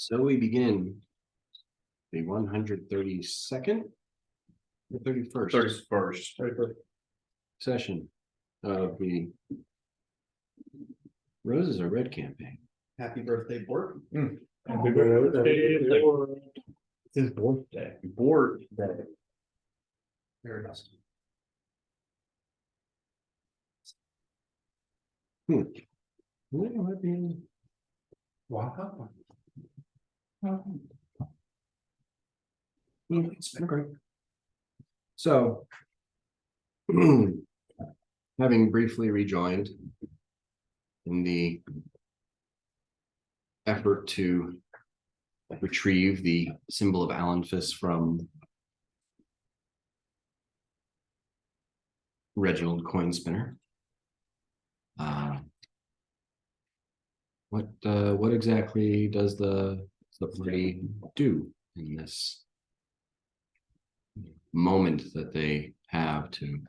So we begin the 132nd, the 31st 31st. session of the Roses Are Red campaign. Happy birthday, Bort. Happy birthday, Lord. It's his birthday. Bort Day. Very nice. Wow. It's been great. So, having briefly rejoined in the effort to retrieve the symbol of Alanfis from Reginald Coinspinner. What exactly does the party do in this moment that they have to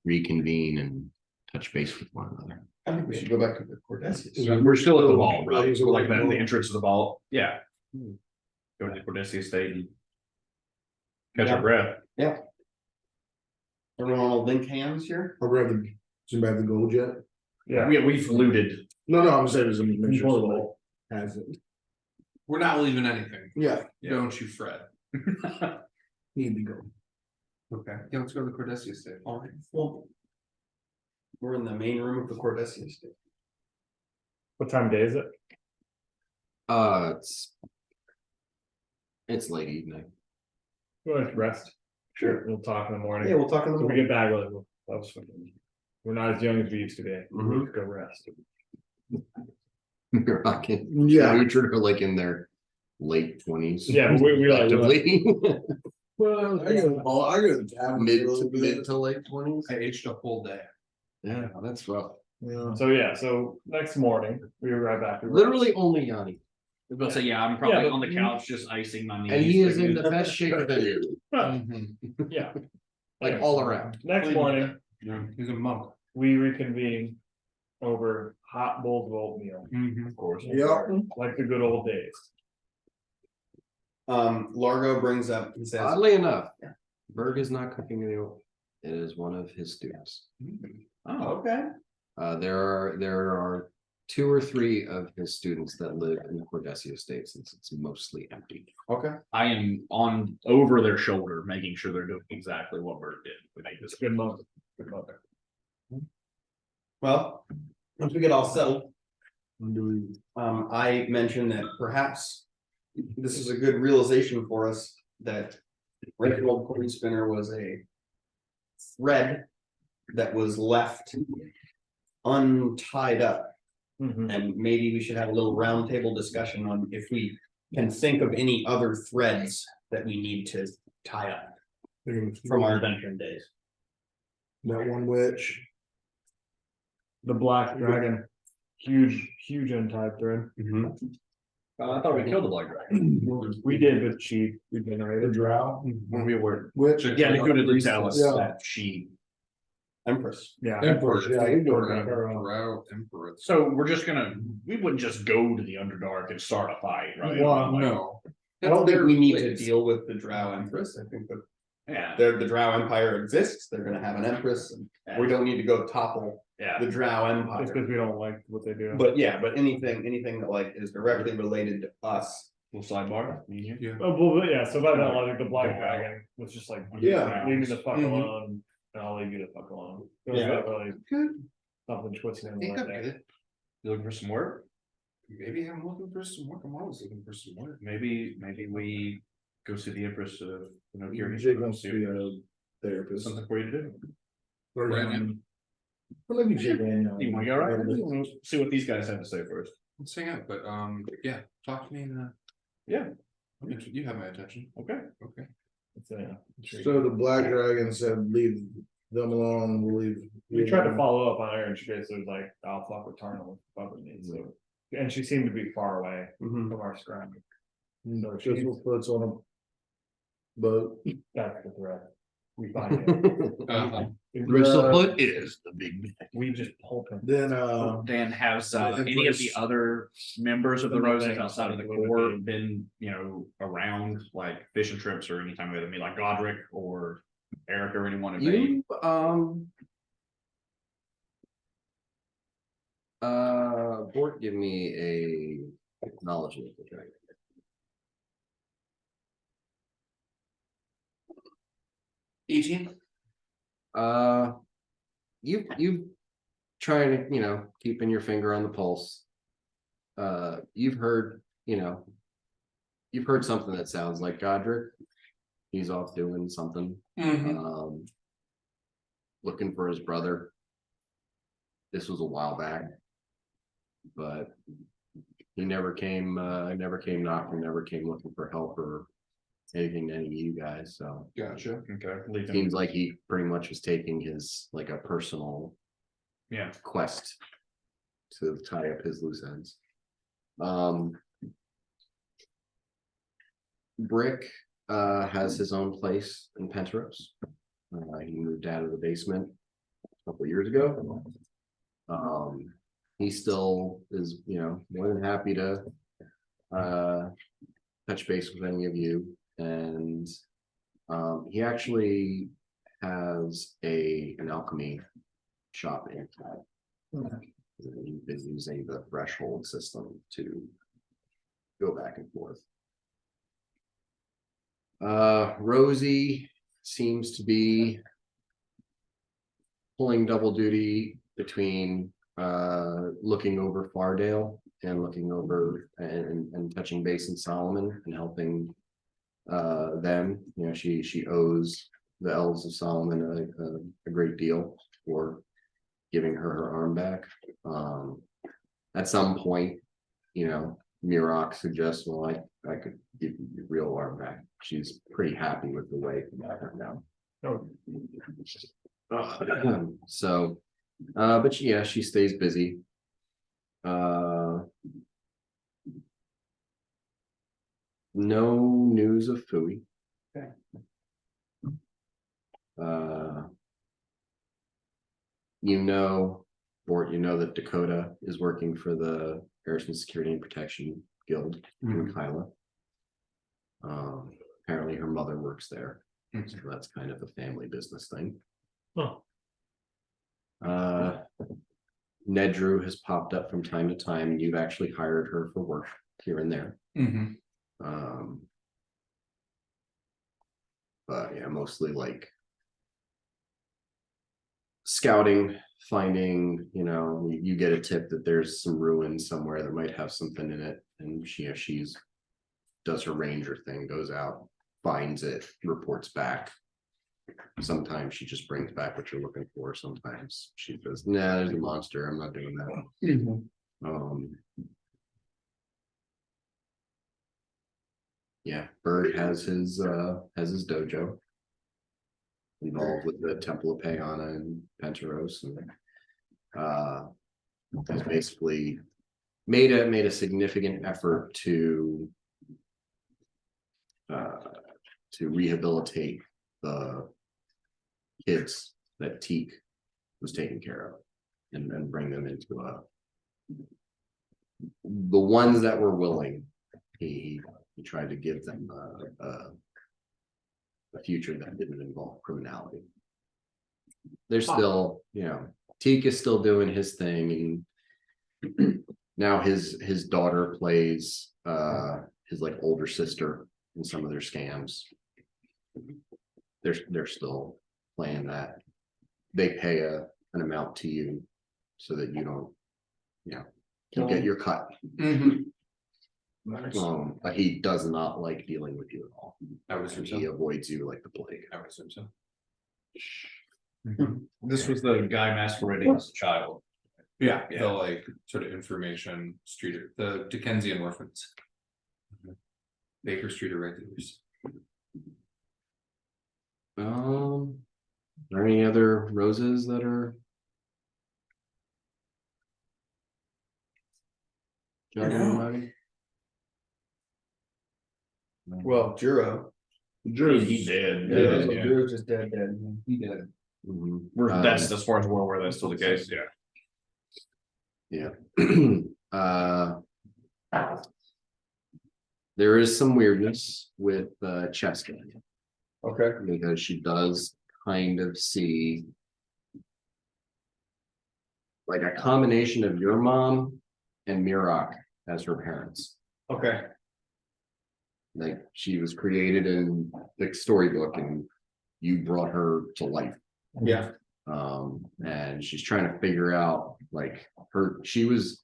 reconvene and touch base with one another? I think we should go back to the Cordesius. We're still at the ball, right? We're like that, the entrance of the ball. Yeah. Go to the Cordesius State and catch our breath. Yeah. Everyone will link hands here. I'll grab the, does anybody have the gold yet? Yeah, we've looted. No, I'm saying there's a make sure somebody has it. We're not leaving anything. Yeah, Don't you fret. need to go. Okay. Yeah, let's go to the Cordesius State. All right. Well, we're in the main room of the Cordesius State. What time of day is it? It's late evening. We'll rest. Sure. We'll talk in the morning. Yeah, we'll talk in the So we morning. get back with it. That was fucking. We're not as young as we used to be. Mhm. Let's go rest. You're like Yeah. are like in their late 20s. Yeah, but we like actively. Well, mid to late 20s. I aged a whole day. Yeah, that's rough. Yeah. So next morning we arrive back. Literally only Yanni, I was about to say, yeah, I'm probably Yeah, but- on the couch just icing my knees. and he is in the best shape of any of you, Yeah. like all around. Next morning Yeah, he's a monk. we reconvene over hot bowls of oatmeal. Of course. Like the good old days. Largo brings up and says, Oddly enough, Yeah. Berg is not cooking the oat. It is one of his students. Oh, okay. There are 2 or 3 of his students that live in the Cordesius Estate, since it's mostly empty. Okay. I am on over their shoulder, making sure they're doing exactly what Bert did. We make this Good mother. Good mother. Well, once we get all settled, I mentioned that perhaps this is a good realization for us that Reginald Coinspinner was a thread that was left untied up. Mhm. And maybe we should have a little roundtable discussion on if we can think of any other threads that we need to tie up from our adventuring days. That one witch. The black dragon. Huge untied thread. I thought we killed the black dragon. We did, but she regenerated. Drow. When we were. Witch. Yeah, they couldn't tell us Yeah. that she. Empress. Yeah. Emperor. Yeah, you do it. Drow Emperor. So we're just we wouldn't just go to the Underdark and start a fight, right? Well, Like, No. I don't think we need to deal with the Drow Empress. I think that Yeah, the Drow Empire exists. They're gonna have an Empress, and we don't need to go topple yeah. the Drow Just Empire. because we don't like what they do. But yeah, but anything that like is directly related to us. Little sidebar. Yeah. Well, yeah, so by that logic, the black dragon was just like, Yeah. leave me the fuck Mhm. alone, and I'll leave you the fuck alone. It was Yeah. not really Good. something twisted I in think the I'm right good. You looking for some work? Maybe I'm looking for some work. I'm always looking for some work. Maybe we go see the Empress of Jake wants to be a therapist. Something for you to do. Dragon. Well, maybe Jake and, You wanna go right? We'll see what these guys have to say first. Let's hang out, but yeah, talk to me and Yeah. you have my attention. Okay. Okay. So the black dragon said, leave them alone, we'll leave. We tried to follow up on her and she basically was like, I'll fuck with Tarnal with me, so. And she seemed to be far away Mhm. from our scrum. So she's puts on a boat. That's the threat. we find it. Uh-huh. Bristlefoot is the big bad. We just pulp him. Then, Dan, has I think any of the Bruce- other members of the The Roses Roses, outside of the like, core would been, around like fish and trips or anytime with me, like Godric or Eric or anyone? Have they? You, Bort, give me a acknowledgement. of the dragon. 18. You trying to, keeping your finger on the pulse. You've heard something that sounds like Godric. He's off doing something. Looking for his brother. This was a while back, but he never came knocking, never came looking for help or anything to any of you guys. So Gotcha. Okay. seems like he pretty much was taking his like a personal Yeah. quest to tie up his loose ends. Brick has his own place in Penteros. He moved out of the basement a couple years ago. He still is, more than happy to touch base with any of you. And he actually has an alchemy shop in town. He's been using the threshold system to go back and forth. Rosie seems to be pulling double duty between looking over Fardale and looking over and touching base in Solomon and helping them. She owes the Elves of Solomon a great deal for giving her arm back. At some point, Mirok suggests, well, I could give you your real arm back. She's pretty happy with the way it got her now. So, but yeah, she stays busy. No news of Fui. Okay. Bort, that Dakota is working for the Harrison Security and Protection Guild in Kyla. Apparently her mother works there. So that's kind of a family business thing. Nedrew has popped up from time to time, and you've actually hired her for work here and there. But yeah, mostly like scouting, finding, you get a tip that there's some ruins somewhere that might have something in it, and she's does her ranger thing, goes out, finds it, reports back. Sometimes she just brings back what you're looking for. Sometimes she says, nah, there's a monster, I'm not doing that. Yeah, Bird has his dojo involved with the Temple of Payana and Penteros, and has basically made a significant effort to rehabilitate the kids that Teak was taking care of and bring them into the ones that were willing. He tried to give them a future that didn't involve criminality. They're still, Teak is still doing his thing, and now his daughter plays his like older sister in some of their scams. They're still playing that. They pay an amount to you so that you don't, you get your cut. Nice. But he does not like dealing with you at all. I would assume He so. avoids you like the plague. I would assume so. This was the guy masquerading as a child. Yeah, Yeah. the like sort of information street, the Dickensian orphans. Baker Street irregulars. Are there any other roses that are jogging your mind? Well, Juro He did. Yeah, Drew's just dead. He did. Mhm. That's as far as we're aware, that's still the case, yeah. There is some weirdness with Cheska Okay. because she does kind of see like a combination of your mom and Mirak as her parents. Okay. Like she was created in the storybook and you brought her to life. Yeah. And she's trying to figure out like she's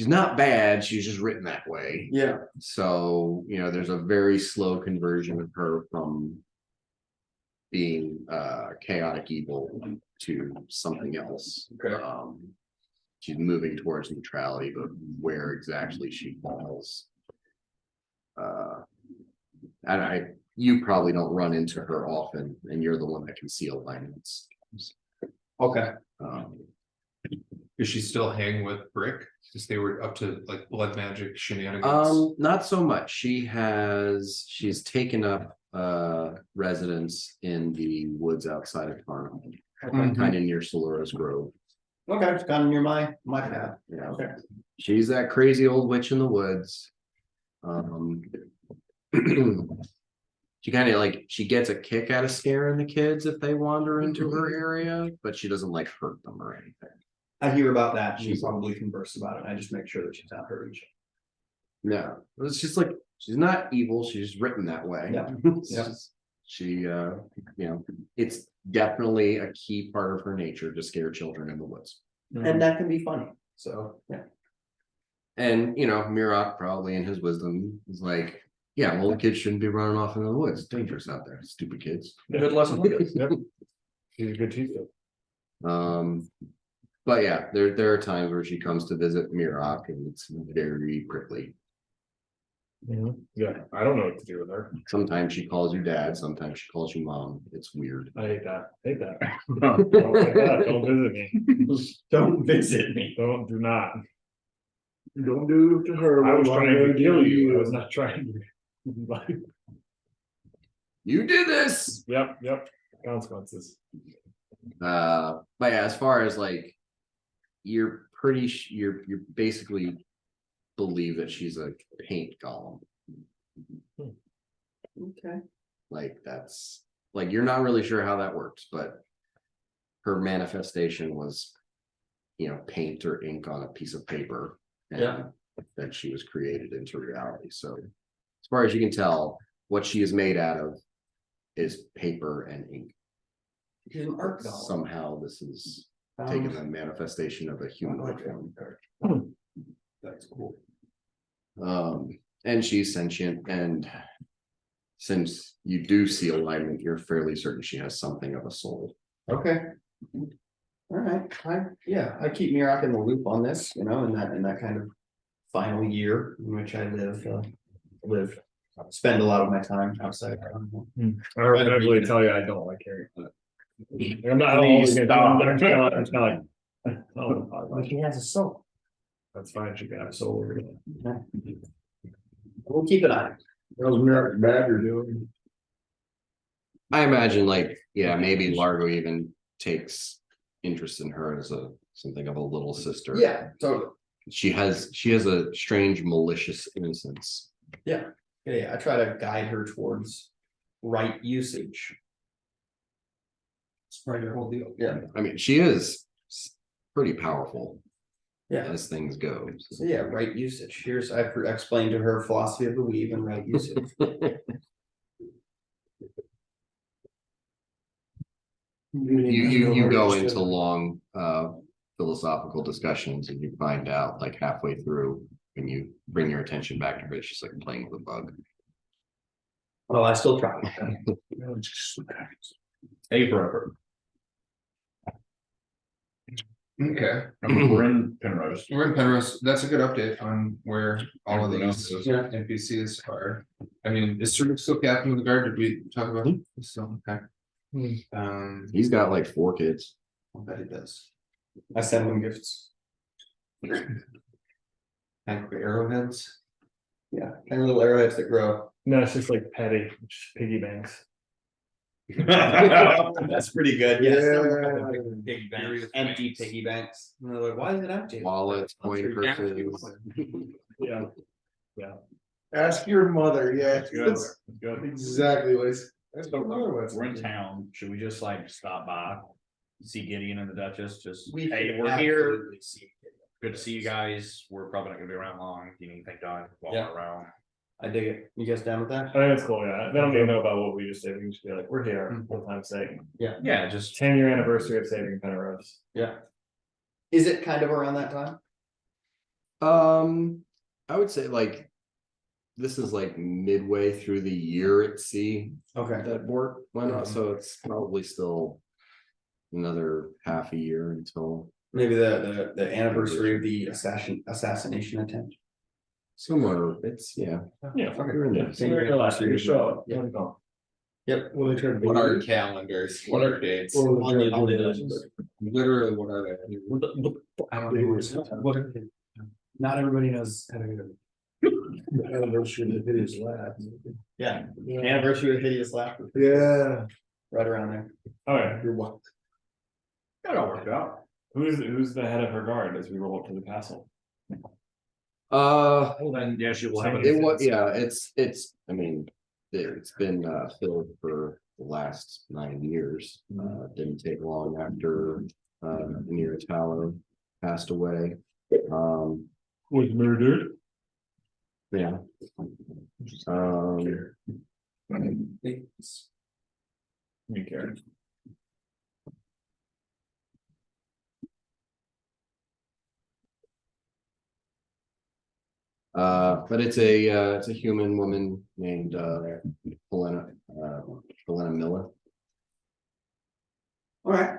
not bad, she's just written that way. Yeah. So, there's a very slow conversion of her from being chaotic evil to something else. Okay. She's moving towards neutrality, but where exactly she falls. And you probably don't run into her often, and you're the one that can see alignments. Okay. Is she still hanging with Brick? Because they were up to like blood magic shenanigans. Not so much. She's taken up residence in the woods outside of Tarnum, kind of near Solora's Grove. Okay, it's kind of near my path. Yeah. Okay. She's that crazy old witch in the woods. She kind of like she gets a kick out of scaring the kids if they wander into her area, but she doesn't like hurt them or anything. I hear about that. She probably conversed about it. I just make sure that she's not hurting. No, it's just like she's not evil. She's written that way. Yeah. It's Yeah. just- she, it's definitely a key part of her nature to scare children in the woods. And that can be funny. So yeah. And Mirak probably in his wisdom is like, yeah, well, the kids shouldn't be running off in the woods. It's dangerous out there. Stupid kids. Good lesson. Yep. He's a good teacher. But yeah, there are times where she comes to visit Mirak and it's very prickly. Yeah, I don't know what to do with her. Sometimes she calls you dad, sometimes she calls you mom. It's weird. I hate that. Hate that. Don't like that. Don't visit me. Don't visit me. Do not. Don't do to her. I was what trying to I'm kill gonna you. I do. was not trying to. You did this. Yep. Consequences. But yeah, as far as like you're basically believe that she's a paint golem. Okay. Like that's like you're not really sure how that works, but her manifestation was paint or ink on a piece of paper, and Yeah. then she was created into reality. So as far as you can tell, what she is made out of is paper and ink. She's an art doll. Somehow this is taken the manifestation of a human form. That's cool. And she's sentient, and since you do see alignment, you're fairly certain she has something of a soul. Okay. All right. I keep Mirak in the loop on this, in that kind of final year in which I spend a lot of my time outside. I regrettably tell you, I don't like Harry. I'm not. Please stop. I'm telling. But he has a soul. That's fine. She can have soul. We'll keep it on. How's Merrick Badger doing? I imagine maybe Largo even takes interest in her as something of a little sister. Yeah, totally. She has a strange malicious innocence. Yeah. I try to guide her towards right usage. It's part of your whole deal. Yeah. I mean, she is pretty powerful. Yeah. As things go. So yeah, right usage. I've explained to her philosophy of the weave and right usage. You go into long philosophical discussions and you find out like halfway through when you bring your attention back to her, it's just like playing with a bug. Well, I still try. A forever. Okay, We're in Penrose. we're in Penrose. That's a good update on where all of Everyone these else is. Yeah. NPCs are. I mean, is Sir still captain of the guard? Did we talk about him? Still, okay. He's got like 4 kids. I bet it does. I send them gifts. And arrowheads. Yeah, tiny little arrowheads that grow. No, it's just like petty, just piggy banks. That's pretty good, yes. Yeah. Piggy banks, empty piggy banks. And they're like, why is it empty? Wallets, coin purses. Yeah. Ask your mother, yeah. Good, That's good. exactly what it's. That's So what my mother was we're in thinking. town, should we just like stop by? See Gideon and the Duchess, just, We hey, should we're here, absolutely see it. good to see you guys, we're probably not gonna be around long, you need anything done while Yeah. we're around. I dig it. You guys down with I that? think it's cool, yeah. They don't even know about what we just did. We can just be like, we're here, for time's sake. Yeah, just 10-year anniversary of saving Penrose. Yeah. Is it kind of around that time? I would say like. This is like midway through the year at sea Okay. that Bort went on, so it's probably still. Another half a year until Maybe the anniversary of the assassination attempt. somewhere, it's, yeah. Yeah. Okay. We're in there. So we're gonna last year show. Yeah. Yeah. When they turned. What are calendars? What are dates? Well, On the yeah, holidays. Literally, what are they? I don't know. What are they? Not everybody knows how to do it. The anniversary of the hideous laugh. Yeah, anniversary of hideous laughter, Yeah. right around there. Oh, yeah. You're what? that all worked out. Who's the head of her guard as we roll up to the castle? Well, then, yeah, she will have. It was, yeah, it's, I mean, it's been filled for the last 9 years. Didn't take long after Nero Tallow passed away. Was murdered. Yeah. You care. But it's a human woman named Helena Miller. All right.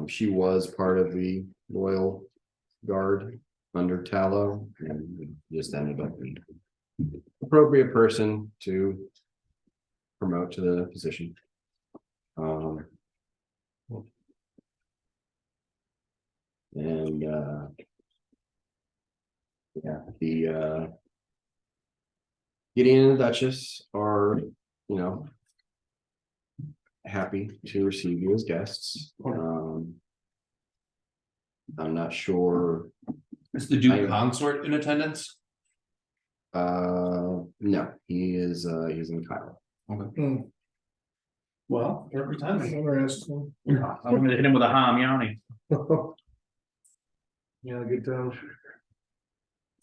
She was part of the Royal Guard under Tallow and just ended up being appropriate person to promote to the position. And yeah, the Gideon and the Duchess are, you know, happy to receive you as guests. I'm not sure. Is the Duke consort in attendance? No, he's in Cairo. Well, every time. Interesting. I'm gonna hit him with a ham, Yanni. Yeah, good times.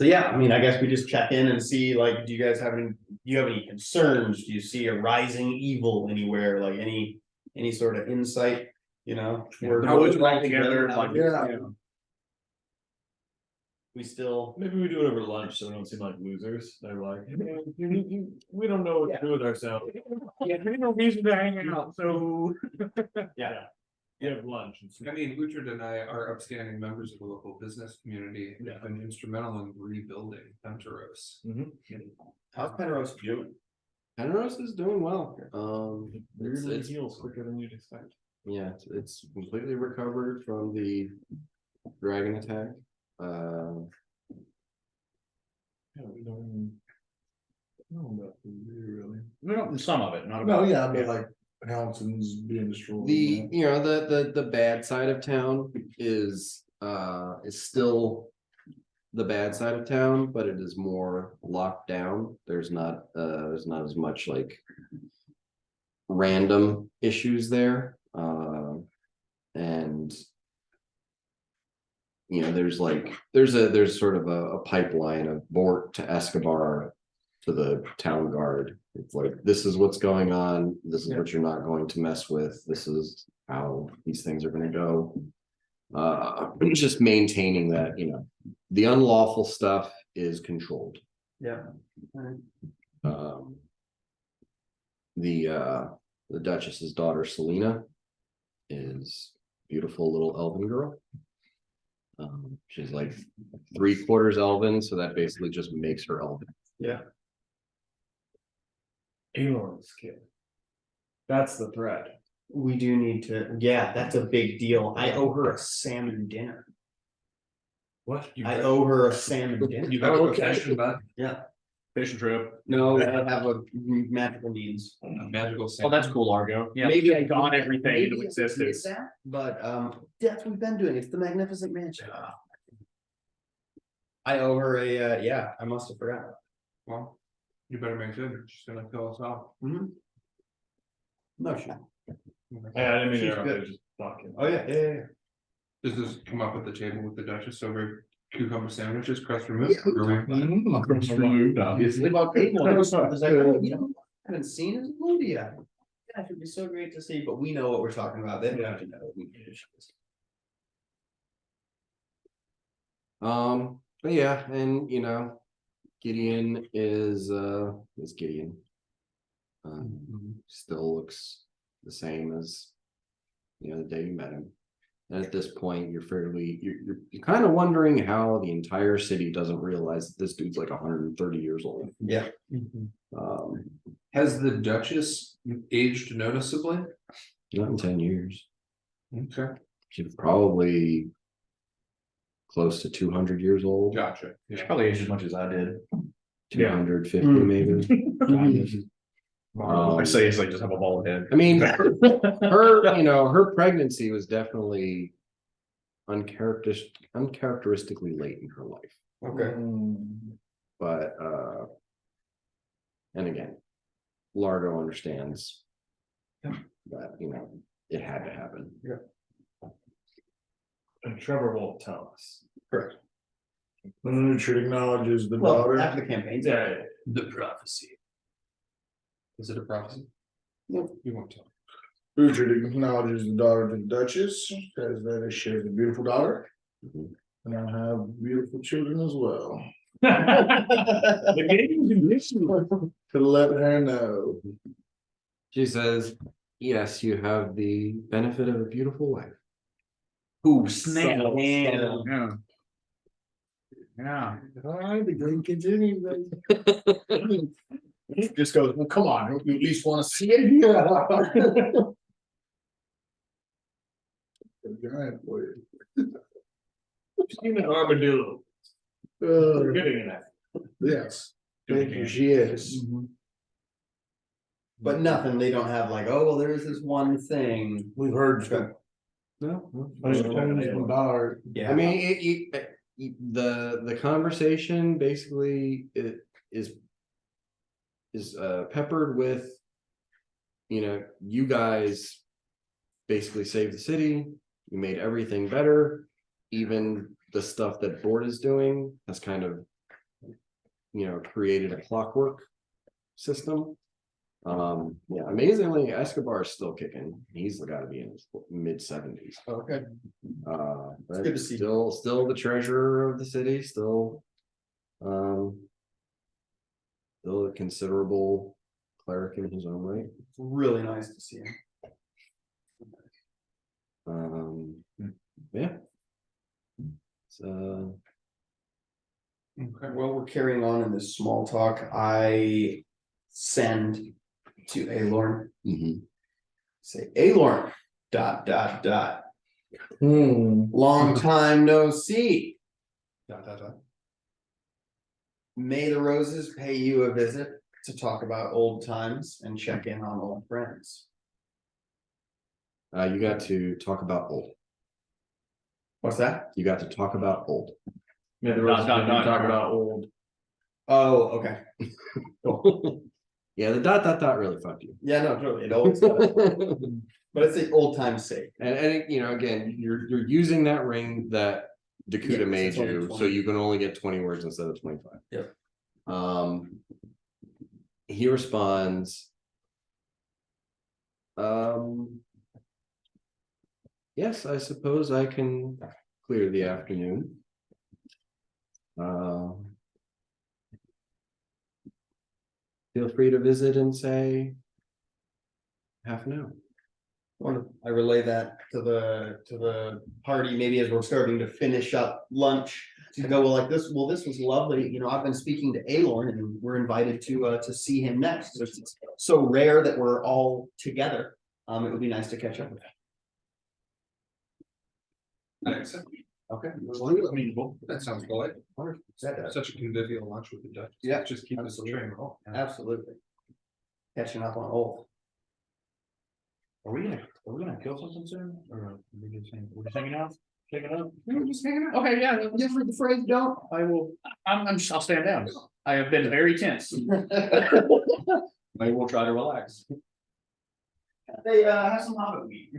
So yeah, I mean, I guess we just check in and see, like, do you guys have any concerns? Do you see a rising evil anywhere? Like any sort of insight, you know? We're How would you all like together, like, Yeah. We still, Maybe we do it over lunch so we don't seem like losers. They're like, we don't know what to do with ourselves. yeah, there's no reason to hang out, so. Yeah. You have lunch. I mean, Richard and I are upstanding members of the local business community and have been instrumental in rebuilding Penteros. how's Penrose doing? Penrose is doing well. Weirdly heals quicker than you'd expect. Yeah, it's completely recovered from the dragon attack. Yeah, we don't even know about the really. No, some of it, not No, about. yeah, but like Hounson's being destroyed. The, you know, the bad side of town is still the bad side of town, but it is more locked down. There's not as much like random issues there. And you know, there's sort of a pipeline of Bort to Escobar to the town guard. It's like, this is what's going on, this is what you're not going to mess with, this is how these things are gonna go. Just maintaining that, you know, the unlawful stuff is controlled. Yeah. The Duchess's daughter Selena is beautiful little elven girl. She's like 3/4 elven, so that basically just makes her elven. Yeah. Aelor's kid. That's the threat. We do need to, yeah, that's a big deal. I owe her a salmon dinner. What? I owe her a salmon dinner. You have a confession, Beth? Yeah. fishing trip. No, I have a magical needs. Magical. Oh, that's cool, Largo. Yeah, Maybe I gone did- everything maybe into I did existence. that, But that's what we've been doing. It's the Magnificent Mansion. I owe her a yeah, I must have forgotten. Well, you better make sure she's gonna kill us off. No, sure. Yeah, I didn't mean She's to interrupt, good. I was just talking. Oh, yeah. Does this come up at the table with the Duchess over cucumber sandwiches, crust removed? Or Obviously. About people, I was like, oh, you know, I haven't seen his movie yet. Yeah, it would be so great to see, but we know what we're talking about. They don't have to know. We can just- But yeah, and Gideon is Gideon. Still looks the same as the day you met him. And at this point, you're kind of wondering how the entire city doesn't realize that this dude's like 130 years old. Yeah. Has the Duchess aged noticeably? Not in 10 years. Okay. She's probably close to 200 years old. Gotcha. She probably aged as much as I did. 250 maybe. I say it's like just have a bald head. I mean, her pregnancy was definitely uncharacteristically late in her life. Okay. But and again, Largo understands that it had to happen. And Trevor won't tell us. Correct. Richard acknowledges the Well, daughter. after the campaigns. Yeah, The prophecy. Is it a prophecy? No. You won't tell. Richard acknowledges the daughter to the Duchess, says that she has a beautiful daughter. Mhm. And I have beautiful children as well. the game condition. To let her know. She says, "Yes, you have the benefit of a beautiful wife." Who Snail. Yeah. Yeah. All right, the game continues. Just goes, well, come on, don't you at least want to see it? Yeah. Giant boy. Seen an armadillo. You're getting that. Yes, thank you, she is. But nothing, they don't have like, oh, well, there's this one thing. We've heard. No, Daughter. Yeah. I mean, the conversation basically is peppered with, you guys basically saved the city. You made everything better. Even the stuff that Board is doing has kind of, created a clockwork system. Yeah, amazingly, Escobar is still kicking. He's got to be in his mid-70s. Okay. But good to see. Still the treasurer of the city, still a considerable cleric in his own right. Really nice to see him. Yeah. So Okay, well, we're carrying on in this small talk. I send to Alorn, say, Alorn, ... Long time no see. ... May the roses pay you a visit to talk about old times and check in on old friends. you got to talk about old. What's that? You got to talk about old. Yeah, the rest Dot, of dot, them talk dot. about old. Oh, okay. Yeah, the ... really fucked you. Yeah, no, totally. It always does. But it's the old time's sake. And again, you're using that ring that Dakuta Yeah, made it's only you, 20. so you can only get 20 words instead of 25. Yep. He responds, yes, I suppose I can clear the afternoon. Feel free to visit and say half an hour. Wonderful. I relay that to the party, maybe as we're starting to finish up lunch. To go, well, this was lovely. I've been speaking to Alorn and we're invited to see him next. It's so rare that we're all together. It would be nice to catch up with him. Okay. Meaningful. That sounds polite. That does. Such a convivial lunch with the Dutch. Yeah, Just keep us absolutely. train roll. Absolutely. Catching up on old. Are we gonna kill something soon? Or are we just hanging out? Checking out? We're just hanging out. Okay, yeah, Yeah, for the phrase don't. I will, I'll stand down. I have been very tense. Maybe we'll try to relax. They have some Hobbit weed.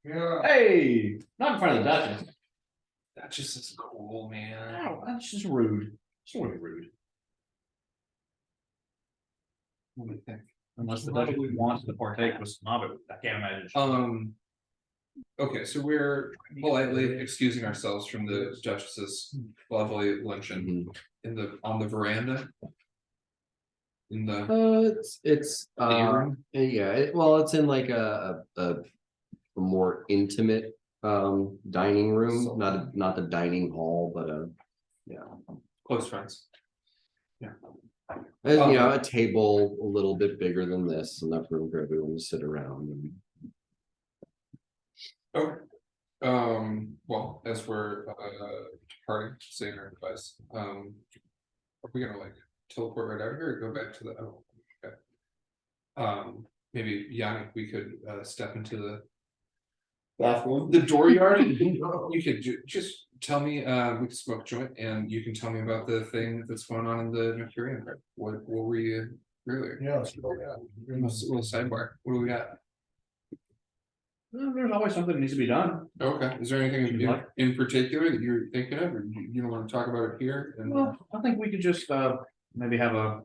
Yeah. Hey, not in front of the Duchess. That just is cool, man. No, that's just rude. It's really rude. What do you think? Unless the Duchess wants to partake with some of it, I can't imagine. Okay, so we're politely excusing ourselves from the Duchess's lovely luncheon on the veranda. In the It's yeah, well, it's in like a more intimate dining room, not the dining hall, but close friends. you know, a table a little bit bigger than this, enough room for everyone to sit around. Okay. Well, as we're departing, saying our advice, are we gonna like teleport right out here or go back to the okay. Maybe Yannick, we could step into the Bathroom. dooryard and you could just tell me, we could smoke a joint and you can tell me about the thing that's going on in the Mercurian. What were you earlier? Yeah, let's go, yeah. Little sidebar. What do we got? There's always something that needs to be done. Okay, is there anything in particular that you're thinking of, or you don't want to talk about it here? And Well, I think we could just maybe have a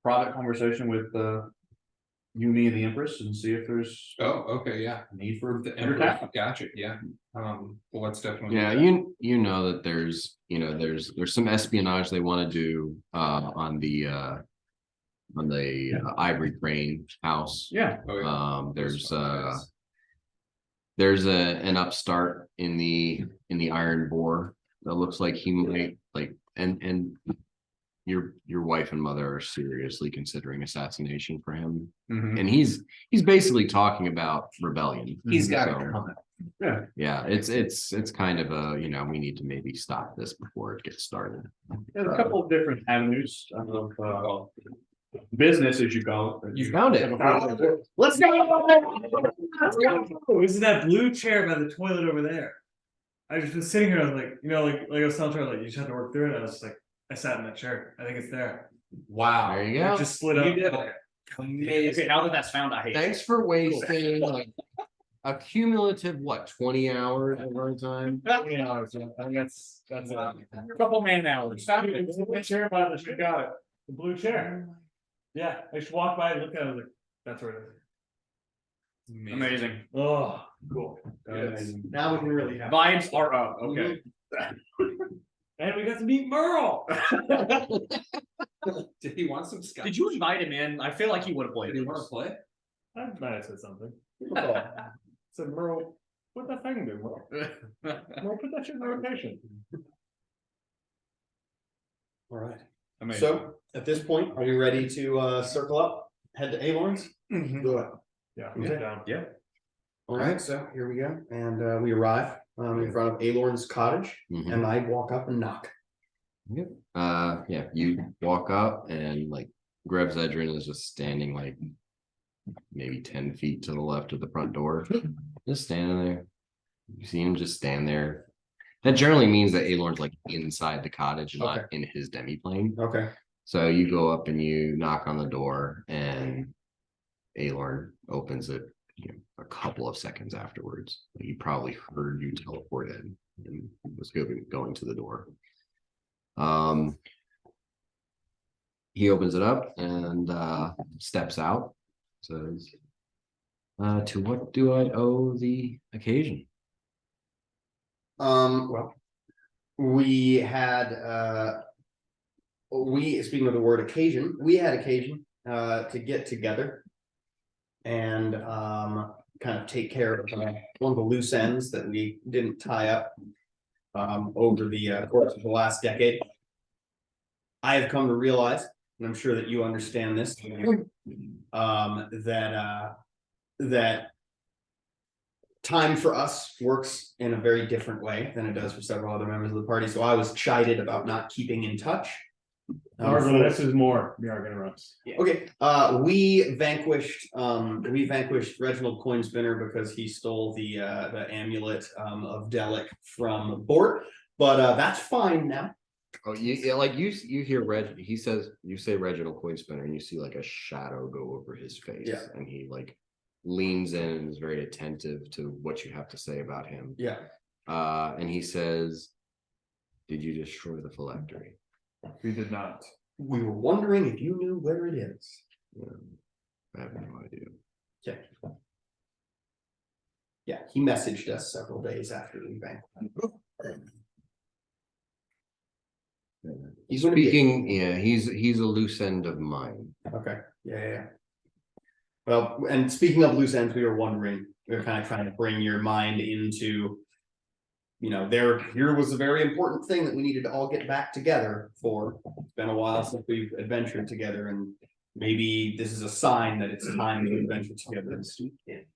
private conversation with you, me, and the Empress and see if there's oh, okay, yeah. need for The entertainment. Emperor, gotcha, yeah. Well, that's definitely. Yeah, you know that there's there's some espionage they want to do on the Ivory Crane house. Yeah. Oh, yeah. There's an upstart in the Iron Boar that looks like he might like and your wife and mother are seriously considering assassination for him. Mhm. And he's basically talking about rebellion. He's got So, it coming. Yeah. yeah, it's kind of a, we need to maybe stop this before it gets started. There's a couple of different avenues of business, as you call it. You found it. Let's go. Oh, isn't that blue chair by the toilet over there? I just was sitting here, I was like, like I was telling her, like, you just have to work through it. I was just like, I sat in that chair. I think it's there. Wow. There you It go. just slid up. You did it. Okay, now that that's found, I hate it. Thanks for wasting like a cumulative 20 hours of our time. I think that's A couple man hours. It's the blue chair by the, she got it. The blue chair. Yeah, I just walked by and looked at it, I was like, that's where it is. Amazing. Oh, cool. Yes. Now we can really have. Vibes are up. Okay. And we got to meet Merle. Did he want some scotch? Did you invite him in? I feel like he would have played. Did he want to play? I might have said something. Said Merle, what that thing do, Merle? Merle, put that shit in rotation. All right. Amazing. So at this point, are you ready to circle up, head to Alorn's? Do it. Yeah, Okay. down. Yeah. All right, so here we go, and we arrive in front of Alorn's cottage, Mhm. and I walk up and knock. Yeah, you walk up and like Greb's Edrin is just standing like maybe 10 feet to the left of the front door. Just standing there. You see him just stand there. That generally means that Alorn's like inside the cottage, not Okay. in his demiplane. Okay. So you go up and you knock on the door, and Alorn opens it, a couple of seconds afterwards. He probably heard you teleport in and was going to the door. He opens it up and steps out. Says, "To what do I owe the occasion?" Well, we had speaking of the word occasion, we had occasion to get together and kind of take care of one of the loose ends that we didn't tie up over the course of the last decade. I have come to realize, and I'm sure that you understand this, that time for us works in a very different way than it does for several other members of the party, so I was chided about not keeping in touch. However, less is more. We are gonna run. Okay, we vanquished Reginald Coinspinner because he stole the amulet of Delic from Bort, but that's fine now. Oh, you hear he says, you say Reginald Coinspinner and you see like a shadow go over his face. Yeah. And he like leans in and is very attentive to what you have to say about him. Yeah. And he says, did you destroy the phylactery? We did not. We were wondering if you knew where it is. Yeah, I have no idea. Okay. Yeah, he messaged us several days after we vanquished. He's gonna be- Speaking, yeah, he's a loose end of mine. Okay, yeah. Well, and speaking of loose ends, we were kind of trying to bring your mind into, here was a very important thing that we needed to all get back together for. It's been a while since we've adventured together, and maybe this is a sign that it's time to adventure together this weekend.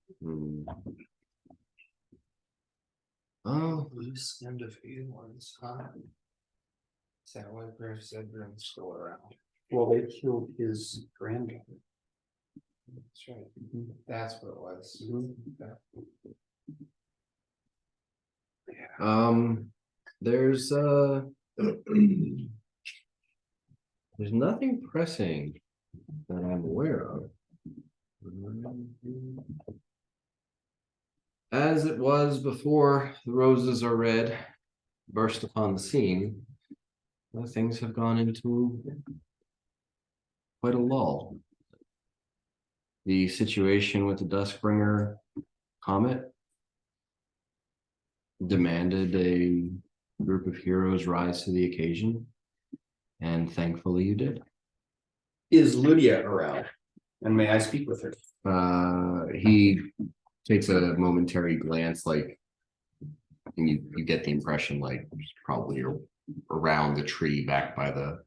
Oh, Loose end of feelings, huh? Is that what Griff said during the school around? Well, they killed his granddaughter. That's right. That's what it was. there's there's nothing pressing that I'm aware of. As it was before the roses are red, burst upon the scene, things have gone into quite a lull. The situation with the Duskbringer comet demanded a group of heroes rise to the occasion, and thankfully you did. Is Lydia around? And may I speak with her? He takes a momentary glance, like, and you get the impression like she's probably around the tree back by the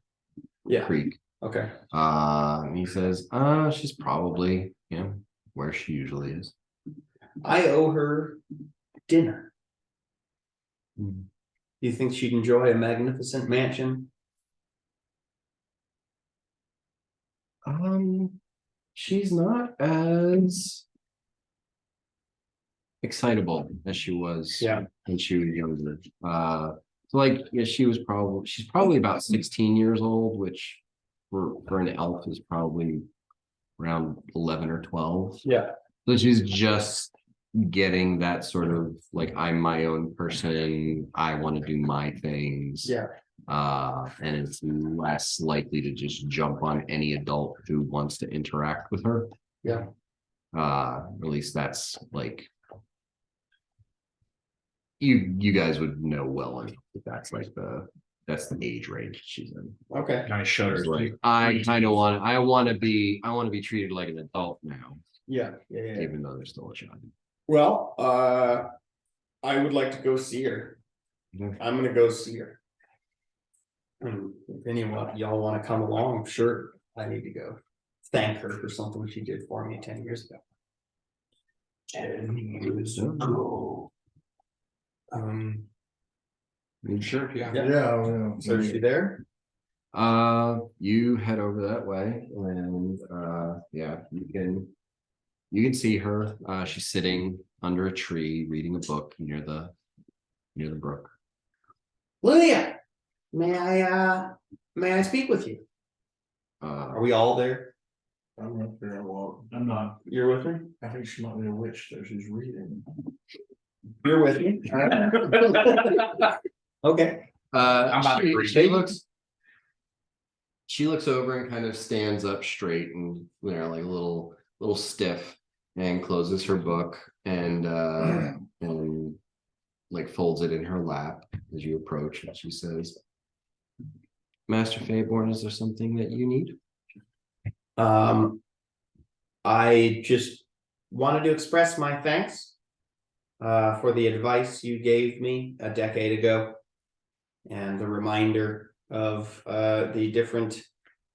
creek. Okay. And he says, she's probably, where she usually is. I owe her dinner. Do you think she'd enjoy a magnificent mansion? She's not as excitable as she was when she was younger. So like, yeah, she's probably about 16 years old, which for an elf is probably around 11 or 12. Yeah. So she's just getting that sort of like, I'm my own person, I want to do my things. Yeah. And it's less likely to just jump on any adult who wants to interact with her. Yeah. At least that's like, you guys would know well enough that that's the age range she's in. Okay. Kind of shudders. Like, I want to be treated like an adult now, Yeah. even though they're still a child. Well, I would like to go see her. I'm gonna go see her. And if anyone y'all want to come along, sure, I need to go thank her for something she did for me 10 years ago. 10 years ago. Sure, yeah. Yeah. So is she there? You head over that way, and you can see her. She's sitting under a tree reading a book near the brook. Lydia, may I speak with you? Are we all there? I'm not there. Well, I'm not. You're with me? I think she might be a witch there. She's reading. You're with me? Okay. I'm about to agree. She looks over and kind of stands up straight and like a little stiff, and closes her book and like folds it in her lap as you approach, and she says, Master Fayborn, is there something that you need? I just wanted to express my thanks for the advice you gave me a decade ago, and the reminder of the different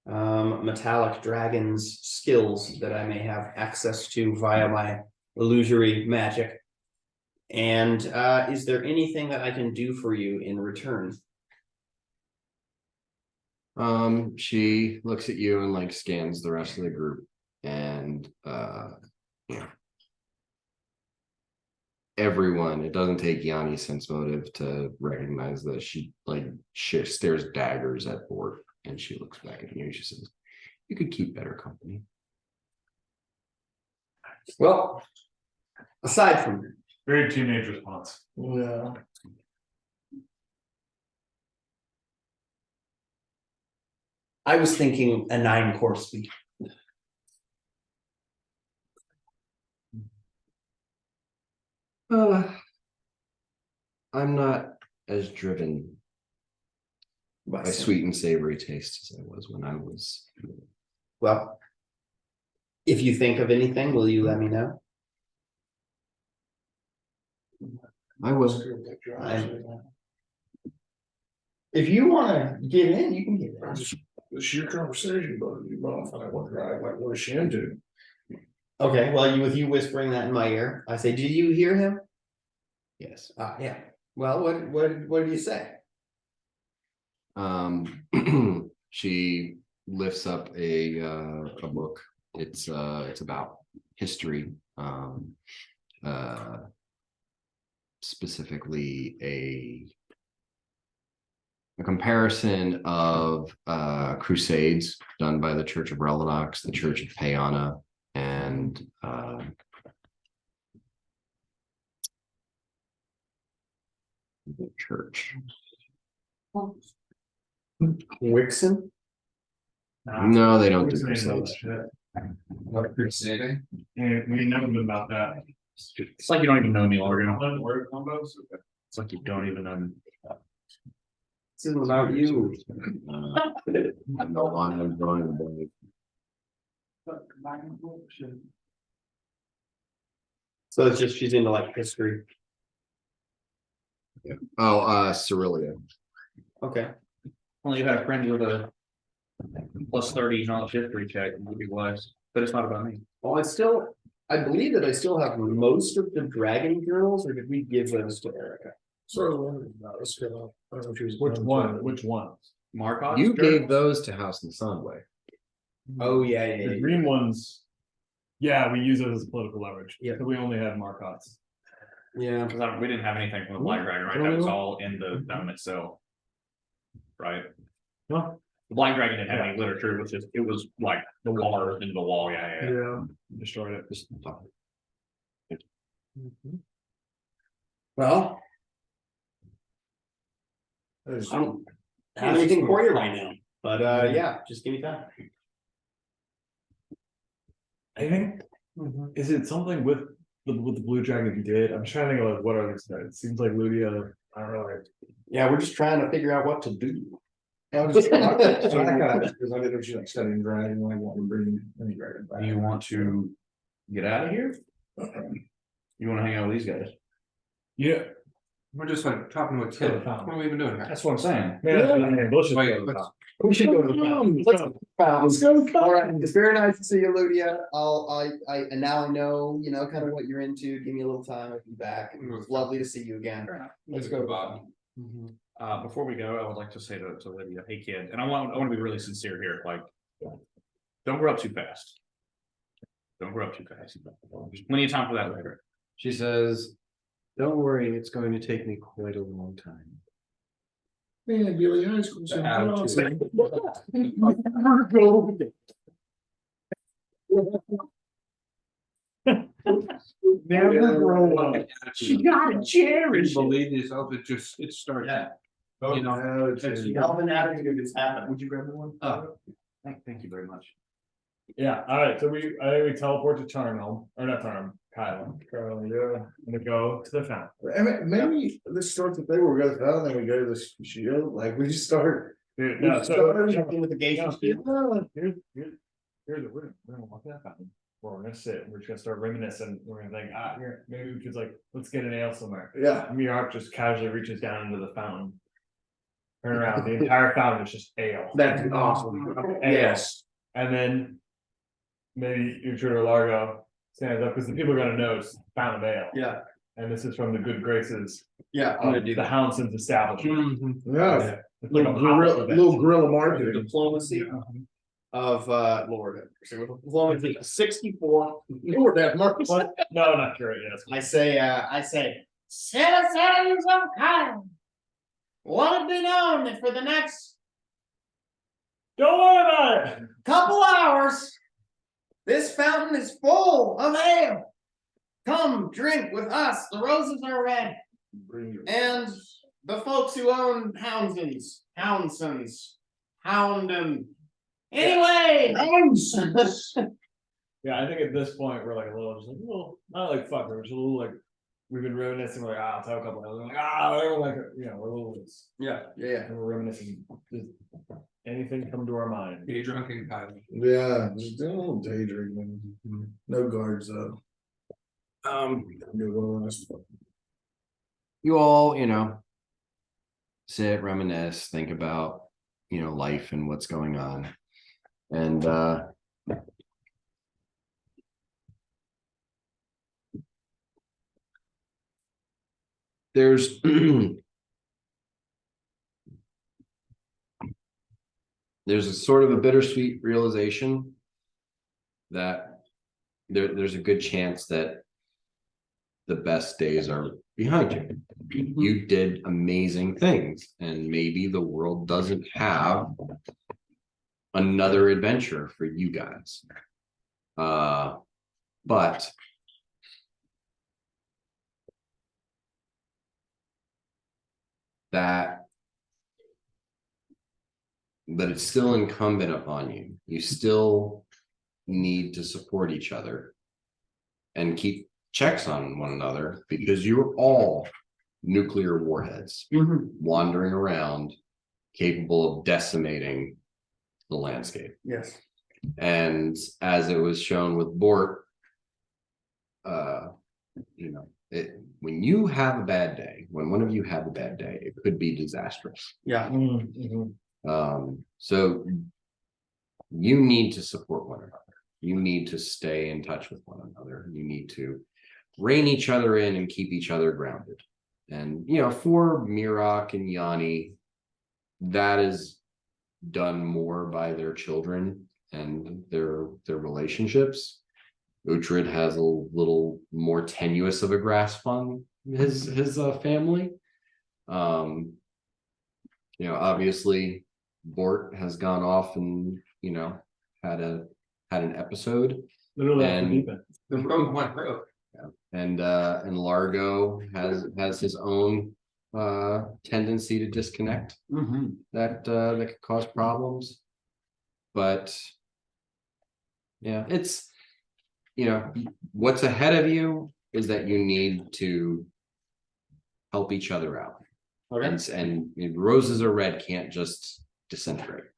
metallic dragons skills that I may have access to via my illusory magic. And is there anything that I can do for you in return? She looks at you and like scans the rest of the group and yeah. Everyone, it doesn't take Yanni's sense motive to recognize that she like stares daggers at Bort and she looks back at you and she says, you could keep better company. Well, aside from Very teenage response. Yeah. I was thinking a 9-course meal. I'm not as driven by sweet and savory taste as I was when I was. Well, if you think of anything, will you let me know? I will. If you want to get in, you can get in. It's your conversation, but you want to find out what drive, like, what is she into? Okay, well, with you whispering that in my ear, I say, "Did you hear him?" Yes. Yeah. Well, what did you say? She lifts up a book. It's about history. Specifically a comparison of crusades done by the Church of Relinox, the Church of Payana, and the church. Wixon? No, they don't do Crusades. crusades. What crusading? Yeah, we know about that. It's like you don't even know me, Largo. Word combos. It's like you don't even know me. This isn't about you. I'm no longer drawing a blank. So it's just she's into like history. Oh, Cerelia. Okay. Well, you had a friend with a plus 30 knowledge history check, it would be wise, but it's not about me. Well, I believe that I still have most of the dragon journals, or did we give those to Erica? Sort of wondering about this girl. I don't know if she was. Which one? Which ones? Markov? You gave those to House and Sunway. Oh, yeah. The green ones. Yeah, we use those as political leverage. Yeah. So we only had Marcot's. Yeah. Because we didn't have anything from the Black Dragon, right? That was all in the dome itself. Right? No. The Black Dragon didn't have any literature, it was like the water into the wall, yeah. Yeah. Destroyed it. Well, I don't have anything for you right now, but yeah, just give me time. I think. Is it something with the blue dragon did? I'm trying to think of like what are these guys? It seems like Ludia. I don't know. Like, Yeah, we're just trying to figure out what to do. Because I didn't know she like studying dragon, I want to bring any dragon back. Do you want to get out of here? You want to hang out with these guys? yeah. We're just like talking to a kid. What are we even doing here? That's what I'm saying. Let's just Wait, go to the let's- top. We should go to the fountain. Let's go to the fountain. All right, it's very nice to see you, Ludia. And now I know, kind of what you're into. Give me a little time, I'll be back. It's lovely to see you again. Let's go, Bob. Before we go, I would like to say to Lydia, hey kid, and I want to be really sincere here, like, don't grow up too fast. Don't grow up too fast. There's plenty of time for that later. She says, don't worry, it's going to take me quite a long time. Man, Gilly High School. The attitude. Never grow up. You gotta cherish it. Believe yourself, it starts. Yeah. You know, Melvin attitude is happening. Would you grab me one? Oh, thank you very much. Yeah. All right. So I think we teleport to Tarnum, or not Tarnum, Kylan. Yeah. And go to the fountain. I mean, maybe this starts with they were going to the fountain, then we go to the shield, like we just start. Dude, We no, start With the gauge. here's a room. We're gonna walk to that fountain. Where we're gonna sit. And we're just gonna start reminiscing. We're gonna think, here, maybe we could let's get an ale somewhere. Yeah. Mihawk just casually reaches down into the fountain. Turn around. The entire fountain is just ale. That's awesome. Ale. Yes. And then maybe Uhtred or Largo stands up because the people are gonna know it's fountain of ale. Yeah. And this is from the good graces Yeah, I'm of gonna do the that. Houndson's establishment. Yeah, It's like a little guerrilla marketing. Diplomacy of Lord, diplomacy 64. Lord have mercy. What? No, not sure. Yes. I say, citizens of Kyle, let it be known that for the next Don't worry about it. couple hours, this fountain is full of ale. Come drink with us. The roses are red. And the folks who own Houndsons. Anyway, Houndsons. Yeah, I think at this point we're like a little, not like fuck, we're just a little like we've been reminiscing. We're like, I'll tell a couple of them. Like, we're like, we're a little. Yeah. And we're reminiscing. Just anything come to our mind. Be drunk and Kyle. Yeah, just do a little day drinking. No guards though. You all, sit, reminisce, think about, life and what's going on. And there's there's a sort of a bittersweet realization that there's a good chance that the best days are behind you. You did amazing things, and maybe the world doesn't have another adventure for you guys. But it's still incumbent upon you. You still need to support each other and keep checks on one another, because you're all nuclear warheads wandering around, capable of decimating the landscape. Yes. And as it was shown with Bort, when you have a bad day, when one of you have a bad day, it could be disastrous. Yeah. So you need to support one another. You need to stay in touch with one another. You need to rein each other in and keep each other grounded. And, for Mirok and Yanni, that is done more by their children and their relationships. Uhtred has a little more tenuous of a grasp on his family. Obviously Bort has gone off and, had an episode. Literally, The road went road. And Largo has his own tendency to disconnect that could cause problems. But yeah, it's what's ahead of you is that you need to help each other out. And roses are red can't just disintegrate.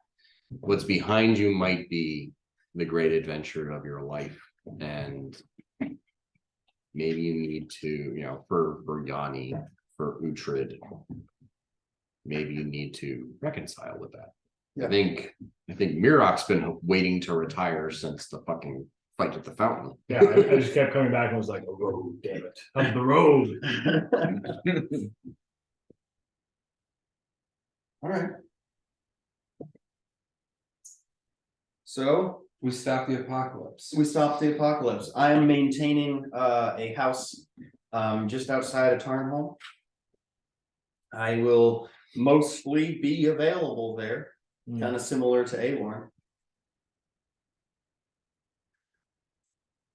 What's behind you might be the great adventure of your life, and maybe you need to, for Yanni, for Uhtred, maybe you need to reconcile with that. Yeah. I think Mirok's been waiting to retire since the fucking fight at the fountain. Yeah, I just kept coming back and was like, oh, damn it. How's the road? All right. So We stopped the apocalypse. we stopped the apocalypse. I am maintaining a house just outside of Tarnholm. I will mostly be available there, kind of similar to Aorn.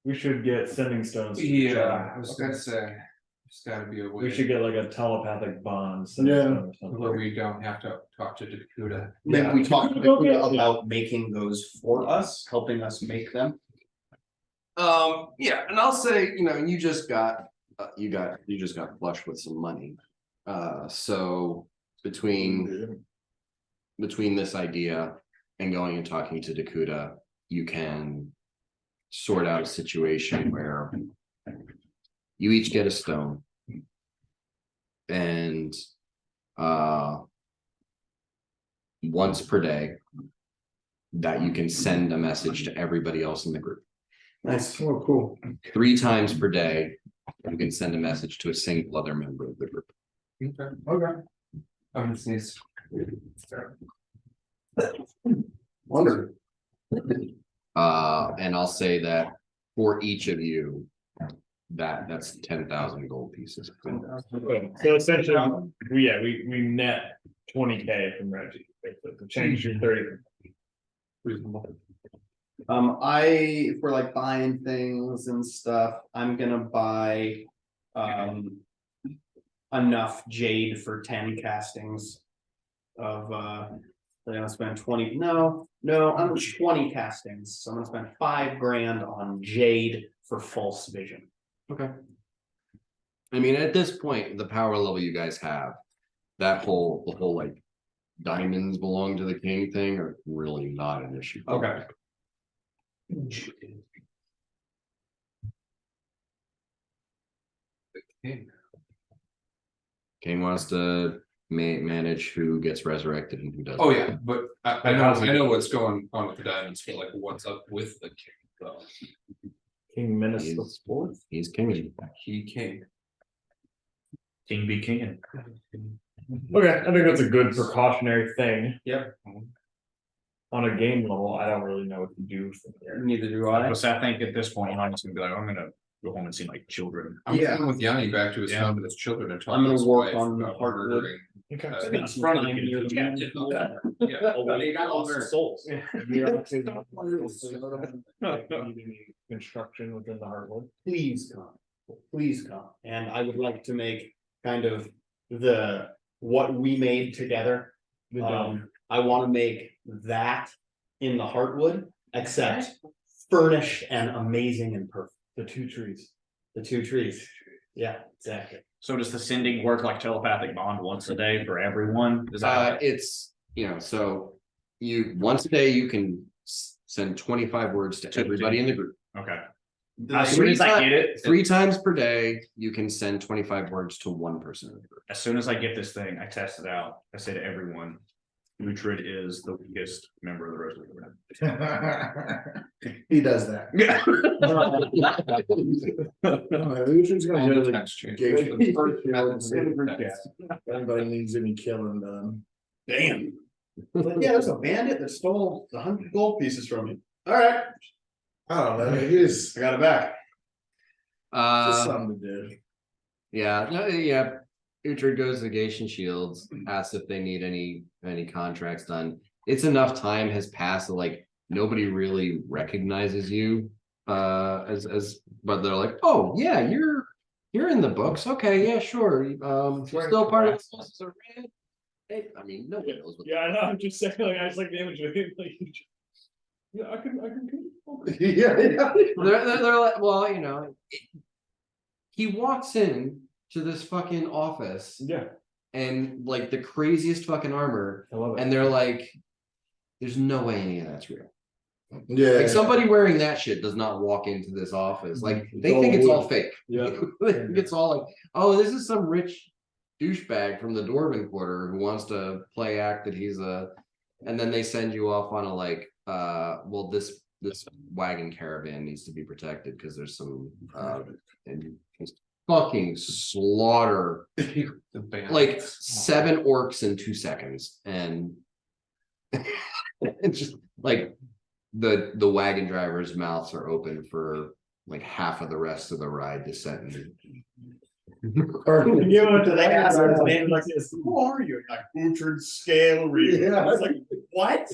We should get sending stones. Yeah, I was gonna say, there's gotta be a way. We should get like a telepathic bond. Where we don't have to talk to Dakota. Maybe we talked about making those for us, helping us make them. Yeah, and I'll say, you just got flushed with some money. So between this idea and going and talking to Dakota, you can sort out a situation where you each get a stone, and once per day that you can send a message to everybody else in the group. Nice. Oh, cool. 3 times per day you can send a message to a single other member of the group. Okay. I'm gonna sneeze. Wonderful. And I'll say that for each of you, that's 10,000 gold pieces. Okay, so essentially, we net 20K from Reggie, basically, to change your 30. Reasonable. If we're like buying things and stuff, I'm gonna buy enough jade for 10 castings of I'm gonna spend 20. No, I'm 20 castings. So I'm gonna spend 5 grand on jade for false vision. Okay. I mean, at this point, the power level you guys have, the whole like diamonds belong to the king thing are really not an issue. Okay. King wants to manage who gets resurrected and who doesn't. Oh, yeah, but I know what's going on with the diamonds, but like what's up with the king, though. King Menace He's- the Fourth. He's king. He king. King be king. Okay, I think that's a good precautionary thing. Yep. On a game level, I don't really know what to do from here. Neither do I I. think at this point, I'm just gonna be like, I'm gonna go home and see my children. I'm Yeah. going with Yanni back to his Yeah. home with his children and I'm talking to gonna his work wife on about Heartwood. murdering. Okay. Spend some time near the Yeah. Yeah. Oh, well, you got all Older. souls. We obviously don't need any construction within the Heartwood. Please come, and I would like to make kind of what we made together. The dome. I want to make that in the Heartwood, except furnished and amazing and perfect. The 2 trees. The 2 trees. Yeah, exactly. So does the sending work like telepathic bond once a day for everyone? Is that It's, so once a day, you can send 25 words to everybody in the group. okay? The- As soon as I get it, 3 times per day, you can send 25 words to one person in the group. as soon as I get this thing, I test it out. I say to everyone, Uhtred is the weakest member of the rest of the group. He does that. Lucian's gonna go to the Text change. If anybody needs any killing done. Damn. But yeah, there's a bandit that stole 100 gold pieces from me. All right, I don't know, it is I got it back. just something to do. Yeah. Uhtred goes to Gation Shields, asks if they need any contracts done. It's enough time has passed that like nobody really recognizes you but they're like, oh yeah, you're in the books. Okay, yeah, sure. Still part of the Hey, I mean, nobody knows what. Yeah, I know. I'm just saying, like, I just like the image of him. Like, yeah, I can. Yeah. They're like, well, he walks in to this fucking office Yeah, and like the craziest fucking armor, I love it. and they're like, there's no way any of that's real. Yeah. Like somebody wearing that shit does not walk into this office. Like they think it's all fake. Yeah. They think it's all like, oh, this is some rich douchebag from the Dwarven Quarter who wants to play act that he's and then they send you off on a like, well, this wagon caravan needs to be protected because there's some and just fucking slaughter The band. like 7 orcs in 2 seconds, and it's just like the wagon drivers' mouths are open for like half of the rest of the ride to set in. You give it to the ass or his name like this. Who are you? Like Uhtred Scale Reaver. Yeah. I was like, what?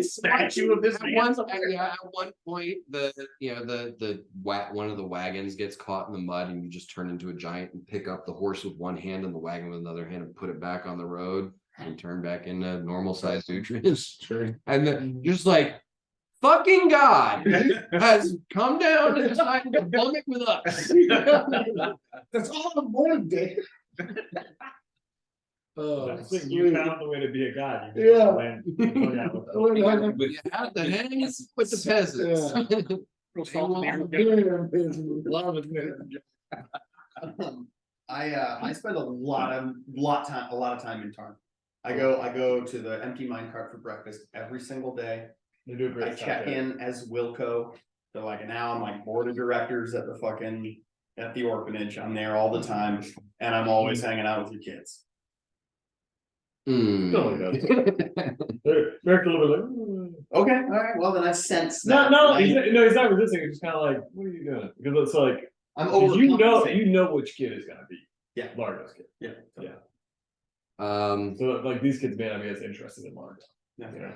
Statue of this At one point, one of the wagons gets caught in the mud, and you just turn into a giant and pick up the horse with one hand and the wagon with another hand and put it back on the road and turn back into normal sized nutrients. Sure. And then just like fucking God has come down and decided to plummet with us. That's all I'm wanting, Dave. You found the way to be a god. You Yeah. land- hung out with us. You have to hang with the peasants. I spend a lot of time in Tarn. I go to the empty minecart for breakfast every single day. You do a I great job check there. in as Wilco. So like now I'm like board of directors at the orphanage. I'm there all the time and I'm always hanging out with your kids. Hmm. Don't like that. They're a little bit like. Okay, all right, well then I sense No, that. no, he's not resisting. It's just kind of like, what are you doing? Because it's like, I'm you know which kid is gonna be. Yeah. Largo's kid. Yeah. So like these kids may not be as interested in Largo. Yeah. You know?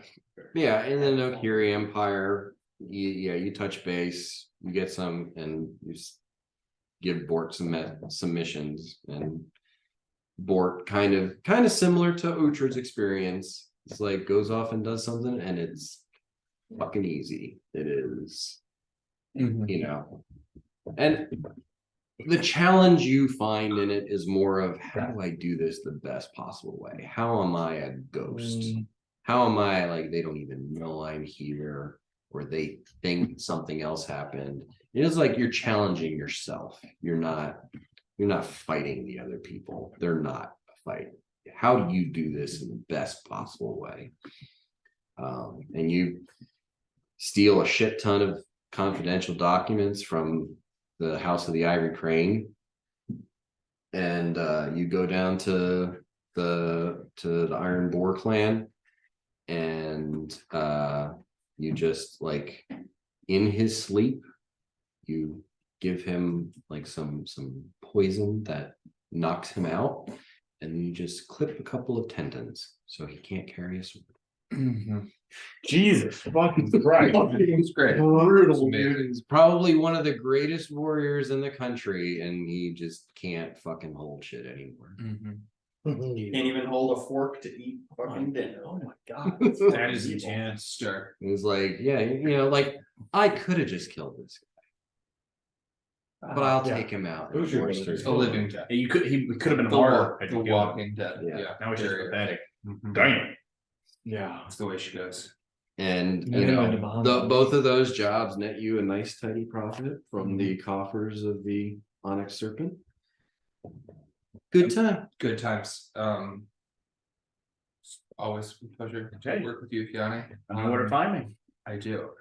Yeah, in the Nokiri Empire, you touch base, you get some, and you give Bort some missions, and Bort kind of similar to Uhtred's experience. It's like goes off and does something, and it's fucking easy. It is, you know, and the challenge you find in it is more of how do I do this the best possible way? How am I a ghost? How am I like they don't even know I'm here, or they think something else happened? It is like you're challenging yourself. You're not fighting the other people. They're not a fight. How do you do this in the best possible way? And you steal a shit ton of confidential documents from the House of the Ivory Crane, and you go down to the Iron Boar clan, and you just like in his sleep, you give him like some poison that knocks him out, and you just clip a couple of tendons so he can't carry a sword. Jesus fucking Christ. It's great. Brutal, dude. He's probably one of the greatest warriors in the country, and he just can't fucking hold shit anymore. Can't even hold a fork to eat fucking dinner. Oh my god. That is intense. Sure. It was like, yeah, you know, like I could have just killed this guy, but I'll Yeah. take him out. Who's your Force brother? A living death. He could have been The harder. walking dead. Yeah. Yeah. Now he's just Very- pathetic. Mhm. Damn. Yeah. That's the way she goes. And Yeah, you know, into Bahamas. both of those jobs net you a nice tidy profit from the coffers of the Onyx Serpent. Good time. Good times. Always a pleasure to Okay. work with you, Kiani. You know where to find me. I do.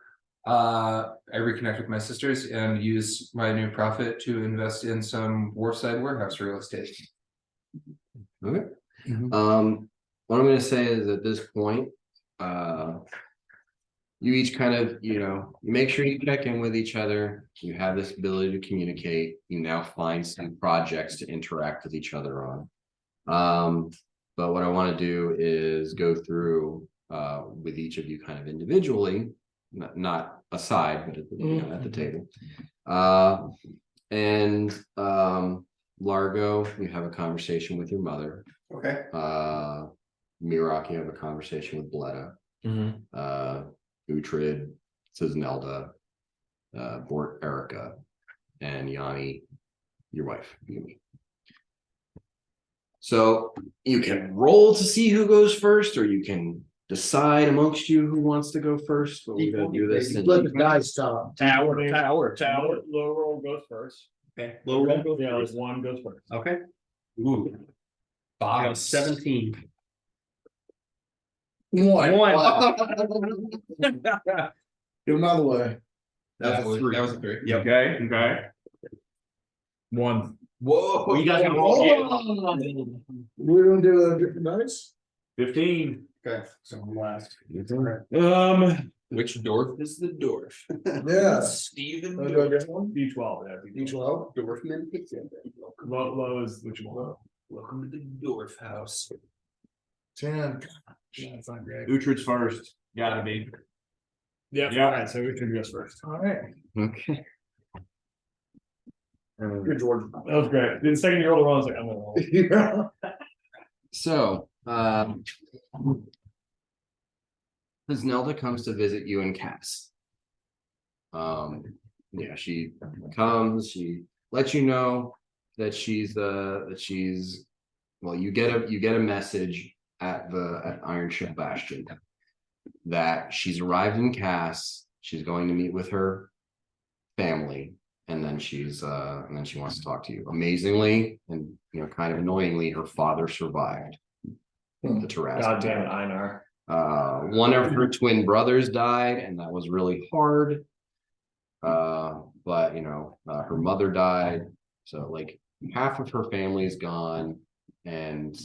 I reconnect with my sisters and use my new profit to invest in some Wharfside warehouse real estate. Okay. Mhm. What I'm gonna say is at this point, you each kind of, you know, make sure you check in with each other. You have this ability to communicate. You now find some projects to interact with each other on. But what I want to do is go through with each of you kind of individually, not aside, but at the, you know, at the table. And Largo, you have a conversation with your mother. Okay. Mirak, you have a conversation with Bletta. Uhtred, says Nelda, Bort, Erica, and Yanni, your wife, Yumi. So you can roll to see who goes first, or you can decide amongst you who wants to go first. But we're gonna do this in Let the dice stop. Tower. Low roll goes first. Okay. Low roll goes Yeah, first. one goes first. Okay. Ooh. I got 17. One. Give him out of the way. That was a 3. Yeah. Okay. One. Whoa. Well, you guys have We're gonna do a different dice? 15. Okay, so I'm last. Which dwarf is the dwarf? Yes. Stephen. Do I get one? D12. Yeah, D12? Dwarfman. Low is which one? Welcome to the dwarf house. 10. That's not great. Uhtred's first. Gotta be. Yeah. Yeah. All right. So Richard goes first. All right. Okay. Good, George. That was great. Then the second you roll the wrong, I was like, I'm gonna roll. Yeah. So, Nelda comes to visit you and Cass. Yeah, she comes, she lets you know that she's well, you get a message at Iron Ship Bastion that she's arrived in Cass, she's going to meet with her family, and then she wants to talk to you. Amazingly, and you know, kind of annoyingly, her father survived the Tarrasque. God damn it, Einar. One of her twin brothers died, and that was really hard. But her mother died, so like half of her family is gone, and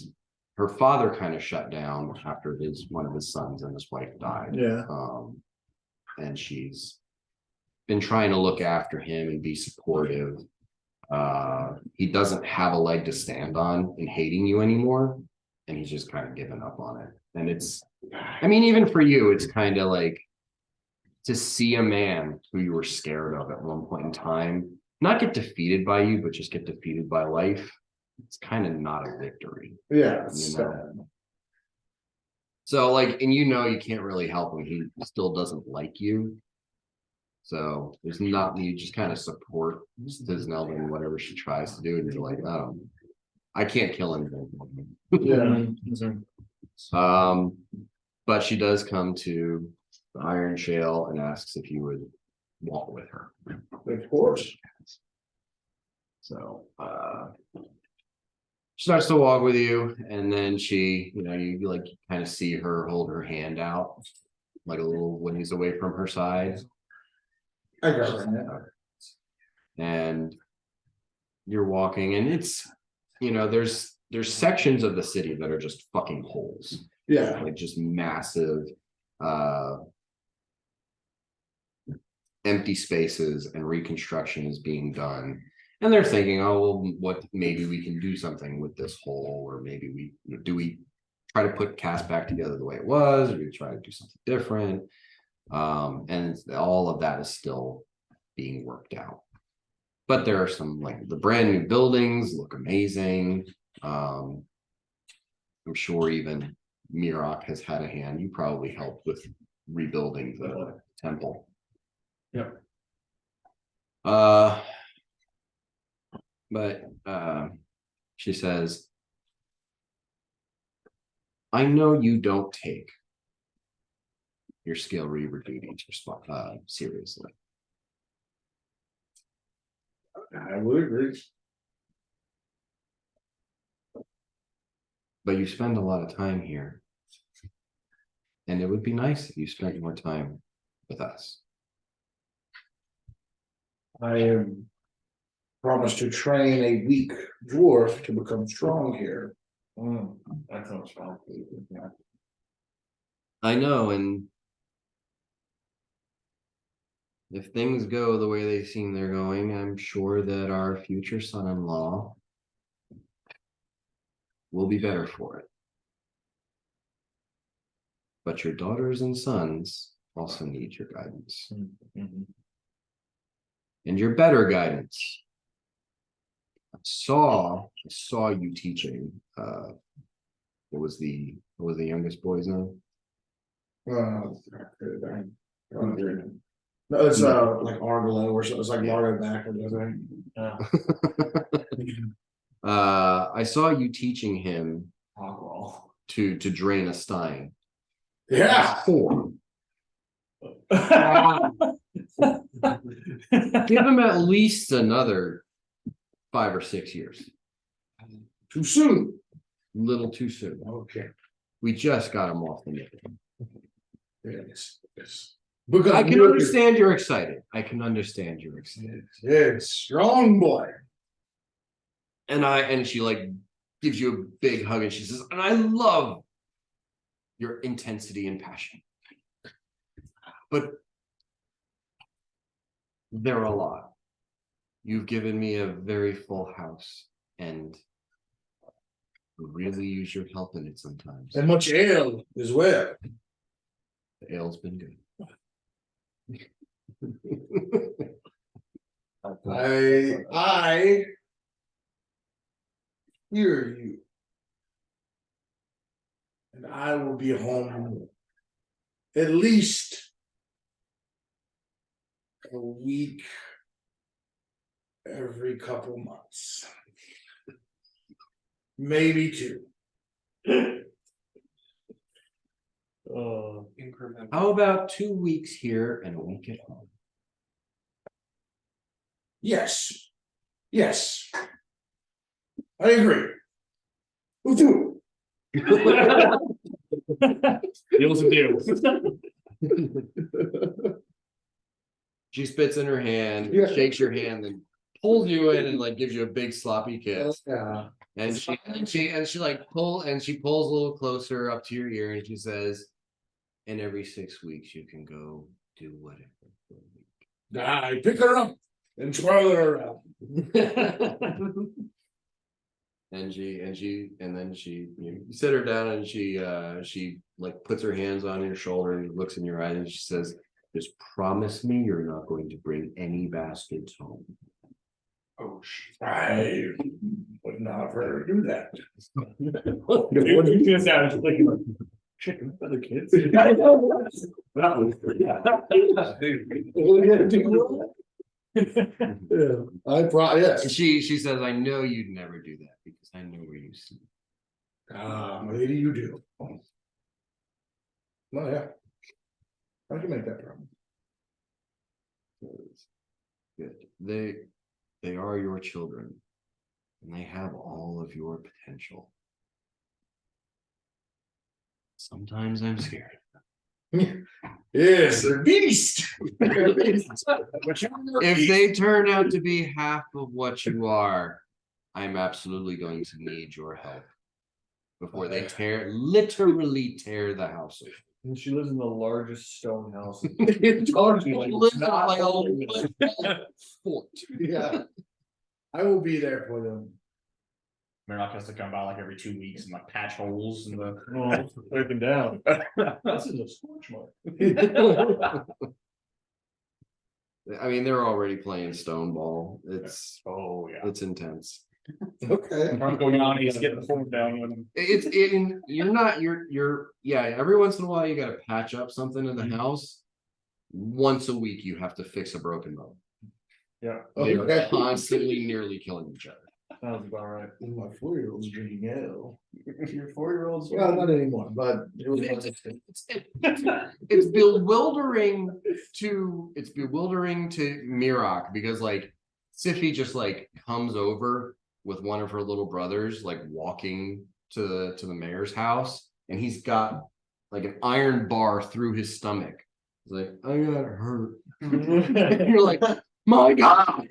her father kind of shut down after one of his sons and his wife died. Yeah. And she's been trying to look after him and be supportive. He doesn't have a leg to stand on in hating you anymore, and he's just kind of given up on it. And even for you, it's kind of like to see a man who you were scared of at one point in time not get defeated by you, but just get defeated by life. It's kind of not a victory. Yeah. So like, and you can't really help him. He still doesn't like you. So there's not, you just kind of support Disnelda in whatever she tries to do. And you're like, oh, I can't kill anything. Yeah. But she does come to the Iron Shale and asks if you would walk with her. Of course. So she starts to walk with you, and then she, you like kind of see her hold her hand out, like a little when he's away from her side. I got it. And you're walking, and it's, there's sections of the city that are just fucking holes. Yeah. Like just massive empty spaces, and reconstruction is being done. And they're thinking, oh, well, what, maybe we can do something with this hole, or maybe we try to put cast back together the way it was, or do we try to do something different? And all of that is still being worked out. But there are some, like, the brand new buildings look amazing. I'm sure even Mirok has had a hand. You probably helped with rebuilding the temple. Yep. But she says, I know you don't take your skill reaver duties seriously. I would agree. But you spend a lot of time here. And it would be nice if you spent more time with us. I am promised to train a weak dwarf to become strong here. That sounds fun. I know, and if things go the way they seem they're going, I'm sure that our future son-in-law will be better for it. But your daughters and sons also need your guidance. And your better guidance. I saw you teaching. What was the youngest boy's name? No, it's like Argolo or something. It's like Margo backwards, I think. I saw you teaching him Hogwall. to drain a stein. Yeah. 4. Give him at least another 5 or 6 years. Too soon. Little too soon. Okay. We just got him off the net. Yes. Because I can understand you're excited. I can understand you're excited. Yes, strong boy. And she like gives you a big hug, and she says, and I love your intensity and passion. But they're a lot. You've given me a very full house, and really use your help in it sometimes. And much ale as well. The ale's been good. I hear you. And I will be home at least a week every couple months. Maybe 2. Increment. How about 2 weeks here and a week at home? Yes. I agree. We'll do Deals a deal. She spits in her hand, Yeah. shakes your hand, then pulls you in and like gives you a big sloppy kiss. Yeah. And she like pulls a little closer up to your ear and she says, and every 6 weeks you can go do whatever. I pick her up and twirl her around. And then you sit her down and she like puts her hands on your shoulder and looks in your eyes and she says, just promise me you're not going to bring any bastards home. Oh, I would not have heard her do that. What you just sound just thinking like chicken for the kids. I probably, And yes. she says, I know you'd never do that because I know where you sleep. Lady, you do. Oh yeah. I can make that problem. Good. They are your children, and they have all of your potential. Sometimes I'm scared. Yes, a beast. If they turn out to be half of what you are, I'm absolutely going to need your help before they literally tear the house away. And she lives in the largest stone house. It's hard to She lives in like a fort. Yeah. I will be there for them. Murdoch has to come by like every 2 weeks and like patch holes in the. Oh, breaking down. This is a scorch mark. I mean, they're already playing stone ball. It's Yeah. intense. Okay. I'm going on, he's getting the phone down with him. Yeah, every once in a while you gotta patch up something in the house. Once a week you have to fix a broken bone. Yeah, They are Okay. constantly nearly killing each other. sounds about right. My 4-year-old's drinking ale. Your 4-year-old's. Well, not anymore, but. It's bewildering to Mirok because like Siffy just like comes over with one of her little brothers, like walking to the mayor's house, and he's got like an iron bar through his stomach. He's like, I got hurt. You're like, my God.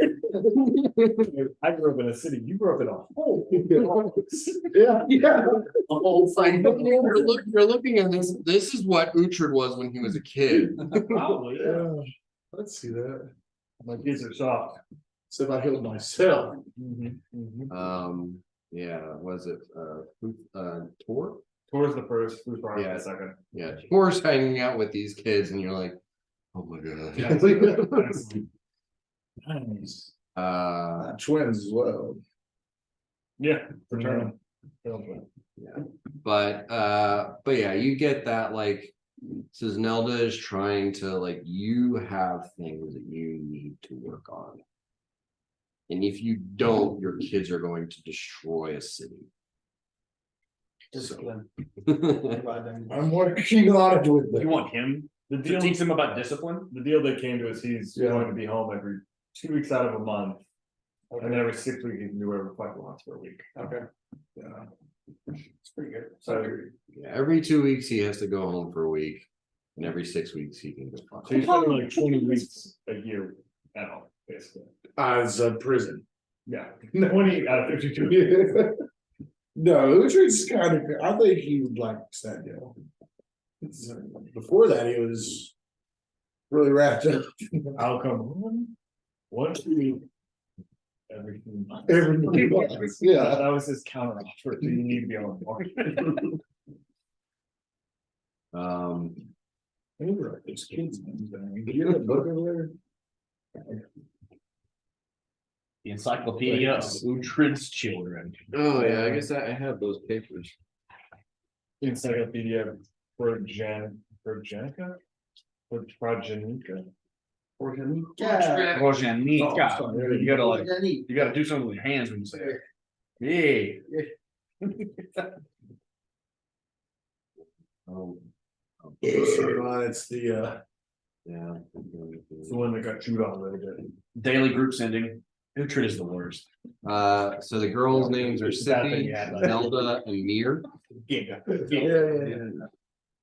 I grew up in a city. You grew up in a hole. Yeah. It's like you're looking at this. This is what Uhtred was when he was a kid. Probably, yeah. Yeah. Let's see that. My kids are soft. So if I healed myself. Yeah, was it Tor? Towards the first, who's probably Yeah. the second. Yeah, Tor's hanging out with these kids, and you're like, oh my God. Nice. Twins as well. Yeah, fraternal. Yeah, but yeah, you get that like says Nelda is trying to like you have things that you need to work on. And if you don't, your kids are going to destroy a city. Discipline. I'm working on it with You them. want him The to deal, teach them about discipline? the deal they came to is he's Yeah. going to be home every 2 weeks out of a month. And every 6 weeks he can do whatever the fuck he wants for a week. Okay, Yeah. it's pretty good. So, Yeah, every 2 weeks he has to go home for a week, and every 6 weeks he can go. so he's spending like 20 weeks a year at home, basically. As a prison. Yeah, 20 out of 52. No, Uhtred's kind of, I think he would like that deal. Before that, he was really wrapped up. I'll come home once a week. Every few months. Yeah. That was his counter offer. You need to be on board. They were like these kids, man. Do you have a book over The Encyclopedia of Uhtred's Children. Oh yeah, I guess I have those papers. there? Encyclopedia Progenica? Progenica? Yeah. Rojanika. Oh, sorry. You gotta do something with your hands when you say it. Yeah. It's the, Yeah. It's the one that got chewed on really good. Daily group sending. Uhtred is the worst. So the girls' names are That thing Siffy, you had, like- Nelda, and Mir. Yeah.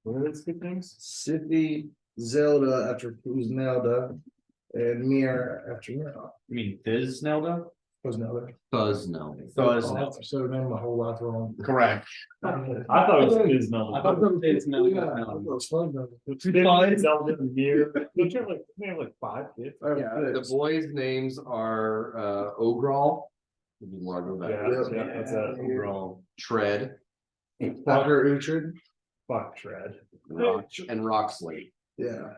What are those good things? Siffy, Zelda, after who's Nelda, and Mir after Mir. You mean Fizz Nelda? Was another. Fuzz, no. So name a whole lot wrong. Correct. I thought it was Fizz Nelda. I thought it was Fizz Nelda. Yeah, I thought it was fun, though. Zelda in here. Don't you have like, they have like 5 kids? Yeah, the boys' names are Ogrol. Largo Yeah, that's a Ogrol, Tread, After Uhtred, fuck Tread. and Rocksley. yeah.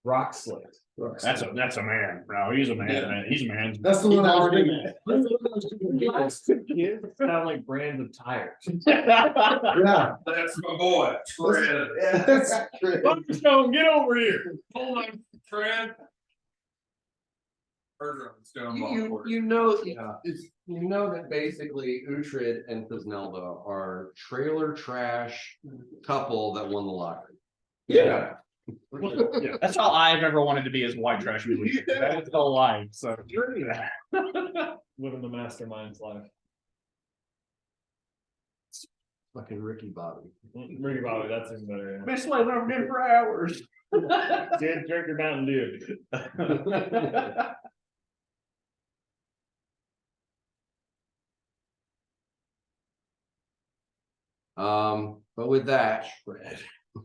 Rock Slate. That's a man, bro. He's a man. Man. He's a man. That's the one I was thinking. The last 2 kids sound like brands of tires. Yeah. That's my boy, Tread. That's great. Thunderstone, get over here. Hold on, Tread. Bergeron's going ball. You know, you know that basically Uhtred and Fiznelda are trailer trash couple that won the lottery. Yeah. That's how I've ever wanted to be as white trash movie. That's the whole life. So Living the mastermind's life. Fucking Ricky Bobby. Ricky Bobby, that's even better. been slaving over dinner for hours. Drink your Mountain Dew. But with that,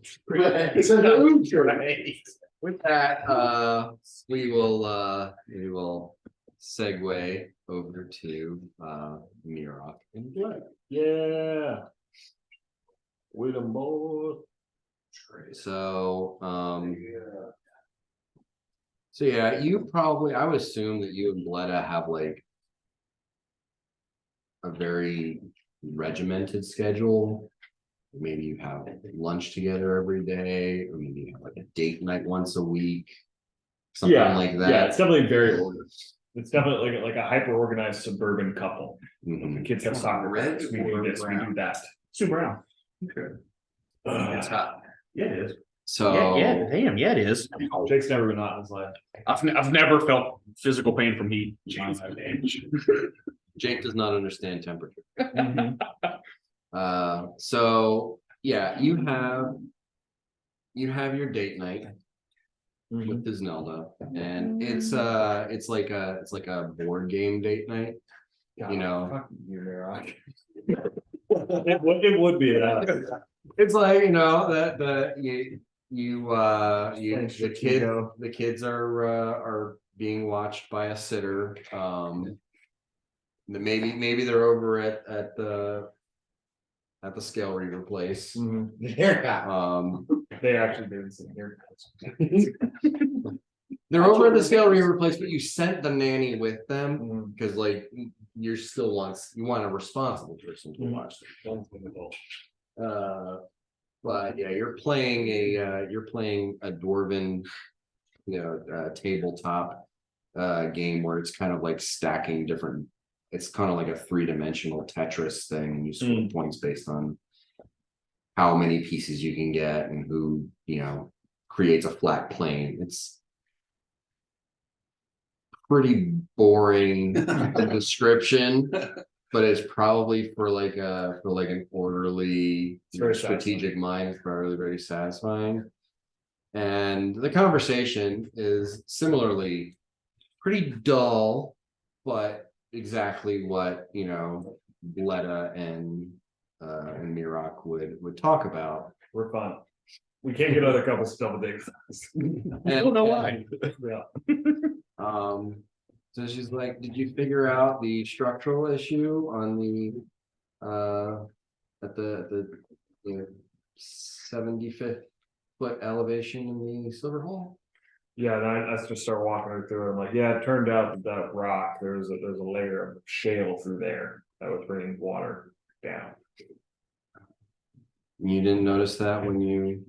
It's an Uhtred. with that, we will segue over to Mirok and Blood. Yeah. With them both. So, so yeah, I would assume that you and Bleda have like a very regimented schedule. Maybe you have lunch together every day, or maybe you have like a date night once a week, something like that. Yeah, it's definitely very organized. It's definitely like a hyper organized suburban couple. Mhm. The kids have soccer practice. We do this, we do that. Sue Brown. It's hot. Yeah, it is. So Damn, yeah, it is. Jake's never been hot in his life. I've never felt physical pain from heat. Jake does not understand temperature. Mhm. So yeah, you have your date night with Zelda, and it's like a board game date night. You know, Fuck you, Mirok. It would be that. it's like, you know, that the kids are being watched by a sitter. Maybe they're over at the scale reader place. Yeah. They actually did some here. They're over at the scale reader place, but you sent the nanny with them Mhm. because like you want a responsible person to watch them. But yeah, you're playing a dwarven, tabletop game where it's kind of like stacking different. It's kind of like a 3-dimensional Tetris thing, and you score points based on how many pieces you can get and who creates a flat plane. It's pretty boring description, but it's probably for like an orderly, strategic mind. It's probably very satisfying. And the conversation is similarly pretty dull, but exactly what Bleda and Mirok would talk about. We're fun. We can't get other couples to double date. I don't know why. Yeah. So she's like, did you figure out the structural issue on the at the 75th foot elevation in the Silver Hole? Yeah, and I just start walking her through. I'm like, yeah, it turned out that rock, there's a layer of shale through there that was bringing water down. You didn't notice that when you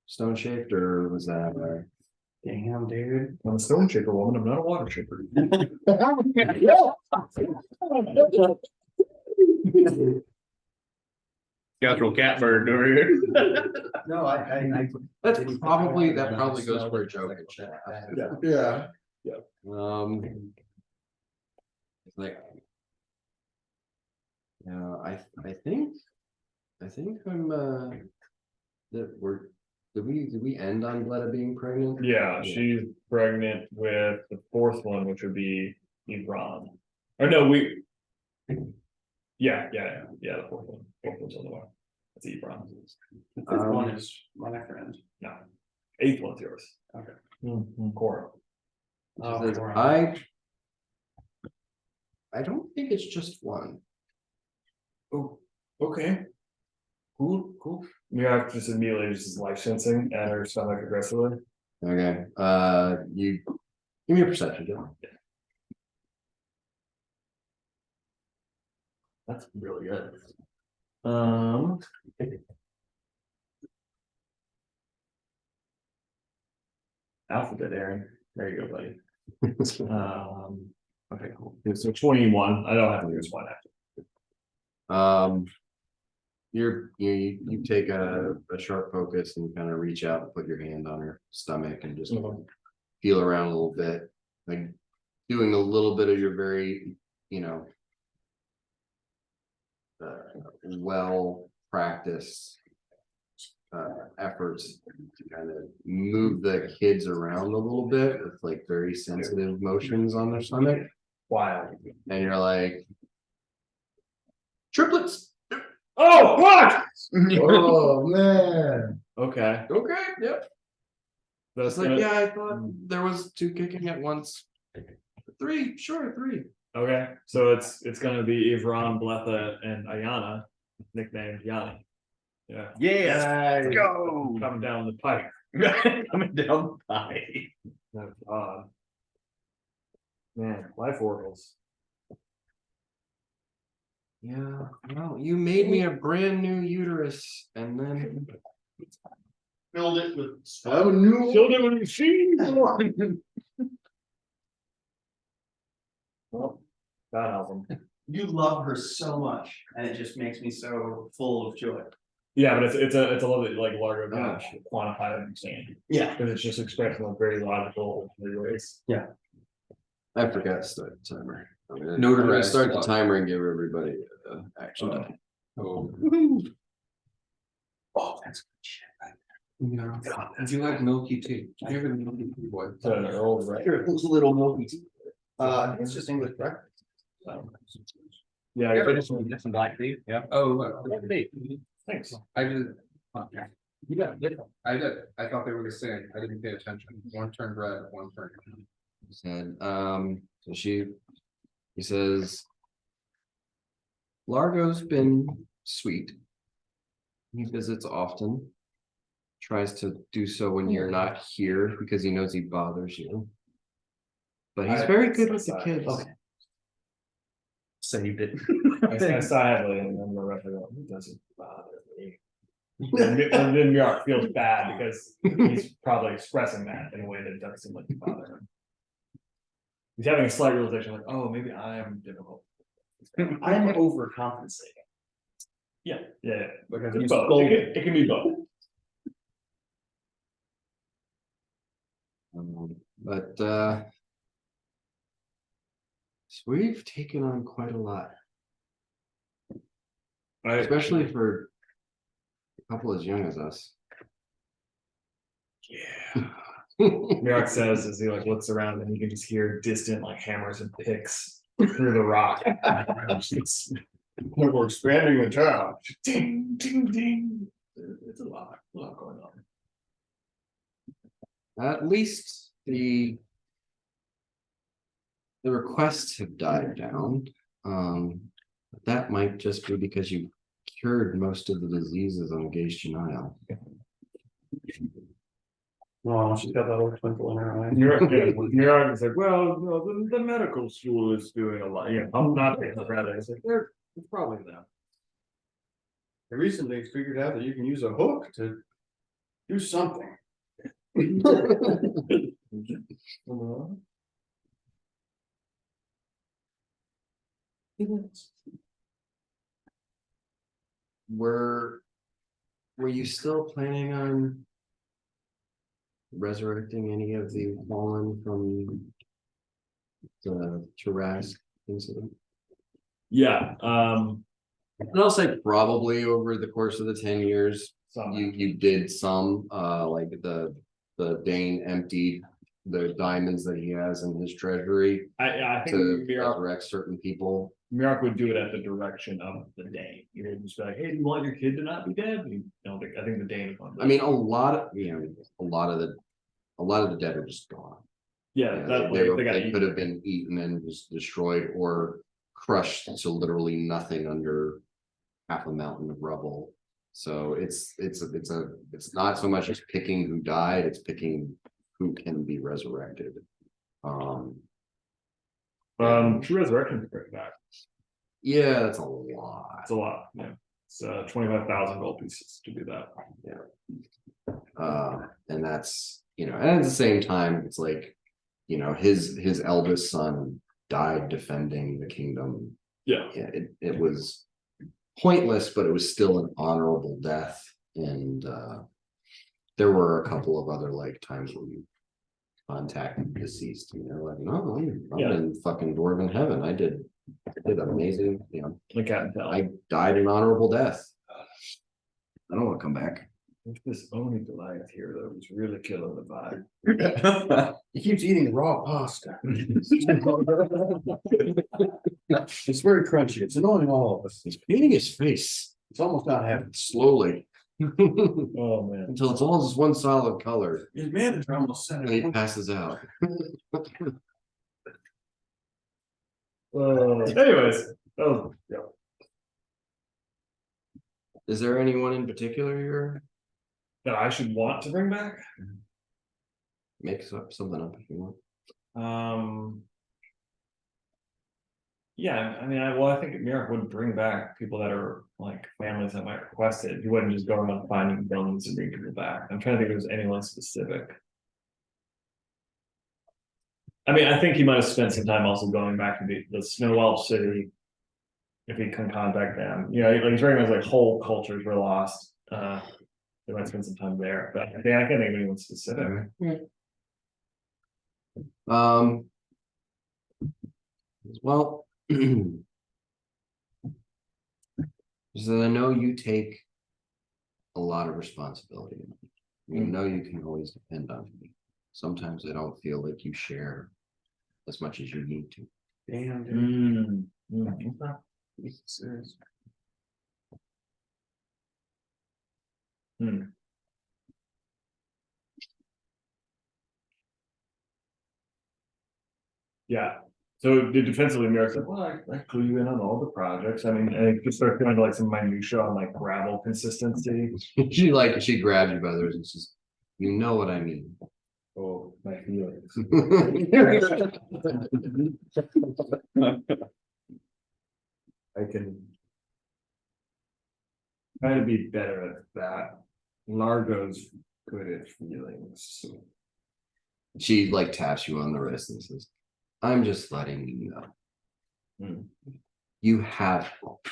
stone shaped, or was that Damn, dude. I'm a stone shaper woman. I'm not a water shaper. Got catbird over here. No, that probably goes for a joke in chat. Yeah. Like, I think I'm that did we end on Bletta being pregnant? Yeah, she's pregnant with the fourth one, which would be Ebron. Or no, yeah, the fourth one. Fourth one's on the way. That's Ebron. The fifth one is my friend. No. Eighth one's yours. Okay. Cora. Oh, Says, Cora. I don't think it's just one. Oh, okay. Cool. Mira just immediately just life sensing at her stomach aggressively. Okay, you give me a perception, Joe. That's really good. Alphabet, Aaron. There you go, buddy. Okay, cool. So 21. I don't have to use one after. You take a sharp focus and kind of reach out and put your hand on her stomach and just feel around a little bit, like doing a little bit of your very, well practiced efforts to kind of move the kids around a little bit with like very sensitive motions on their stomach. Wow. And you're like, triplets. Oh, what? Oh, man. Okay. Okay, yep. That's It's like, yeah, I thought there was 2 kicking at once. 3, sure, 3. Okay, so it's gonna be Ivron, Bletha, and Ayana, nicknamed Yanni. Yeah. Yeah, let's go. Coming down the pipe. Coming down the pipe. That's odd. Man, life oracles. Yeah, well, you made me a brand new uterus and then Filled it with I have a new. Children with machine. Well, God help them. You love her so much, and it just makes me so full of joy. Yeah, but it's a little bit like Largo Oh, got quantified and understand. Yeah. Because it's just expressed in very logical ways. I forgot to start the timer. I'm gonna Notarized start the clock. timer and give everybody action time. Oh, Oh, that's good shit. yeah. Do you like milky tea? Do you have a milky tea, boy? It's an Earl, right? Sure, it's a little milky. It's just English breakfast. Yeah, Yeah, I just some black tea, yeah. Oh, look, thanks. I did. You got it. I did. I thought they were the same. I didn't pay attention. One turned red, one turned. Said, so he says, Largo's been sweet. He visits often, tries to do so when you're not here because he knows he bothers you. But he's very good with the kids. Okay. Saved it. I sadly, and then the rest of it, it doesn't bother me. And then New York feels bad because he's probably expressing that in a way that doesn't seem like it bother him. He's having a slight realization, like, oh, maybe I am difficult. I'm overcompensating. Yeah. Because It's you both. scolded. It can be both. But so we've taken on quite a lot, especially for a couple as young as us. Yeah. New York says as he like looks around and you can just hear distant like hammers and picks through the rock. We're expanding the town. Ding, ding, ding. It's a lot going on. At least the requests have died down. But that might just be because you cured most of the diseases on Gaitian Isle. Oh, she's got that little twinkle in her eye. New York is like, well, no, the medical school is doing a lot. Yeah, I'm not rather. It's like it's probably them. They recently figured out that you can use a hook to do something. Were you still planning on resurrecting any of the fallen from the Tarask incident? Yeah. And I'll say probably over the course of the 10 years, some. you did some, like the Dane emptied the diamonds that he has in his treasury I think to Mirok resurrect certain people. would do it at the direction of the Dane. You know, just be like, hey, do you want your kid to not be dead? You know, I think the Dane. I mean, a lot of the dead are just gone. yeah, Yeah, that they they got could have been eaten and just destroyed or crushed to literally nothing under half a mountain of rubble. So it's not so much as picking who died, it's picking who can be resurrected. True Resurrection is pretty back. Yeah, that's a lot. It's a lot. Yeah, it's 25,000 gold pieces to do that. And that's, and at the same time, it's like, his eldest son died defending the kingdom. Yeah. It was pointless, but it was still an honorable death. And there were a couple of other like times where you contacted the deceased, and they're like, no, I'm in fucking dwarven heaven. I did amazing, The cat and tell. I died an honorable death. I don't want to come back. If this only Goliath here though was really killing the vibe. He keeps eating raw pasta. It's very crunchy. It's annoying all of us. He's painting his face It's almost not happening. slowly Oh man. until it's all just one solid color, His manager almost said and he it. passes out. Anyways, oh yeah. Is there anyone in particular here? That I should want to bring back. Make something up if you want. Yeah, I mean, I think Mirok would bring back people that are like families that might request it. He wouldn't just go around finding buildings and bring people back. I'm trying to think if there's anyone specific. I mean, I think he might have spent some time also going back to the Snow Elf City. If he can contact them, he's recognized like whole cultures were lost. They might spend some time there, but I can't think of anyone specific. Well, so I know you take a lot of responsibility. You know you can always depend on me. Sometimes I don't feel like you share as much as you need to. Damn, dude. Serious. Yeah. So the defensively Mirror said, well, I clue you in on all the projects. I mean, and it just started kind of like some minutia on like gravel consistency. She grabbed you by the wrist and says, you know what I mean. Oh, my feelings. I can try to be better at that. Largo's good at feelings. She taps you on the wrist and says, I'm just letting you know. You have help.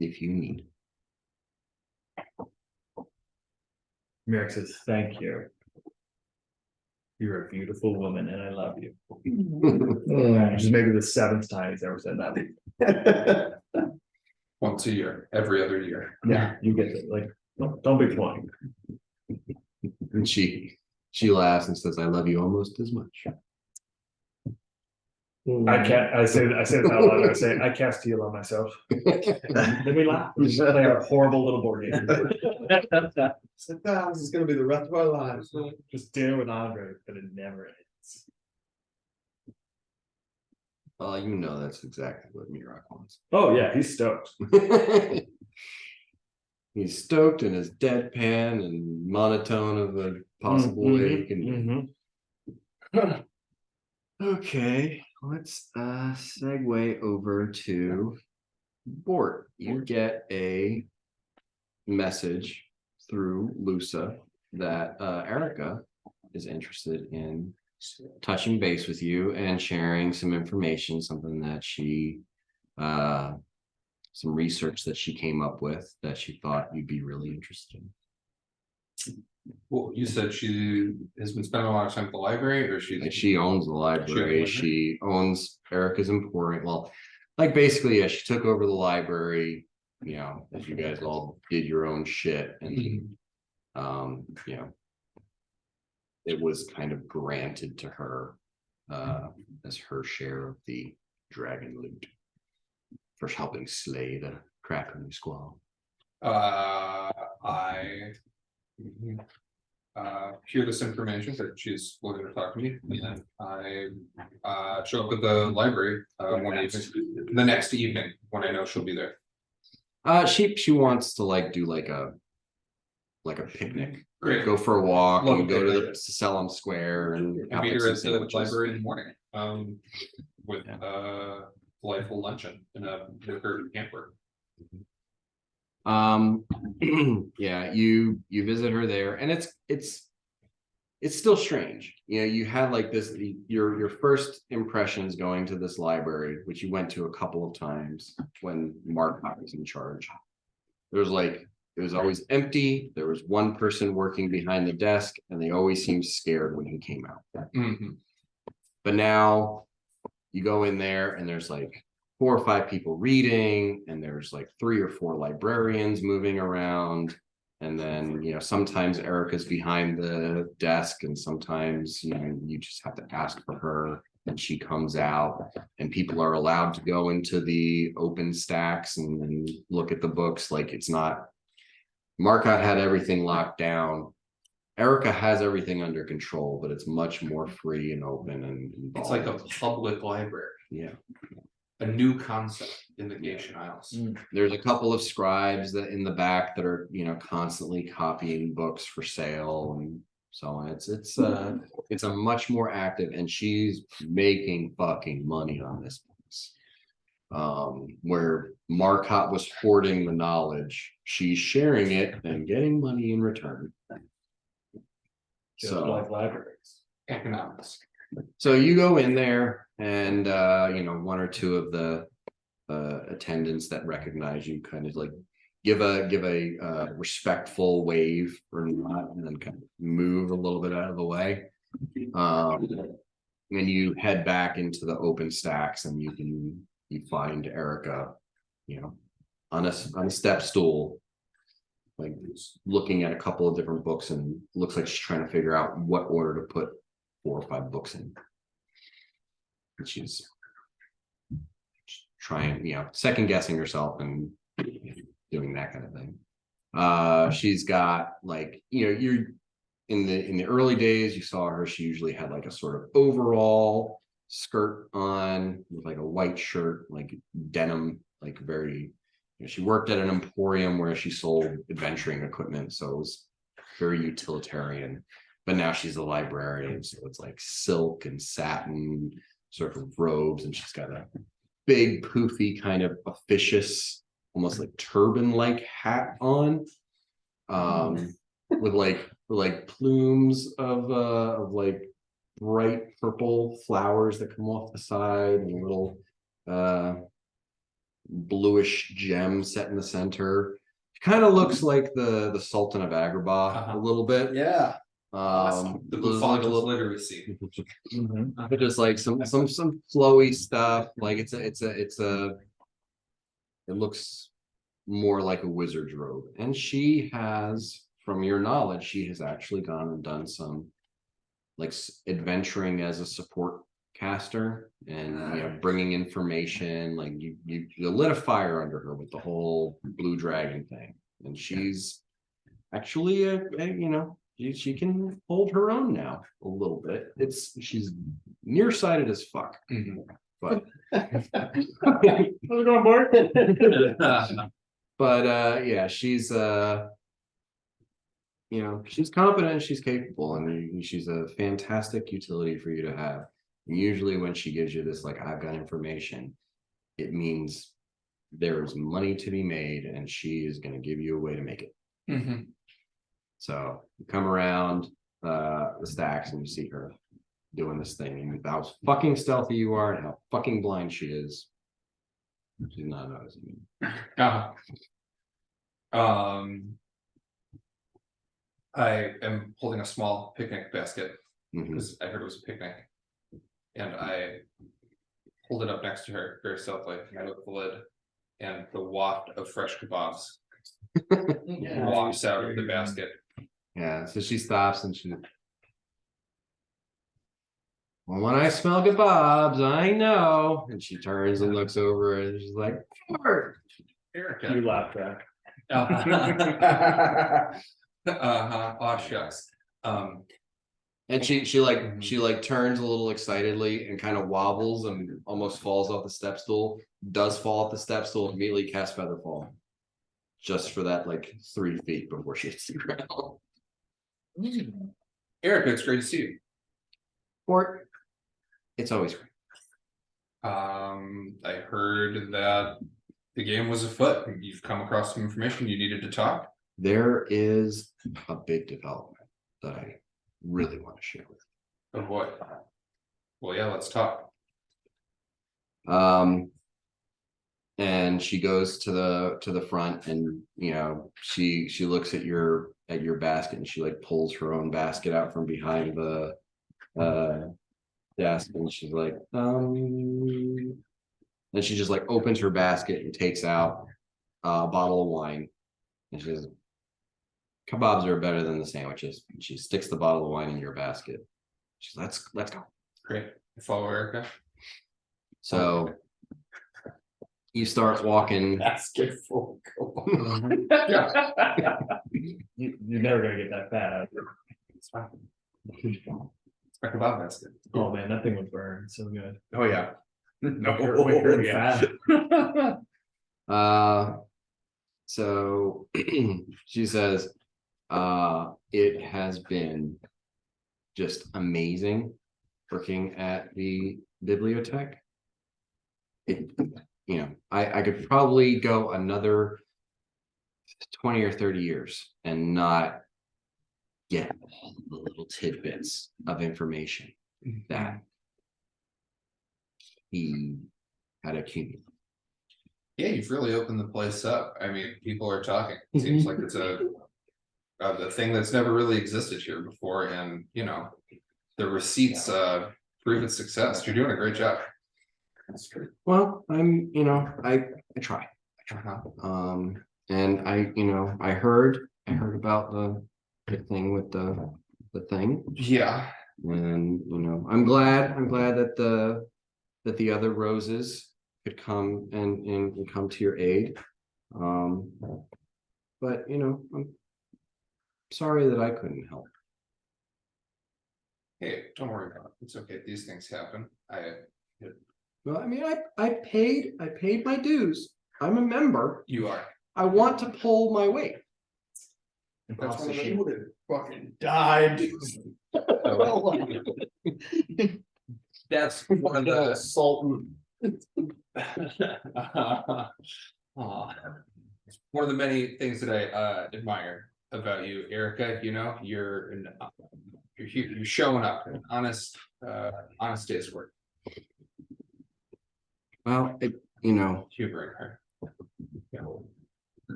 If you need. Merrick says, thank you. You're a beautiful woman and I love you. Which is maybe the 7th time he's ever said that. Once a year, every other year. Yeah, you get it. Like, don't be flying. And she laughs and says, I love you almost as much. I say it out loud. I say, I cast heal on myself. Then we laugh. We just play our horrible little board game. This is gonna be the rest of our lives. Just dinner with Andre, but it never ends. You know that's exactly what Mirok wants. Oh yeah, he's stoked. He's stoked in his deadpan and monotone of a possible way he can do. Okay, let's segue over to Bort. You get a message through Lusa that Erica is interested in touching base with you and sharing some information, something that she some research that she came up with that she thought you'd be really interested in. Well, you said she has been spending a lot of time at the library, or She owns the library. She owns Erica's Emporium. Well, basically, she took over the library you know, as you guys all did your own shit and, you know, it was kind of granted to her, as her share of the dragon loot for helping slay the Kraken squall. I hear this information that she's willing to talk to me, and then I show up at the library one evening, the next evening when I know she'll be there. She wants to like do like a picnic. Great. Go for a walk Love and a go to the picnic. Salem Square and I'll have be like here some at the sandwiches. library in the morning, with delightful luncheon in a wicker camper. Yeah, you visit her there, and it's still strange. You know, you had like this your first impressions going to this library, which you went to a couple of times when Mark was in charge. There was like it was always empty. There was one person working behind the desk, and they always seemed scared when he came out. But now you go in there, and there's like 4 or 5 people reading, and there's like 3 or 4 librarians moving around. And then, you know, sometimes Erica's behind the desk, and sometimes, you know, you just have to ask for her, and she comes out, and people are allowed to go into the open stacks and look at the books. Like it's not, Marcotte had everything locked down. Erica has everything under control, but it's much more free and open and It's like a involved. public library, Yeah. a new concept in the Gation Isles. There's a couple of scribes that in the back that are, you know, constantly copying books for sale and so on. It's a much more active, and she's making fucking money on this place. Where Marcotte was hoarding the knowledge, she's sharing it and getting money in return. Just So like libraries. Economics. so you go in there, and you know, 1 or 2 of the attendants that recognize you kind of like give a respectful wave or not, and then kind of move a little bit out of the way. And you head back into the open stacks, and you find Erica, you know, on a step stool, like looking at a couple of different books, and looks like she's trying to figure out what order to put 4 or 5 books in. And she's trying, you know, second guessing herself and doing that kind of thing. She's got like, you know, you're in the early days, you saw her, she usually had like a sort of overall skirt on with like a white shirt, like denim, like very, you know, she worked at an emporium where she sold adventuring equipment, so it was very utilitarian. But now she's a librarian, so it's like silk and satin sort of robes, and she's got a big poofy kind of officious, almost like turban-like hat on, with like plumes of like bright purple flowers that come off the side, and a little bluish gem set in the center. Kind of looks like the Sultan of Agrabah a little bit. Yeah. The bouffant of literacy. But just like some flowy stuff. Like it looks more like a wizard's robe. And she has, from your knowledge, she has actually gone and done some like adventuring as a support caster, and you know, bringing information. Like you lit a fire under her with the whole blue dragon thing, and she's actually you know, she can hold her own now a little bit. She's nearsighted as fuck, but How's it going, boy? but yeah, she's you know, she's competent, she's capable, and she's a fantastic utility for you to have. And usually when she gives you this, like, I've got information, it means there's money to be made, and she is going to give you a way to make it. So you come around the stacks, and you see her doing this thing, and how fucking stealthy you are, and how fucking blind she is. She's not noticing you. I am holding a small picnic basket Mhm. because I heard it was a picnic, and I hold it up next to her very stealthily, and I look at the lid, and the waft of fresh kebabs wafts out of the basket. Yeah, so she stops and she. Well, when I smell kebabs, I know. And she turns and looks over and she's like, "Ford." Erica. You laughed at. Aw shucks. And she like turns a little excitedly and kind of wobbles and almost falls off the step stool. Does fall off the step stool, immediately casts feather fall. Just for that like 3 feet before she hits the ground. Erica, it's great to see you. Or it's always great. I heard that the game was afoot. You've come across some information you needed to talk. There is a big development that I really want to share with Oh boy. Well, yeah, let's talk. you. And she goes to the front and she looks at your basket and she like pulls her own basket out from behind the desk and she's like and she just like opens her basket and takes out a bottle of wine and she says kebabs are better than the sandwiches. And she sticks the bottle of wine in your basket. She's let's go. Great. I follow Erica. So you start walking. Basket full. You're never gonna get that fat. It's fine. It's my kebab basket. Oh man, that thing would burn so good. Oh, yeah. No, Yeah. So she says it has been just amazing working at the bibliothèque. I could probably go another 20 or 30 years and not get all the little tidbits of information that he had accumulated. Yeah, you've really opened the place up. I mean, people are talking. It seems like it's a thing that's never really existed here before, and the receipts prove its success. You're doing a great job. That's true. Well, I try. Uh-huh. And I heard about the thing with the thing, Yeah. and I'm glad that the other roses could come and come to your aid. But I'm sorry that I couldn't help. Hey, don't worry about it. It's okay. These things happen. Well, I mean, I paid my dues. I'm a member. You are. I want to pull my weight. That's one of the- would have fucking died. That's one of the Sultan. one of the many things that I admire about you, Erica. You're showing up, an honest day's work. Well, Humoring her.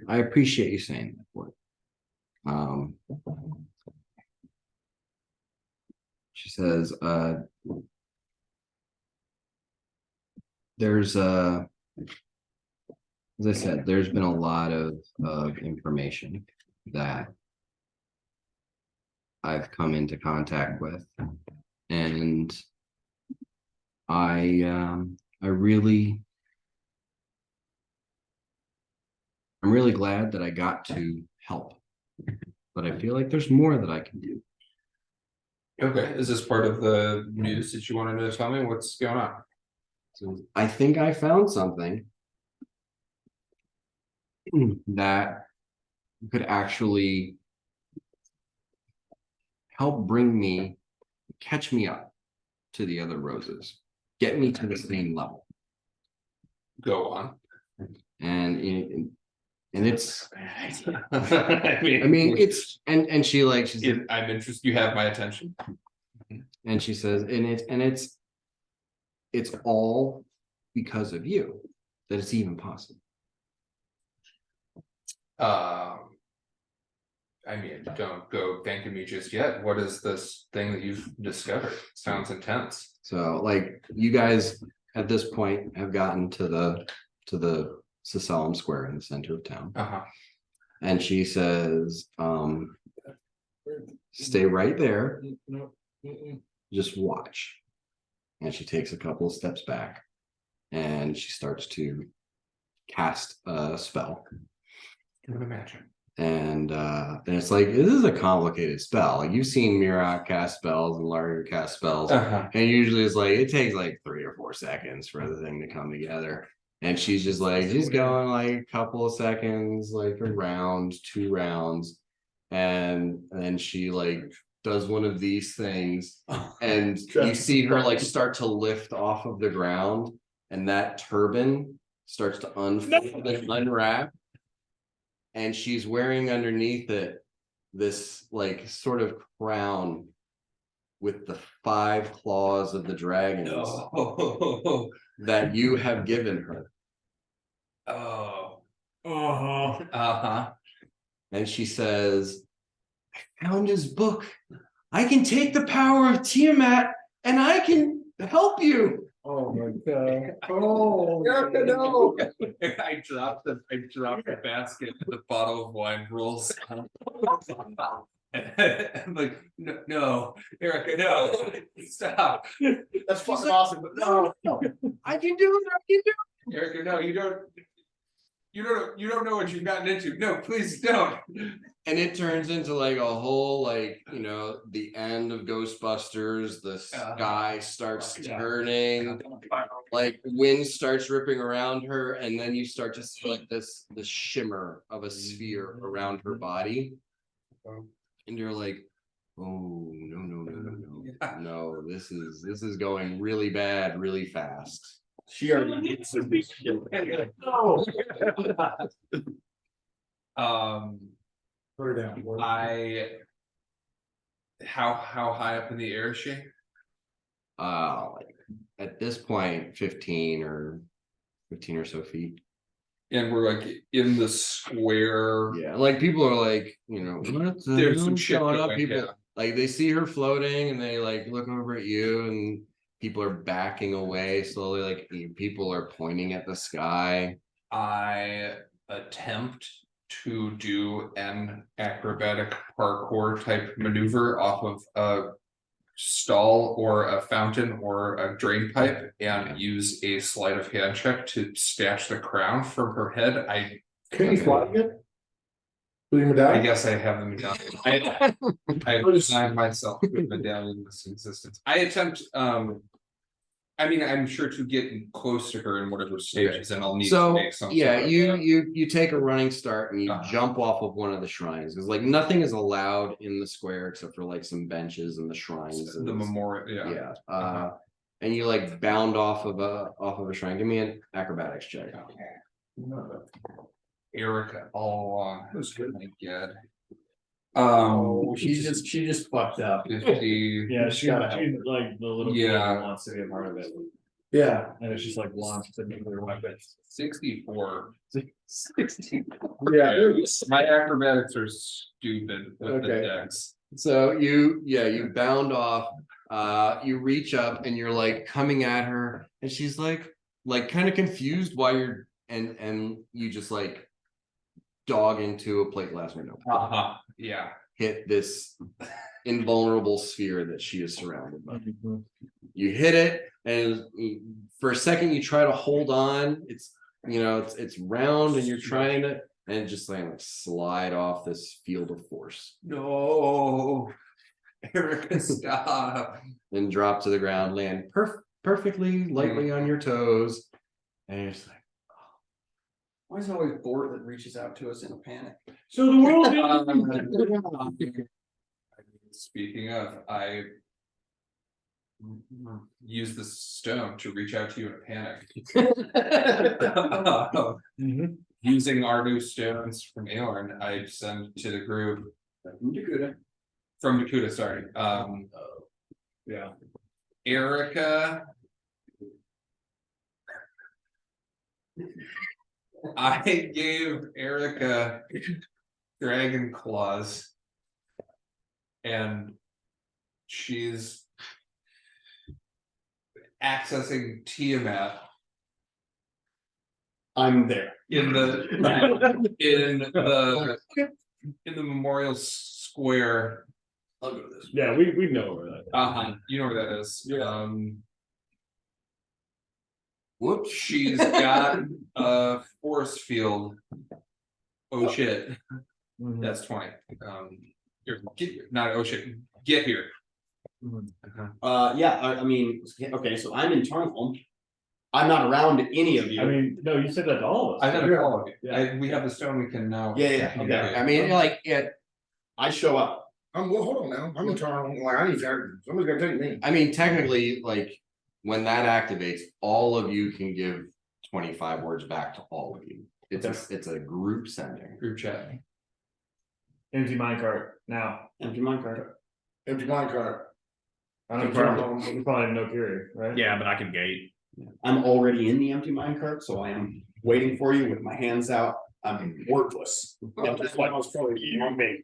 I appreciate you saying that. Word. She says, there's as I said, there's been a lot of information that I've come into contact with, and I'm really glad that I got to help, but I feel like there's more that I can do. Okay, is this part of the news that you wanted to tell me? What's going on? So I think I found something that could actually help catch me up to the other roses, get me to the same level. Go on. And it's, I mean, it's, and she's, I'm interested. You have my attention. and she says, it's all because of you that it's even possible. I mean, don't go thanking me just yet. What is this thing that you've discovered? Sounds intense. So like you guys at this point have gotten to the Solemn Square in the center of town. Uh-huh. And she says, stay right there, just watch. And she takes a couple of steps back and she starts to cast a spell. Can imagine. And it's like, this is a complicated spell. Like you've seen Mira cast spells and Larry cast spells. Uh-huh. And usually it's like it takes like 3 or 4 seconds for the thing to come together. And she's just like, she's going like a couple of seconds, like a round, 2 rounds. And then she like does one of these things, and you see her like start to lift off of the ground, and that turban starts to unfold and unwrap. And she's wearing underneath it this like sort of crown with the 5 claws of the dragons Oh. that you have given her. Oh. Oh, Uh-huh. And she says, I found his book. I can take the power of Tiamat and I can help you. Oh my god. Oh. Erica, no. I dropped the basket, the bottle of wine rolls. I'm like, no, Erica, no, stop. That's fucking awesome, but no. I can do it. I can do it. Erica, no, you don't know what you've gotten into. No, please don't. And it turns into like a whole, like, you know, the end of Ghostbusters, the sky starts turning, like wind starts ripping around her, and then you start to see like this shimmer of a sphere around her body. And you're like, oh no, this is going really bad, really fast. She already needs some big shit. Put her down. How high up in the air is she? Like at this point, 15 or so feet. And we're like in the square. Yeah, like people are like, you know, what the There's some hell's shit going up? going, People yeah. like they see her floating and they like look over at you, and people are backing away slowly. Like people are pointing at the sky. I attempt to do an acrobatic parkour type maneuver off of a stall or a fountain or a drain pipe and use a sleight of hand check to snatch the crown from her head. Can you fly again? Put your I medallion? guess I have the medallion. I designed myself with medallion in this existence. I attempt I mean, I'm sure to get close to her in whatever stages, and I'll need to make some. Yeah, sort of, you take a running start and you jump off of one of the shrines, because like nothing is allowed in the square except for like some benches and the shrines and the memorial. Yeah. yeah. And you like bound off of a shrine. Give me an acrobatics check. Erica all along. That's good. My God. She just fucked up. 50. yeah, she's gotta help like the little Yeah. kid who wants to be a part of it, Yeah. and it's just like launched a nuclear weapon. 64. 64. Yeah. My acrobatics are stupid with the Okay. decks. So you bound off, you reach up and you're like coming at her, and she's like kind of confused why you're and you just like dog into a plate glass window. Yeah. Hit this invulnerable sphere that she is surrounded by. You hit it, and for a second you try to hold on. It's it's round, and you're trying to, and just like slide off this field of force. No. Erica, stop. Then drop to the ground, land perfectly lightly on your toes, and you're just like, Why is it always Bort that reaches out to us in a panic? So the world Speaking of, I use the stone to reach out to you in a panic. Using our new stones from Aorn, I send to the group from Dakota, sorry. yeah. Erica. I gave Erica dragon claws, and she's accessing Tiamat. I'm there. in the, in the Memorial Square. I'll go to this. Yeah, we know where that is. You know where that is. Yeah. Whoops, she's got a force field. Oh shit, Mhm. that's 20. Here, not oh shit, get here. Yeah, I mean, okay, so I'm in Tarnholm. I'm not around any of you. I mean, no, you said that to all of us. I got a call. Yeah. We have the stone we can now. Yeah, okay. I mean, like, yeah, I show up. Well, hold on now, I'm in town, like, I need to, somebody's gotta take me. I mean, technically, like, when that activates, all of you can give 25 words back to all of you. It's a group sending. Group chat. Empty minecart now. Empty minecart. Empty minecart. I don't care. We probably have no Curie, right? Yeah, but I can gate. I'm already in the empty minecart, so I am waiting for you with my hands out. I'm wordless. Yeah, just like I was probably, you know me,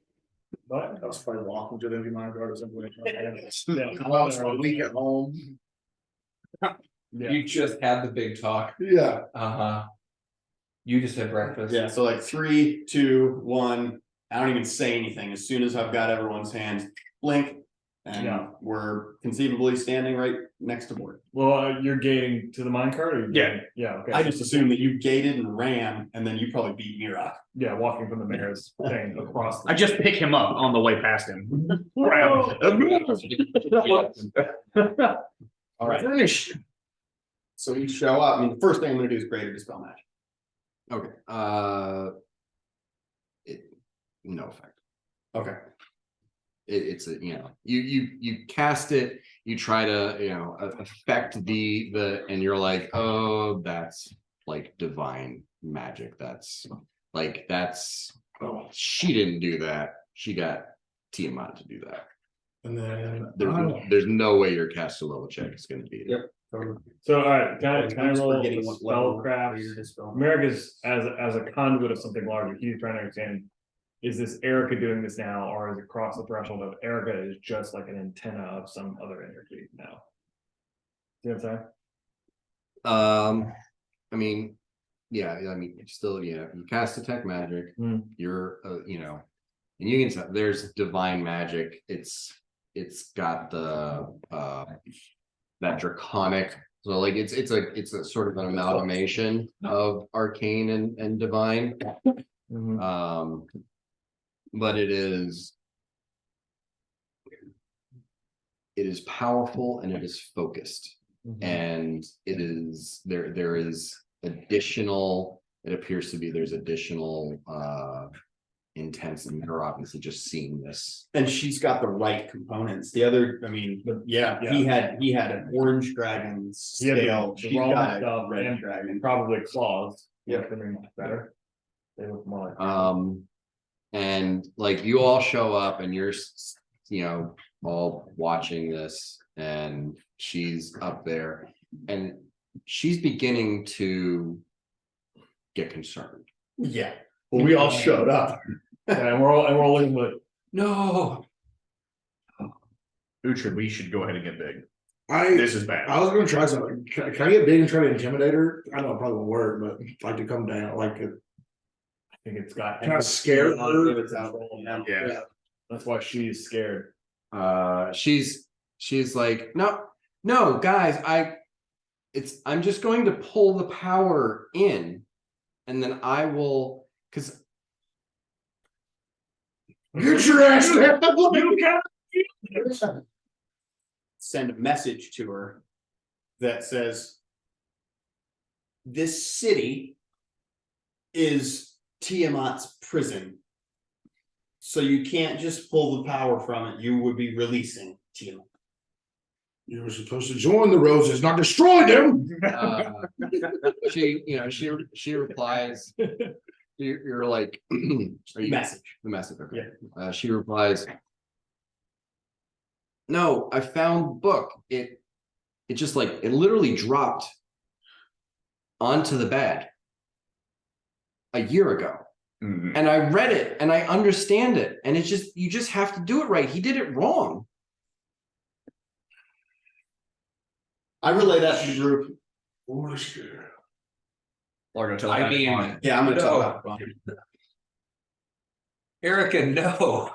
But I was probably walking to the empty minecart or something. yeah, I lost my week at home. yeah. You just had the big talk. Yeah. You just had breakfast. Yeah, so like 3, 2, 1. I don't even say anything. As soon as I've got everyone's hands, blink. And Yeah. we're conceivably standing right next to board. Well, you're gating to the minecart, or you're Yeah. gating- yeah. Okay. I just assumed that you gated and ran, and then you probably beat Mira. yeah, walking from the mayor's thing across. I just pick him up on the way past him. All right. So you show up. I mean, the first thing I'm gonna do is greater dispel magic. Okay, no effect. Okay. It's a, you know, you cast it, you try to, you know, affect the, and you're like, oh, that's like divine magic. That's oh, she didn't do that. She got Tiamat to do that. And then. There's no way your caster level check is gonna be. Yep. So, all right, can I I'm just roll forgetting a what level spellcraft? greater dispel. America's as a conduit of something larger. He's trying to understand: is this Erica doing this now, or is it cross the threshold of Erica is just like an antenna of some other energy now? See what I'm saying? I mean, yeah, I mean, it's still, yeah, you cast detect magic, you're, you know, and you can tell there's divine magic. It's got the that draconic, so like it's a sort of an amalgamation of arcane and divine. But it is powerful and it is focused. And it is there is additional, it appears to be there's additional intense, and you're obviously just seeing this. And she's got the right components. The other, I mean, yeah, he had an orange dragon He had scale. the She's wrong got a stuff red and dragon. probably claws. Yeah. I mean, better. They look more like And like you all show up and you're, you know, all watching this, and she's up there and she's beginning to get concerned. Yeah. Well, we all showed up. yeah, and we're all looking like, No. Uhtred, we should go ahead and get big. I This is bad. was gonna try something. Can I get big and try to intimidate her? I know it probably won't work, but like to come down, like I think it's got kind of scare her. It's out. Yeah. That's why she's scared. She's like, no, guys, I'm just going to pull the power in, and then I will, because Get your ass down. Send a message to her that says, this city is Tiamat's prison. So you can't just pull the power from it. You would be releasing Tiamat. You were supposed to join the roses, not destroy them. she replies, you're like, are you Message. the message? Okay. She replies, no, I found the book. It just like it literally dropped onto the bed a year ago. And I read it and I understand it. And it's just, you just have to do it right. He did it wrong. I relay that to the group. Or go I mean, Yeah, I'm gonna tell no, that. Erica, no,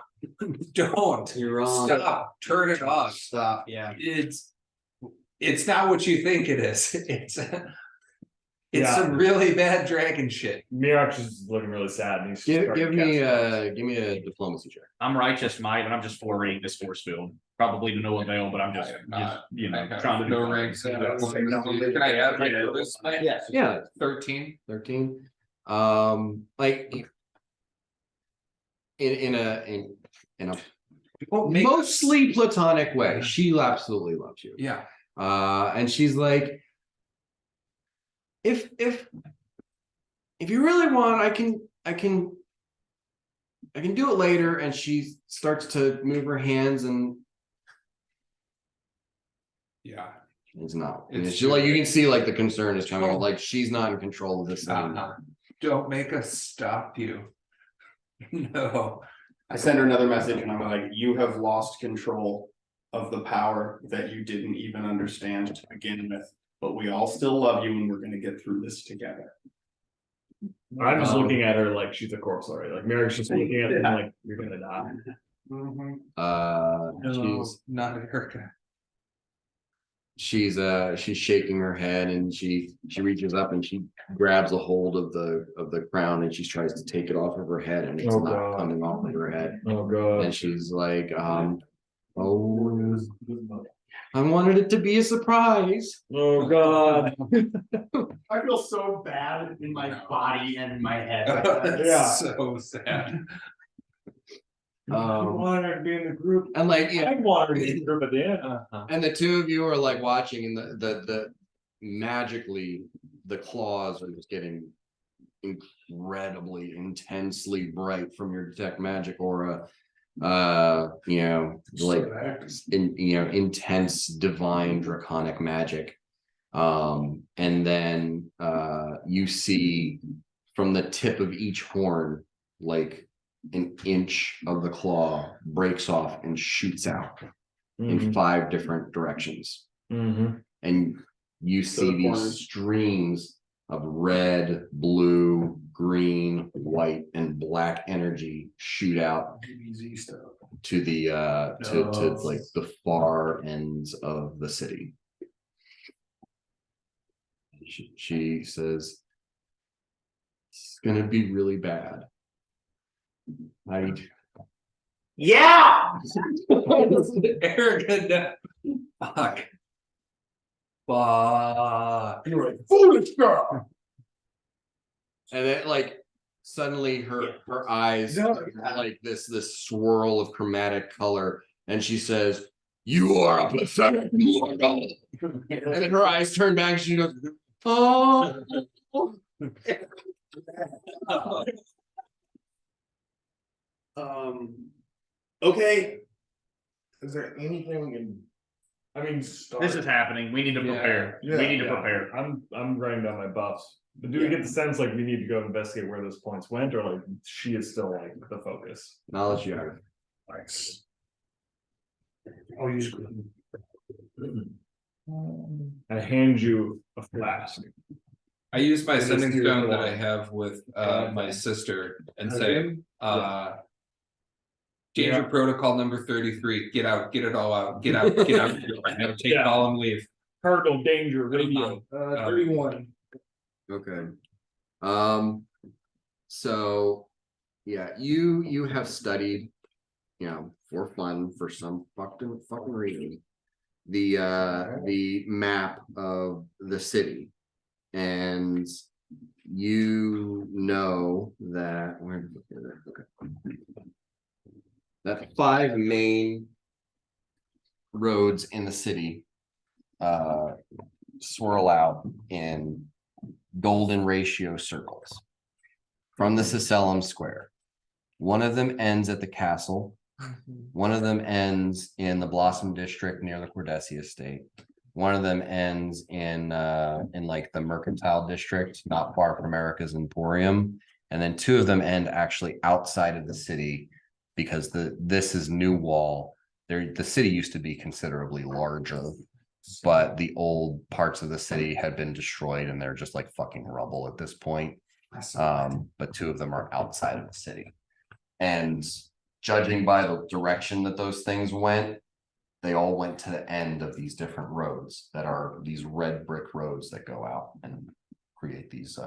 don't. You're wrong. Stop, turn it off. Stop, yeah. It's not what you think it is. It's Yeah. some really bad dragon shit. Mirax is looking really sad. And he's Give starting to me cast give me a diplomacy check. I'm righteous might, and I'm just forwarding this force field, probably to no avail, but I'm just, you know, I have trying to no do ranks. something. Can I add my notice? Yes. Yeah, 13. 13. Like in a mostly platonic way, she absolutely loves you. Yeah. And she's like, if you really want, I can do it later. And she starts to move her hands, and Yeah. it's not. It's She, like, you true. can see like the concern is coming. Oh. Like she's not in control of this thing. Don't make us stop you. No. I send her another message and I'm like, you have lost control of the power that you didn't even understand to begin with. But we all still love you and we're gonna get through this together. I'm just looking at her like she's a corpse already. Like Mirax just looking at me like you're gonna die. She's Not Erica. she's shaking her head, and she reaches up and she grabs a hold of the crown, and she tries to take it off of her head, and it's Oh, not God. coming off of her head. Oh god. And she's like, oh, I wanted it to be a surprise. Oh god. I feel so bad in my body and my head. Yeah. So sad. I wanted her to be in the group. And like, I yeah, wanted her to be in the group at the end. and the two of you are like watching, and the magically the claws are just getting incredibly intensely bright from your detect magic aura. You know, like intense divine draconic magic. And then you see from the tip of each horn, like an inch of the claw breaks off and shoots out in 5 different directions. And you see the these corners. streams of red, blue, green, white, and black energy shoot out to the to like the far ends of the city. She says, it's gonna be really bad. Yeah. Erica, no. Fuck. Fuck. You're like, foolish girl. And then like suddenly her eyes like this swirl of chromatic color, and she says, you are a pathetic mortal. And then her eyes turn back, and she goes, oh. Okay. Is there anything we can? I mean, start. This is happening. We need to prepare. Yeah. We need to Yeah. prepare. I'm writing down my buffs. But do we get the sense like we need to go investigate where those points went, or like she is still like the focus? Knowledge you have. Nice. I'll use. I hand you a flask. I use my And it's sending here stone for that one. I have with my sister and Okay. say, danger protocol number 33, get out, get it all out, get out, get out. Now take Yeah. all and leave. Cardinal danger radio. 31. Okay. So yeah, you have studied, you know, for fun, for some fucking reason, the map of the city. And you know that that 5 main roads in the city swirl out in golden ratio circles from the Sicellum Square. One of them ends at the castle. One of them ends in the Blossom District near the Cordessi Estate. One of them ends in like the Mercantile District, not far from America's Emporium. And then 2 of them end actually outside of the city, because this is New Wall. The city used to be considerably larger. but the old parts of the city had been destroyed and they're just like fucking rubble at this point. But two of them are outside of the city. And judging by the direction that those things went, they all went to the end of these different roads that are these red brick roads that go out and create these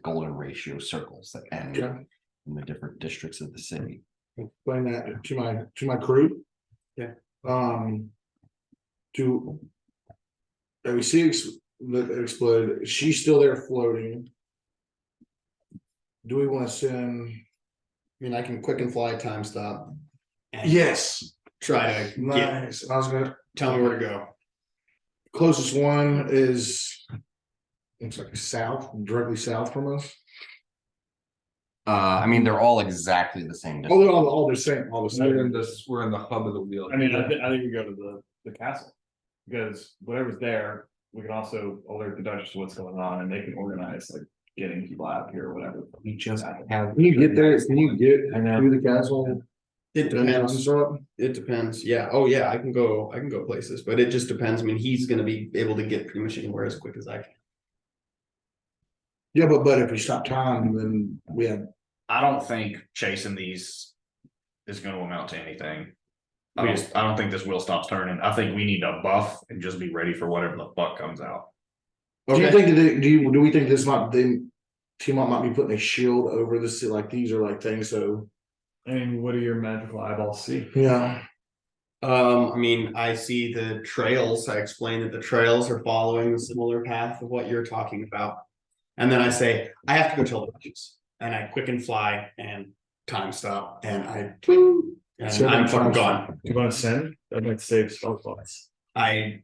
golden ratio circles that end Okay. in the different districts of the city. Explain that to my crew. Yeah. We see that exploded, she's still there floating. Do we want to send? I mean, I can quick and fly time stop. And Yes, try to get, nice. I was gonna, tell me where to go. closest one is, looks like south, directly south from us. I mean, they're all exactly the same. Oh, they're all the same, all the same. We're in the hub of the wheel. I mean, I think we go to the castle. Because whatever's there, we can also alert the Duchess to what's going on and they can organize like getting people out here or whatever. We just have. Can you get there? Can you get I know. through the castle? It depends. It depends. Yeah. Oh yeah, I can go places, but it just depends. I mean, he's gonna be able to get pretty much anywhere as quick as I can. Yeah, but if we stop time, then we have. I don't think chasing these is gonna amount to anything. I don't think this wheel stops turning. I think we need to buff and just be ready for whatever the fuck comes out. Do you think that do we think this might then Tiamat might be putting a shield over this? Like these are like things. So I mean, what do your magical eyeballs see? yeah. I mean, I see the trails. I explain that the trails are following the similar path of what you're talking about. And then I say, I have to go tell the Duchess. And I quick and fly and time stop and I and So I'm then fucking time gone. stop. You want to send? That might save spell slots. I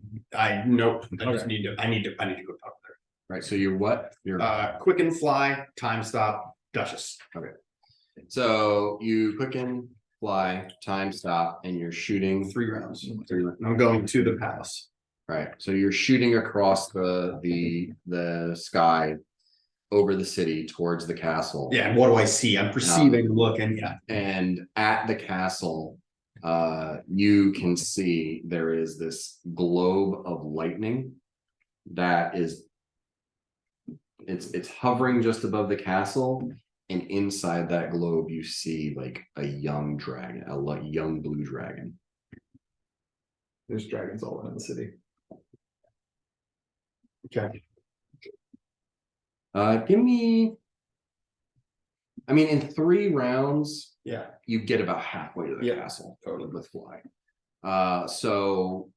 nope. I just Okay. need to I need to go talk to Right, so you're what? You're her. Quick and fly, time stop, Duchess. so you quicken, fly, time stop, and you're shooting 3 rounds. through. I'm going to the palace. Right, so you're shooting across the sky over the city towards the castle. Yeah, and what do I see? I'm perceiving, looking, yeah. And at the castle, you can see there is this globe of lightning that is it's hovering just above the castle, and inside that globe you see like a young dragon, young blue dragon. There's dragons all around the city. Okay. Give me, I mean, in 3 rounds, Yeah. you get about halfway to the Yeah. castle totally with fly. So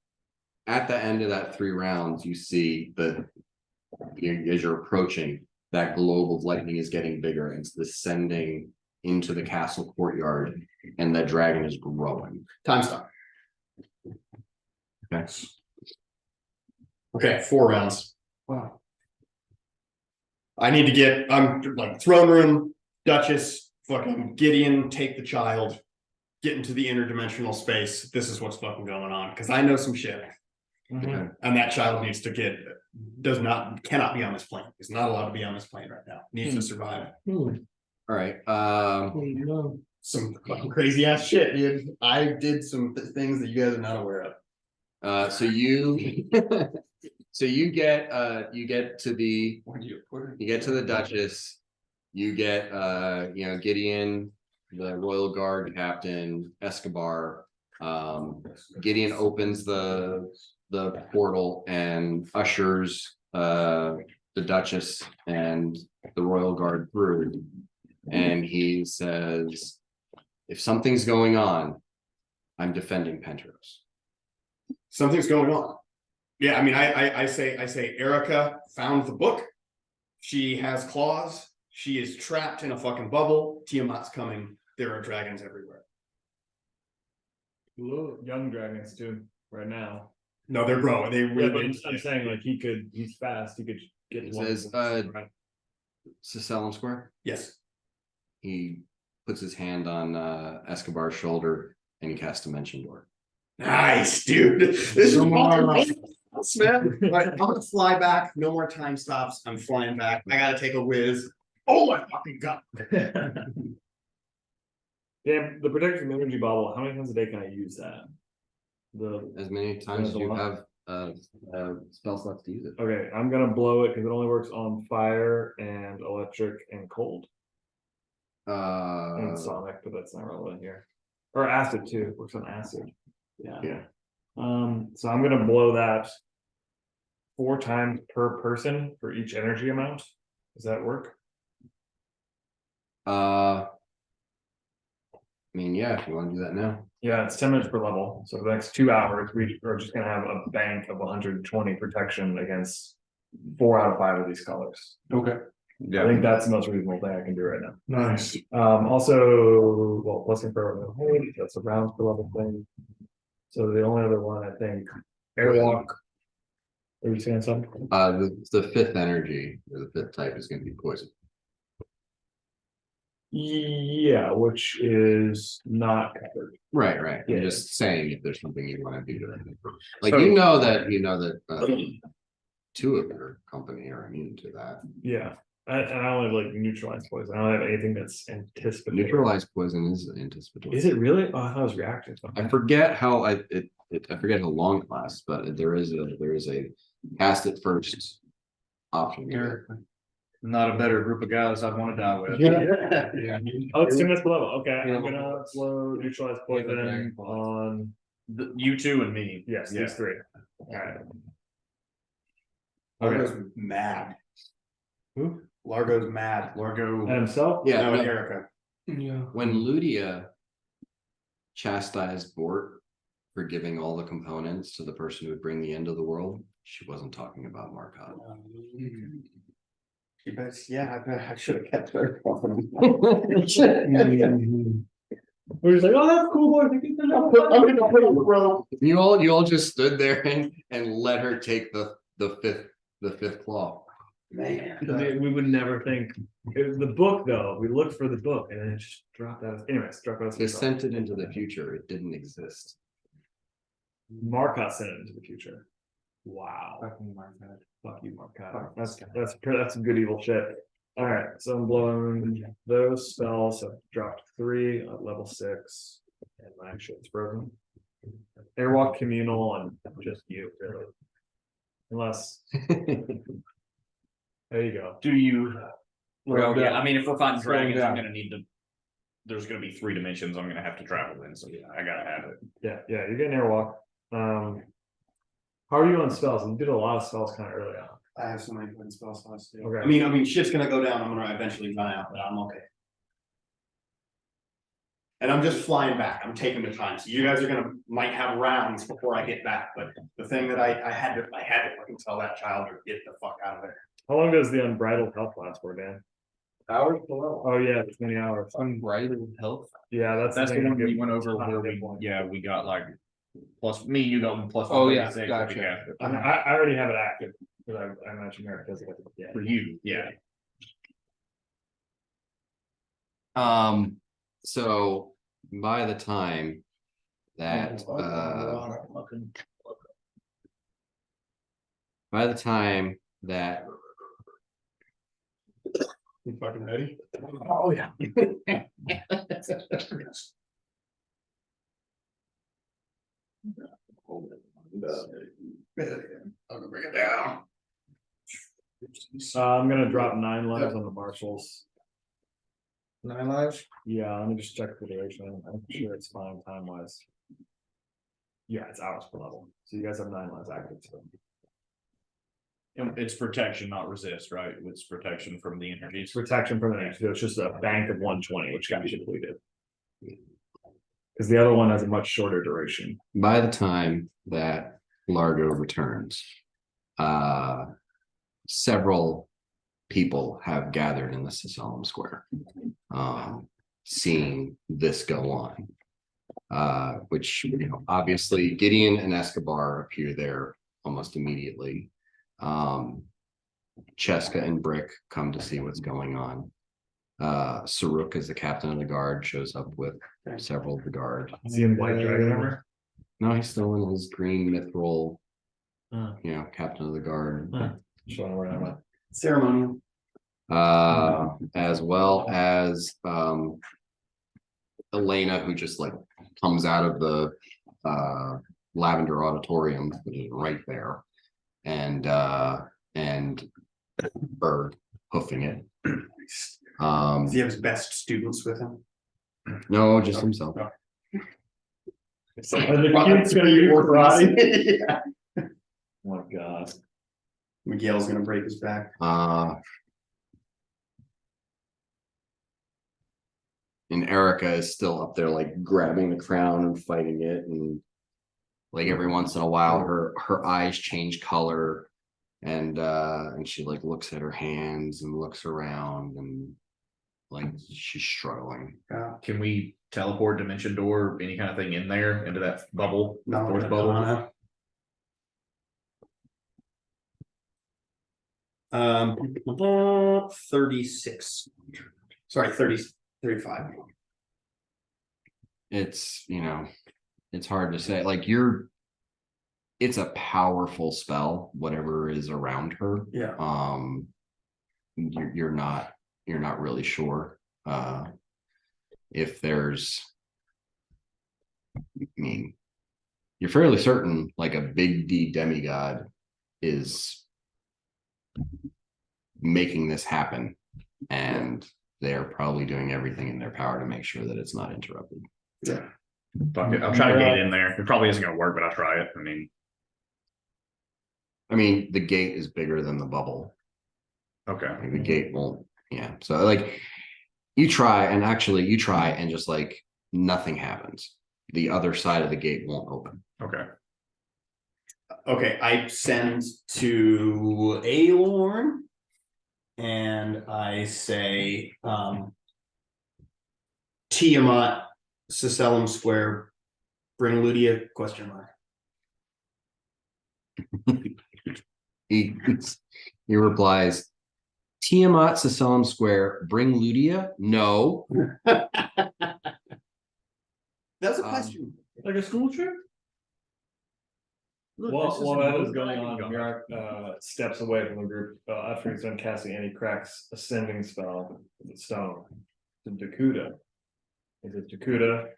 at the end of that 3 rounds, you see that as you're approaching, that globe of lightning is getting bigger and it's descending into the castle courtyard, and the dragon is growing. Time stop. Okay. Okay, 4 rounds. Wow. I need to get, I'm like throne room, Duchess, fucking Gideon, take the child, get into the interdimensional space. This is what's fucking going on. Cause I know some shit. Okay. And that child needs to cannot be on this plane. He's not allowed to be on this plane right now. Needs to survive. All right. Some fucking crazy ass shit, dude. I did some things that you guys are not aware of. So you so you get to the What do you put it? you get to the Duchess, you get Gideon, the Royal Guard captain, Escobar. Gideon opens the portal and ushers the Duchess and the Royal Guard through, and he says, if something's going on, I'm defending Penteros. Something's going on. Yeah, I mean, I say Erica found the book. She has claws. She is trapped in a fucking bubble. Tiamat's coming. There are dragons everywhere. Little young dragons too, right now. No, they're growing. They Yeah, really. but I'm saying like he's fast. He could get It to one says, of them. Right. Sicilian Square. Yes. He puts his hand on Escobar's shoulder and he casts Dimension Door. Nice, dude. This is Come on. man. All right, I'm gonna fly back. No more time stops. I'm flying back. I gotta take a whiz. Oh my fucking god. Yeah, the protection energy bubble. How many times a day can I use that? The, as many times as the you one? have spell slots to use it. okay, I'm gonna blow it because it only works on fire and electric and cold and sonic, but that's not relevant here. Or acid too, it works on acid. Yeah. Yeah. So I'm gonna blow that 4 times per person for each energy amount. Does that work? I mean, yeah, if you want to do that now. Yeah, it's 10 minutes per level. So for the next 2 hours, we are just gonna have a bank of 120 protection against 4 out of 5 of these colors. Okay. I think that's the most reasonable thing I can do right now. Nice. Also, well, plus infrared hold, that's a round per level thing. So the only other one, I think, airwalk. Are you saying something? The fifth energy or the fifth type is going to be poison. Yeah, which is not covered. Right, right. Yeah. I'm just saying if there's something you want to do to that. Like, So- you know that 2 of your company are immune to that. Yeah, and I only have like neutralized poison. I don't have anything that's anticipatory. Neutralized poison is anticipatory. Is it really? Oh, I thought it was reactive. I forget how I forget how long it lasts, but there is a cast it first option. You're not a better group of guys I'd want to die with. Yeah. Oh, it's 2 minutes per level. Okay, Yeah. I'm gonna blow neutralized poison on, You two and me. yes, Yeah. these 3. Alright. Largo's mad. Who? Largo's mad. And Largo. himself? Yeah, No, no, Erica. when Ludia chastised Bort for giving all the components to the person who would bring the end of the world, she wasn't talking about Marcotte. Yeah, I should have kept her. We're just like, oh, that's cool, boy. You all just stood there and let her take the fifth claw. Man. We would never think. It was the book, though. We looked for the book and then it just dropped out. Anyways, dropped out. They sent it into the future. It didn't exist. Marcotte sent it into the future. Wow. Fuck you, Marcotte. That's some good evil shit. All right, so I'm blowing those spells. Have dropped 3 at level 6, and my shit's frozen. Airwalk communal and just you, really. Unless there you go. Do you? Well, yeah, I mean, if we're fighting Slow 'em dragons, I'm down. gonna need to. There's gonna be 3 dimensions I'm gonna have to travel in, so yeah, I gotta have it. Yeah, you're getting airwalk. How are you on spells? You did a lot of spells kind of early on. I have so many good spell slots too. Okay. I mean, shit's gonna go down. I'm gonna eventually run out, but I'm okay. And I'm just flying back. I'm taking the time. So you guys might have rounds before I get back, but the thing that I had to fucking tell that child to get the fuck out of there. How long does the unbridled health last for, Dan? Hours below. Oh yeah, it's many hours. Unbridled health. Yeah, That's the thing one that we gives went a over ton where of hit we, points. yeah, we got like. Plus me, you got plus. Oh, yeah, 136, gotcha. yeah, I mean, I already have it active because I mentioned Eric does it. Yeah. For you, yeah. So by the time that You fucking ready? Oh, yeah. I'm gonna bring it down. I'm gonna drop 9 lives on the marshals. 9 lives? Yeah, let me just check the duration. I'm sure it's fine time wise. Yeah, it's hours per level. So you guys have 9 lives active. So. And it's protection, not resist, right? It's protection from the energies. Protection from the next. So it's just a bank of 120, which got you depleted. Because the other one has a much shorter duration. by the time that Largo returns, several people have gathered in the Solemn Square, seeing this go on. Which, obviously Gideon and Escobar appear there almost immediately. Cheska and Brick come to see what's going on. Saruk, as the captain of the guard, shows up with several of the guard. Is he in white dragon armor? No, he's still in his green mithril, Uh, captain of the guard. just wondering where I'm at. Ceremonial. As well as Elena, who just like comes out of the Lavender Auditorium, which is right there. And Berg hoofing it. Does he have his best students with him? No, just himself. Are the kids gonna do karate? Yeah. Oh my god. Miguel's gonna break his back. And Erica is still up there, like grabbing the crown and fighting it, and like every once in a while, her eyes change color, and she like looks at her hands and looks around, and like she's struggling. Can we teleport dimension door, any kind of thing in there, into that bubble? No, Force no, bubble? no. 36. Sorry, 35. It's, you know, it's hard to say. Like it's a powerful spell, whatever is around her. Yeah. You're not really sure if there's, I mean, you're fairly certain like a big D demigod is making this happen, and they're probably doing everything in their power to make sure that it's not interrupted. Yeah. Fuck it, I'll try to get in there. It probably isn't gonna work, but I'll try it. I mean, the gate is bigger than the bubble. Okay. Like, the gate won't, yeah. So like you try and just like nothing happens. The other side of the gate won't open. Okay. Okay, I send to Alorn and I say Tiamat, Sicellum Square, bring Ludia, question mark. He replies, Tiamat, Sicellum Square, bring Ludia? No. That's a question. Like a school trip? While that is going on, Mirak steps away from the group after he's done casting any cracks ascending spell with the stone to Dakuda. He says, Dakuda,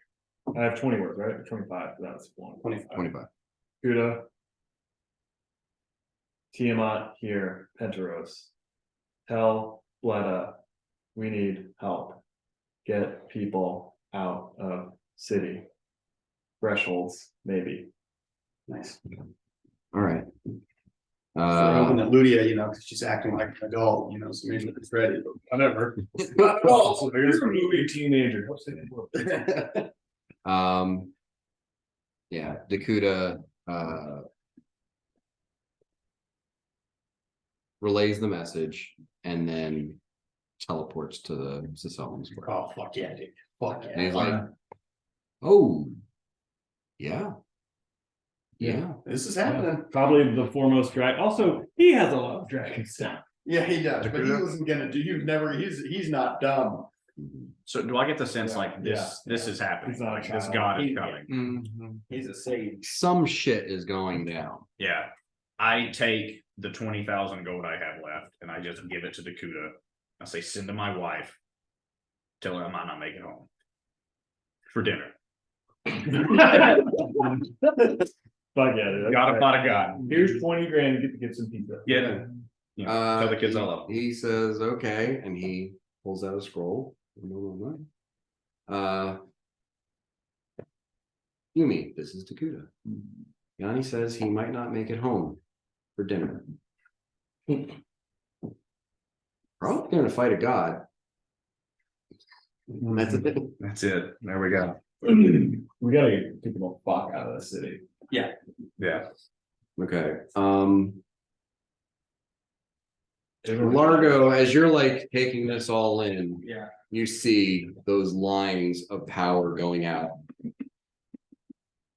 I have 20 words, right? 25. That's one. 25. Dakuda, Tiamat here, Penteros. Tell Bleda we need help. Get people out of city. Thresholds, maybe. Nice. All right. We're hoping that Ludia, because she's acting like an adult, so maybe it's ready. I never. Not at all. So here's a movie teenager. Yeah, Dakuda relays the message and then teleports to the Sicellum Square. Oh, fuck yeah, dude. Fuck yeah. And he's like, oh, yeah. Yeah. This is happening. Probably the foremost drag. Also, he has a lot of dragon stuff. Yeah, he does, but he wasn't gonna do. He's not dumb. So do I get the sense Yeah, like this is happening? He's not a Like this child. god is coming. He's a sage. Some shit is going down. Yeah. I take the 20,000 gold I have left and I just give it to Dakuda. I say, send to my wife. Tell her I might not make it home for dinner. Fuck yeah, dude. God if I'd have gotten. Here's 20 grand to get some pizza. Yeah. Tell the kids I love them. He says, okay, and he pulls out a scroll. Yumi, this is Dakuda. Yanni says he might not make it home for dinner. Probably gonna fight a god. And that's it. That's it. There we go. We gotta get people the fuck out of the city. Yeah. Okay. Largo, as you're like taking this all in, Yeah. you see those lines of power going out.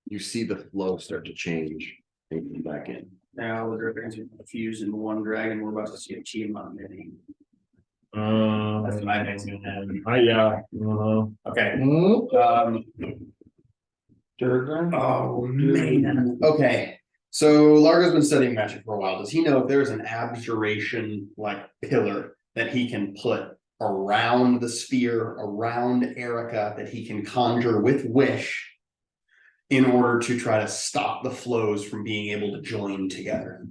You see the flow start to change and come back in. Now the dragons are fused in one dragon. We're about to see a team on many. That's what I think's gonna happen. Yeah. Okay. Oh man. Okay. So Largo's been studying magic for a while. Does he know if there's an abjuration like pillar that he can put around the sphere, around Erica, that he can conjure with wish in order to try to stop the flows from being able to join together.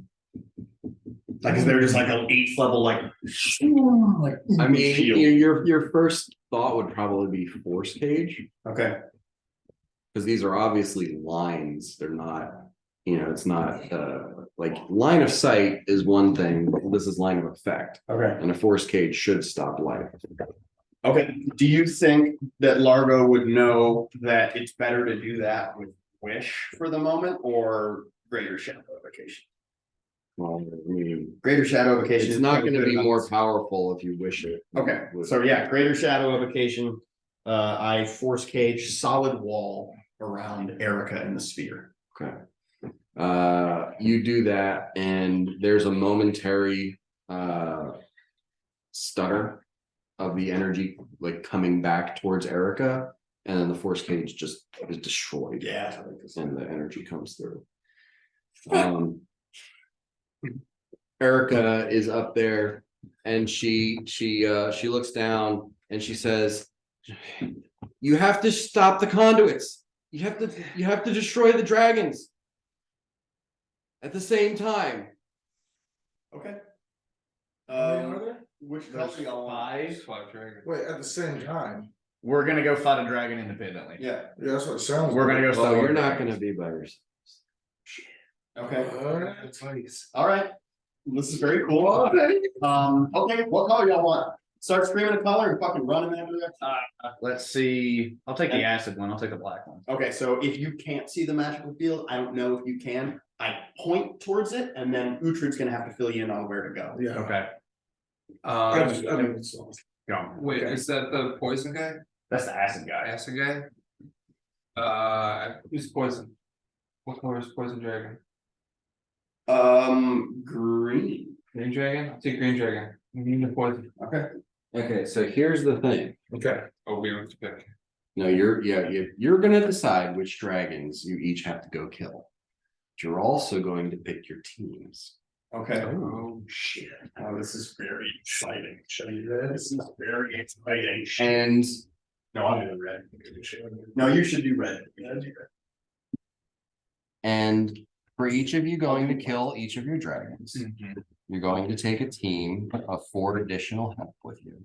Like, is there just like an 8th level, like I mean, shield? your first thought would probably be force cage, Okay, because these are obviously lines. They're not, it's not like line of sight is one thing. This is line of effect, okay, and a force cage should stop light. okay. Do you think that Largo would know that it's better to do that with Wish for the moment or Greater Shadow Evocation? Well, I mean, Greater Shadow Evocation. it's is not probably going to good be enough. more powerful if you wish it. Okay, so yeah, Greater Shadow Evocation. I force cage solid wall around Erica in the sphere. Okay. You do that, and there's a momentary stutter of the energy like coming back towards Erica, and then the force cage just is destroyed. Yeah. And the energy comes through. Erica is up there, and she looks down and she says, "You have to stop the conduits. You have to destroy the dragons at the same time." Okay. Are there? Which There's color y'all want? 5. 5 dragons. Wait, at the same time? We're gonna go fight a dragon independently. Yeah, Yeah, that's what it sounds. We're like. gonna go Well, start. you're not gonna be by yourself. okay, Alright. all right. This is very cool. Okay, what color y'all want? Start screaming a color and fucking run in that direction. Let's see. I'll take the acid one. I'll take the black one. Okay, so if you can't see the magical field, I don't know if you can. I point towards it, and then Uhtred's gonna have to fill you in on where to go. Yeah. Okay. I mean, it's- Go. Wait, Okay. is that the poison guy? That's the acid guy. Acid guy? Who's poison? What color is poison dragon? Green. Green dragon? I'll take green dragon. We need the poison. Okay. Okay, so here's the thing. Okay. Oh, we don't have to pick. No, you're gonna decide which dragons you each have to go kill. But you're also going to pick your teams. Okay. Oh, shit. Oh, this is very exciting. This is very exciting. And No, I'll do the red. No, you should do red. and for each of you going to kill each of your dragons, Mm-hmm. you're going to take a team of 4 additional help with you.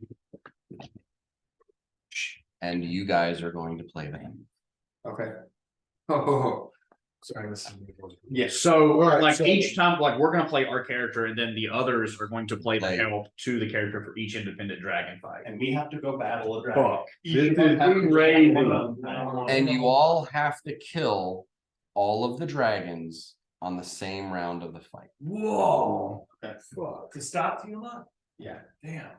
And you guys are going to play them. Okay. Oh, Sorry, this is. Yes. So Alright, like so- each time, like we're gonna play our character, and then the others are going to play the Like- help to the character for each independent dragon fight. And we have to go battle a dragon. Fuck. Each This of us is have to crazy. battle one. And you all have to kill all of the dragons on the same round of the fight. Whoa. Okay. Fuck. To stop Tiamat? Yeah. Damn.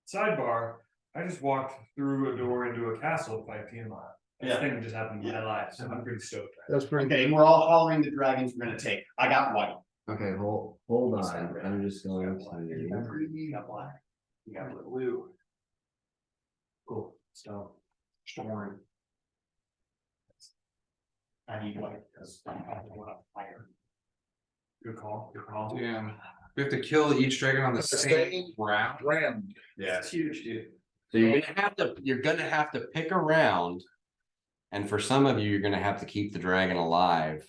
Sidebar, I just walked through a door into a castle to fight Tiamat. This Yeah. thing just happened in my life, so I'm pretty stoked. That's pretty. Okay, we're all hollering the dragons we're gonna take. I got white. Okay, hold on. I'm just going You got green, you got black, you got blue. Cool, so, storm. I need white, because I want to fire. Good call, good call. damn. We have to kill each dragon on the same round. Ram. Yeah. It's huge, dude. So you're gonna have to pick a round. And for some of you, you're gonna have to keep the dragon alive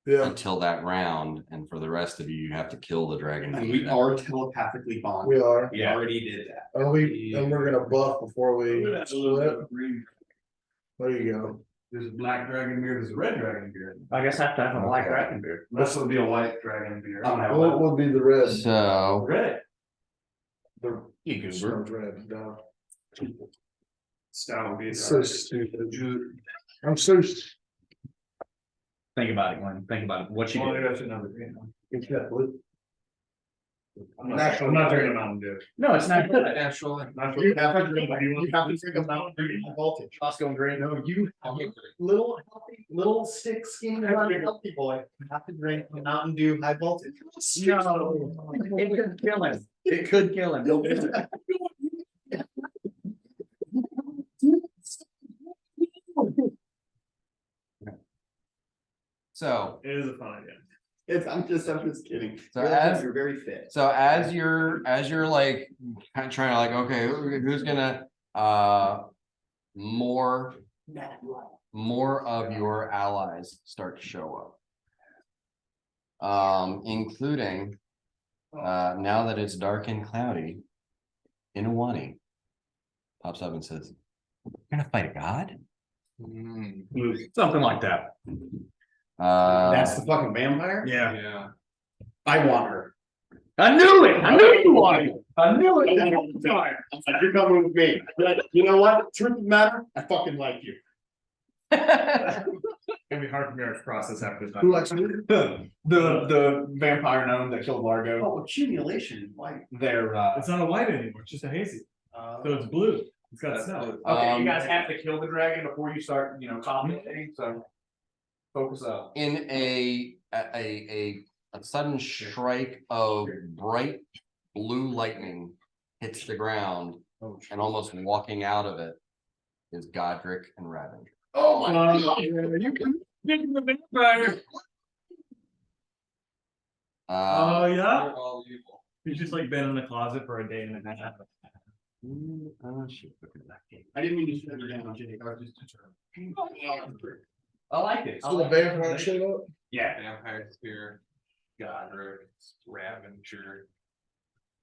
Yeah. until that round, and for the rest of you, you have to kill the dragon. And we are telepathically bonded. We are. We already did that. And we're gonna buff before we split. There you go. There's a black dragon beard, there's a red dragon beard. I guess I have to have a black Okay. dragon beard. This will be a white dragon beard. I'm gonna have What would be the red? So, Red. The You goober. snow red, no. Stout will be. So stupid. I'm so. Think about it, Glenn. Think about it. What you Well, do. that's another green one. I'm Natural. I'm not drinking a Mountain Dew. No, it's not. Naturally. You have to drink a Mountain Dew high voltage. Moscow and green. No, you little healthy, little stick skin healthy boy. You have to drink a Mountain Dew high voltage. No, it could kill him. It could kill him. Don't do it. so, It is a fun idea. I'm just kidding. So as- You're very fit. so as you're like, kind of trying to like, okay, who's gonna, more more of your allies start to show up. Including, now that it's dark and cloudy, Inawani pops up and says, "We're gonna fight a god?" Something like that. That's the fucking vampire? Yeah. Yeah. I want her. I knew it. I knew you wanted it. I knew it. You're coming with me. You know what? Truth of the matter, I fucking like you. It'd be hard for me to process after this. Who likes me? The vampire gnome that killed Largo. Oh, accumulation, why? They're It's not a white anymore, it's just a hazy, so it's blue, it's got snow. okay. You guys have to kill the dragon before you start, commentating. So focus up. In a sudden strike of bright blue lightning hits the ground, and almost walking out of it is Godric and Raven. Oh my god. You can the vampire. Oh, yeah? They're all evil. He's just like been in the closet for a day and a half. I didn't mean to shut her down, Jake. I was just determined. I like it. So the vampire showed up? Yeah. Vampire Spear, Godric, Ravager,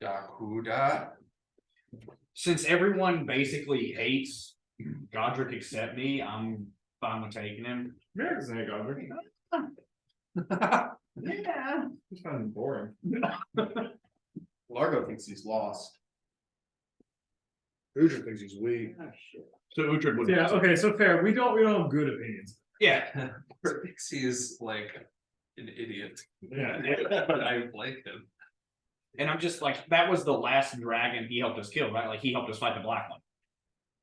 Gakuda. Since everyone basically hates Godric except me, I'm fine with taking him. America's hate Godric. Yeah. It's kind of boring. Largo thinks he's lost. Hoosier thinks he's weak. So Uhtred would. Yeah, okay, so fair, we don't have good opinions. Yeah. Thinks he's like an idiot. Yeah. But I like him. And I'm just like, that was the last dragon he helped us kill, right? Like he helped us fight the black one.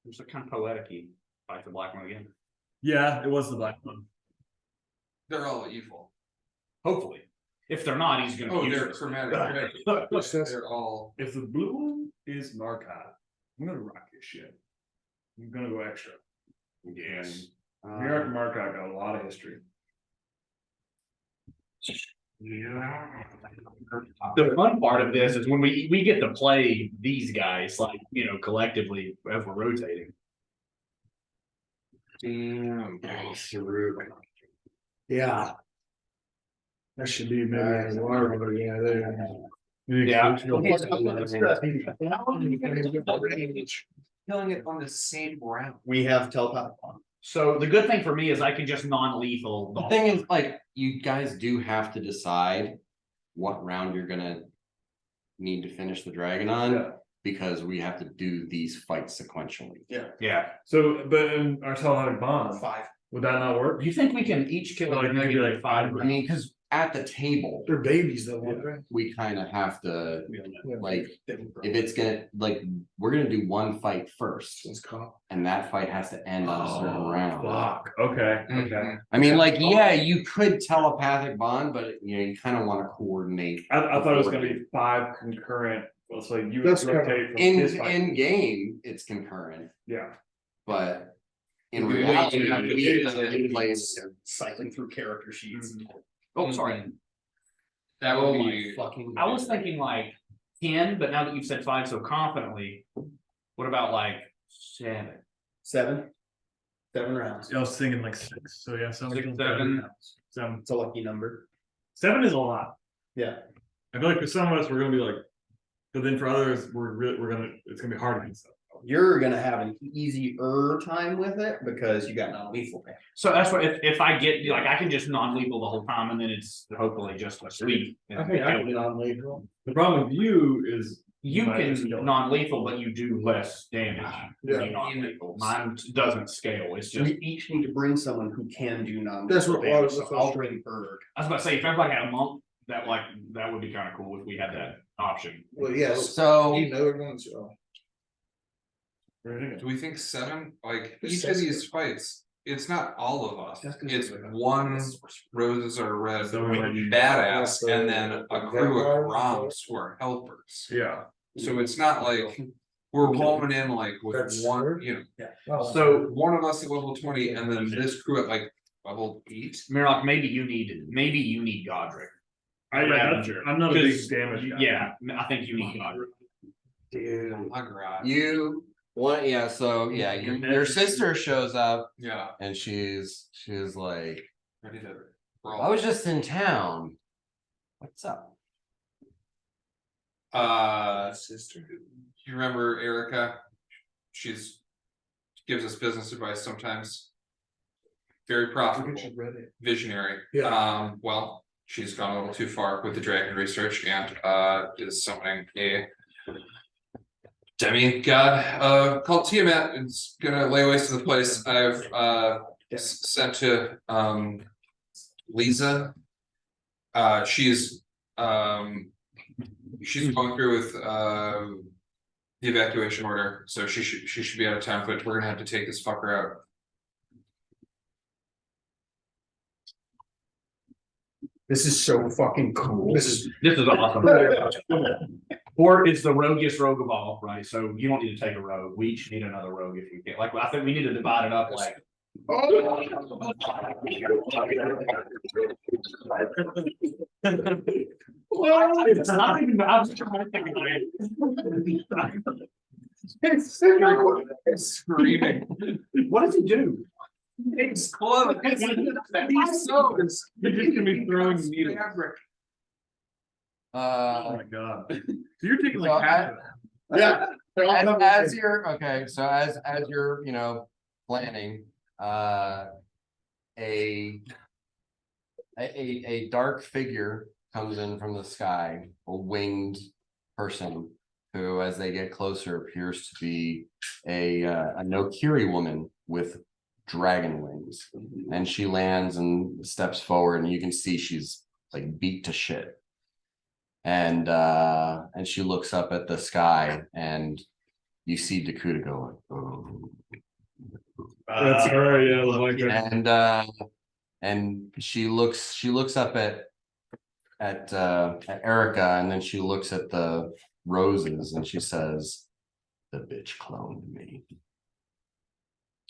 It was like kind of poetic. He fight the black one again. Yeah, it was the black one. They're all evil. Hopefully. If they're not, he's gonna Oh, use they're us. chromatic. What's this? They're all. If the blue one is Marcotte, I'm gonna rock your shit. I'm gonna go extra. Yes. New York and Marcotte got a lot of history. The fun part of this is when we get to play these guys, like, collectively as we're rotating. Damn. Yeah. That should be maybe a water, yeah, there. Yeah. Killing it on the same round. We have telepathic on. So the good thing for me is I can just non-lethal. The thing is, like, you guys do have to decide what round you're gonna need to finish the dragon on, because we have to do these fights sequentially. Yeah. So, but in our telepathic bond, 5. would that not work? Do you think we can each kill Like, maybe like 5? I mean, because at the table, They're babies though, aren't they? we kind of have to, Yeah. like, if it's gonna, like, we're gonna do one fight first, It's called. and that fight has to end on a certain round. Fuck, okay, okay. Mhm. I mean, like, yeah, you could telepathic bond, but you kind of want to coordinate. I thought it was gonna be 5 concurrent, well, it's like you would That's rotate from his fight. In game, it's concurrent, Yeah. but in The way reality, you have to do it plays. Cycling through character sheets. Oh, sorry. That Oh would my be. fucking. I was thinking like 10, but now that you've said 5 so confidently, what about like 7? 7 rounds. I was thinking like 6, so yeah, 7. 6, 7. 7. It's a lucky number. 7 is a lot. Yeah. I feel like for some of us, we're gonna be like, but then for others, it's gonna be hard to stuff. You're gonna have an easier time with it because you got non-lethal. So that's what if I get like I can just non-lethal the whole time and then it's hopefully just a sweep. I think I can be on lethal. The problem with you is You might just can kill it. non-lethal, but you do less damage. Yeah. than non-lethal. Mine doesn't scale. It's just We each need to bring someone who can do non. That's what- So I'll bring Berg. I was about to say if everybody had a monk, that would be kind of cool if we had that option. Well, yes, So you know everyone's. Do we think 7? Like It's each of these fights, it's not all of us. It's one roses are red So we're like- badass and then a crew of Roms who are helpers. Yeah. So it's not like we're rolling in like with That's one, true. So one of us at level 20 and then this crew at like level 8. Mirlock, maybe you need Godric. I'm not a big damage guy. Yeah, I think you need Godric. Dude, my garage. you One, yeah, so yeah, your sister shows up Yeah, and she's like, ready to I roll. was just in town. What's up? Sister. You remember Erica? She's gives us business advice sometimes. Very profitable, visionary. Yeah. Well, she's gone a little too far with the dragon research and is summoning a demigod called Tiamat. It's gonna lay waste to the place. I've sent to Lisa. She's going through with the evacuation order, so she should be out of town, but we're gonna have to take this fucker out. This is so fucking cool. This is awesome. Or it's the roguiest rogue of all, right? So you don't need to take a rogue. We each need another rogue if you can. Like I think we need to divide it up like. It's not even. I was trying to think of it. It's screaming. What does he do? It's close. He's so. You're just gonna be throwing needles. Oh my god. So you're taking So like half of it. Yeah. as you're okay, so as you're planning, a dark figure comes in from the sky, a winged person who, as they get closer, appears to be a Nokiri woman with dragon wings, and she lands and steps forward, and you can see she's like beat to shit. And she looks up at the sky, and you see Dakota going, oh. That's her, yeah, the black dragon. And she looks up at Erica, and then she looks at the roses, and she says, "The bitch cloned me."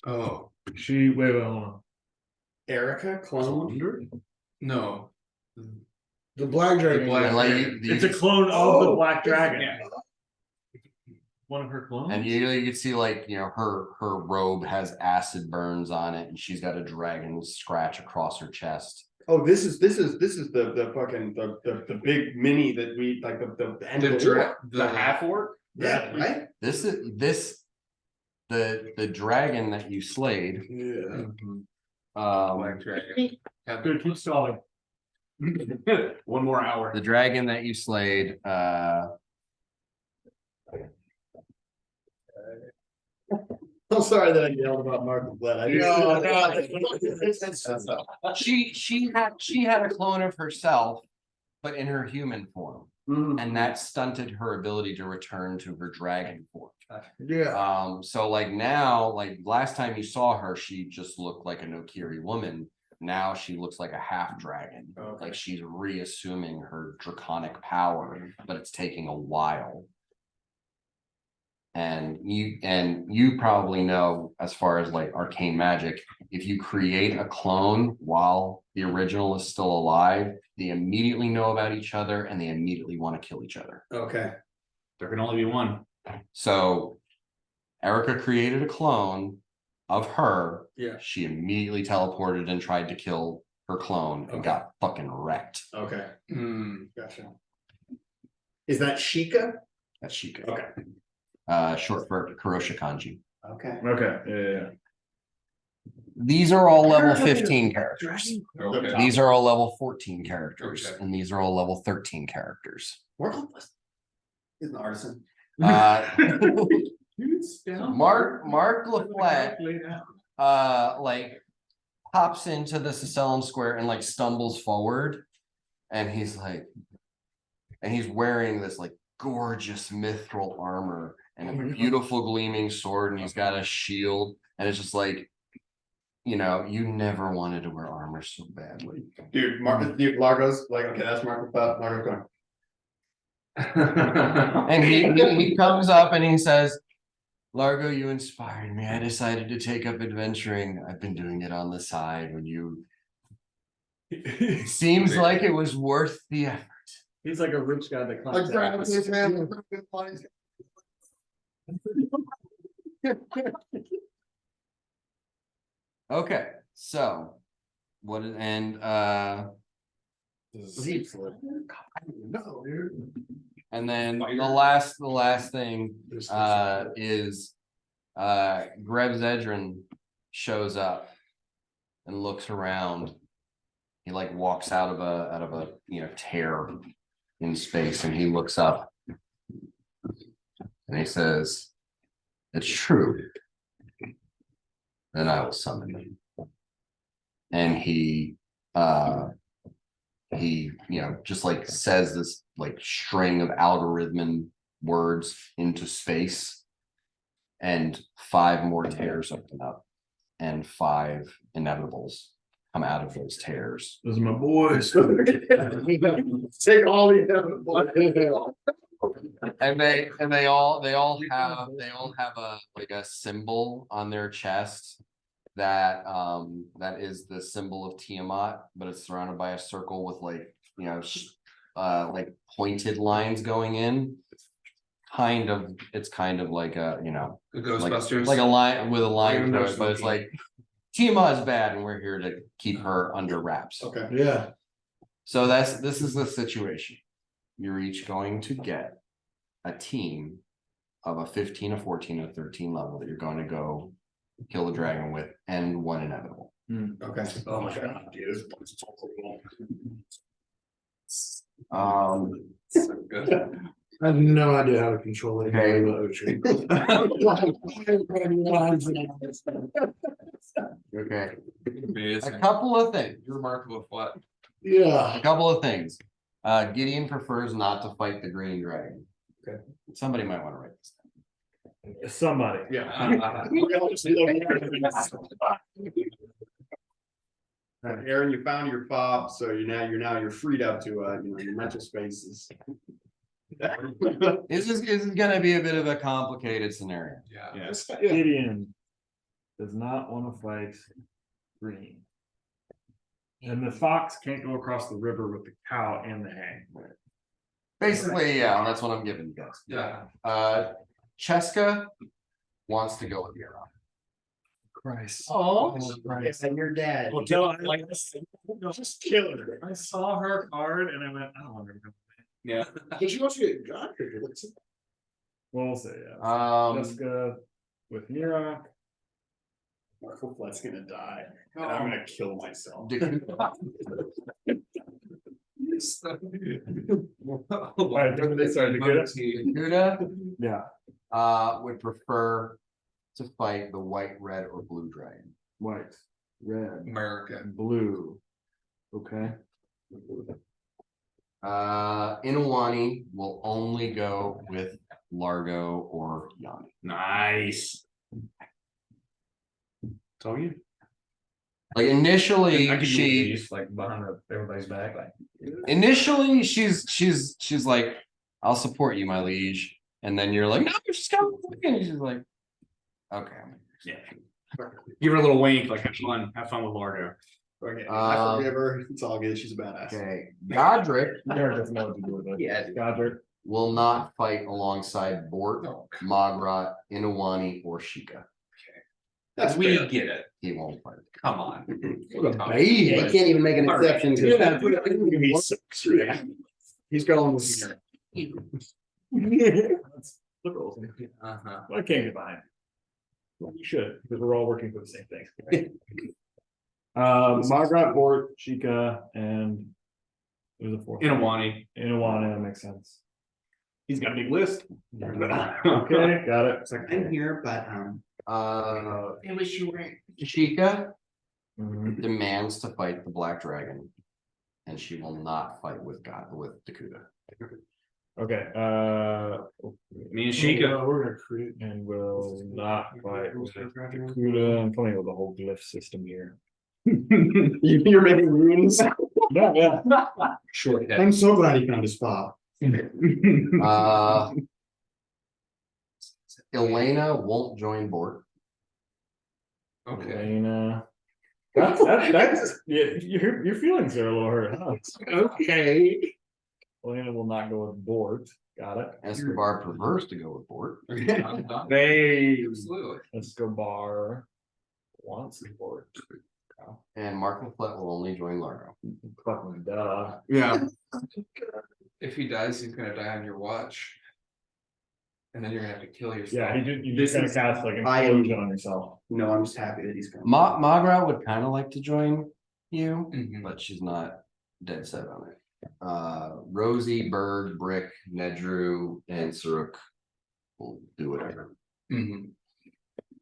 Oh, Wait, hold on. Erica cloned? no. The black dragon. black And like dragon. It's a clone of the black dragon. One of her clones? and you can see like her robe has acid burns on it, and she's got a dragon scratch across her chest. Oh, this is the fucking the big mini that we like the end of The half orc? yeah, right? This is the dragon that you slayed. Yeah. Black dragon. Dude, keep stalling. One more hour. The dragon that you slayed, I'm sorry that I yelled about Mark Blood. she had a clone of herself, but in her human form, and that stunted her ability to return to her dragon form. Yeah. So like now, like last time you saw her, she just looked like a Nokiri woman. Now she looks like a half dragon. Okay. Like she's reassuming her draconic power, but it's taking a while. And you probably know, as far as like arcane magic, if you create a clone while the original is still alive, they immediately know about each other and they immediately want to kill each other. Okay. There can only be one. So Erica created a clone of her. Yeah. She immediately teleported and tried to kill her clone and Okay. got fucking wrecked. Okay. Mm. Gotcha. Is that Sheikah? That's Sheikah. Okay. Short for Kurosha Kanji. Okay. Okay, yeah. These are all level 15 characters. Okay. These are all level 14 characters, Okay. and these are all level 13 characters. He's an artisan. Mark LaFlette like pops into the Sicilian Square and like stumbles forward, and he's wearing this like gorgeous mithril armor and a beautiful gleaming sword, and he's got a shield, and it's just like, you never wanted to wear armor so badly. Dude, Largo's like, okay, that's Mark LaFlette. Largo's going. And he comes up and he says, "Largo, you inspired me. I decided to take up adventuring. I've been doing it on the side when you seems like it was worth the effort." He's like a rich guy that climbs. Okay, so what is and No, dude. and then the last thing is Greb's Edrin shows up and looks around. He like walks out of a tear in space, and he looks up and he says, "It's true. Then I will summon you." And he just like says this like string of algorithm words into space, and 5 more tears open up, and 5 inevitables come out of those tears. Those are my boys. Take all the. And they all have a symbol on their chest that is the symbol of Tiamat, but it's surrounded by a circle with like pointed lines going in. It's kind of like a The Ghostbusters. like a line with a line through it, but it's like Tiamat is bad and we're here to keep her under wraps. Okay. Yeah. So this is the situation. You're each going to get a team of a 15, a 14, a 13 level that you're going to go kill the dragon with, and 1 inevitable. Okay. Oh my god, dude. So good. I have no idea how to control it. Okay. A Amazing. couple of things. You're remarkable with what? Yeah. A couple of things. Gideon prefers not to fight the green dragon. Okay. Somebody might want to write this down. Somebody. Aaron, you found your fob, so you're freed up to your mental spaces. This is gonna be a bit of a complicated scenario. Yeah. Gideon does not want to fight green. And the fox can't go across the river with the cow and the hang. Basically, yeah, that's what I'm giving you guys. Yeah. Cheska wants to go with Yura. Christ. Oh, And your dad. Well, tell her, like, just kill her. I saw her card and I went, I don't want her to come. Yeah. But she wants to get God. Well, we'll say, yeah. Um, Jessica with Mirak. Marco Flett's gonna die, and I'm gonna kill myself. Dakuda Yeah. would prefer to fight the white, red, or blue dragon. White, red, American. blue. Okay. Inawani will only go with Largo or Yanni. Nice. So you. Like initially, I could she use like behind everybody's back, like. initially she's like, "I'll support you, my liege," and then you're like, "No, just go." And she's like, "Okay." Yeah. Give her a little wink, like have fun with Largo. Okay, I forgive her. It's all good. She's a badass. Okay, Godric Jared doesn't know what to do with it. Yeah. Godric. will not fight alongside Bort, Magrat, Inawani, or Sheikah. That's We fair. get it. He won't fight. Come on. Baby. They can't even make an exception. He's going with That's liberals. Uh-huh. Well, I can't get behind. Well, you should, because we're all working for the same thing. Right? Margaret, Bort, Chica, and there's a fourth. Inawani. Inawana, that makes sense. He's got a big list. Okay, got it. It's like, I'm here, but I wish you were. Sheikah Mhm. demands to fight the Black Dragon, and she will not fight with Dakuda. Okay, Me and Sheikah. we're gonna create and will not fight with Dakuda. I'm playing with the whole glyph system here. you're making runes. Yeah. Short head. I'm so glad he found his spot. Elena won't join Bort. Okay. Elena. That's yeah, your feelings are a little hurt, huh? okay. Elena will not go with Bort. Got it. Escobar prefers to go with Bort. They Absolutely. Escobar wants Bort. And Mark Laflette will only join Largo. Fucking duh. Yeah. If he dies, he's gonna die on your watch. And then you're gonna have to kill yourself. Yeah, you just gonna cast like I am- implosion on yourself. No, I'm just happy that he's coming. Magra would kind of like to join you, Mhm. but she's not dead set on it. Rosie, Bird, Brick, Nedrew, and Saruk will do whatever. Mhm.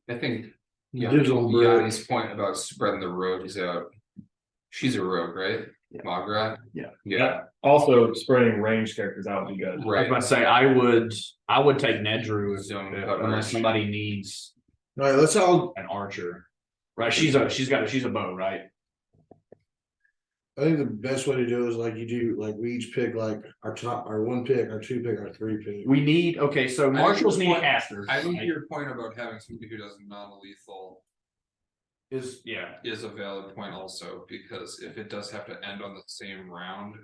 I think, yeah, Gives them bread. Yanni's point about spreading the rogues out. She's a rogue, right? Yeah. Magra? Yeah. Yeah, Also, spreading range characters out would be good. I was right. about to say, I would take Nedrew Zone if- coverage. unless somebody needs All right, let's all, an archer. Right, she's a bow, right? I think the best way to do is like you do, like we each pick like our top, our one pick, our two pick, our three pick. We need, okay, so marshals need casters. I think right? your point about having somebody who does non-lethal Yeah, is a valid point also, because if it does have to end on the same round.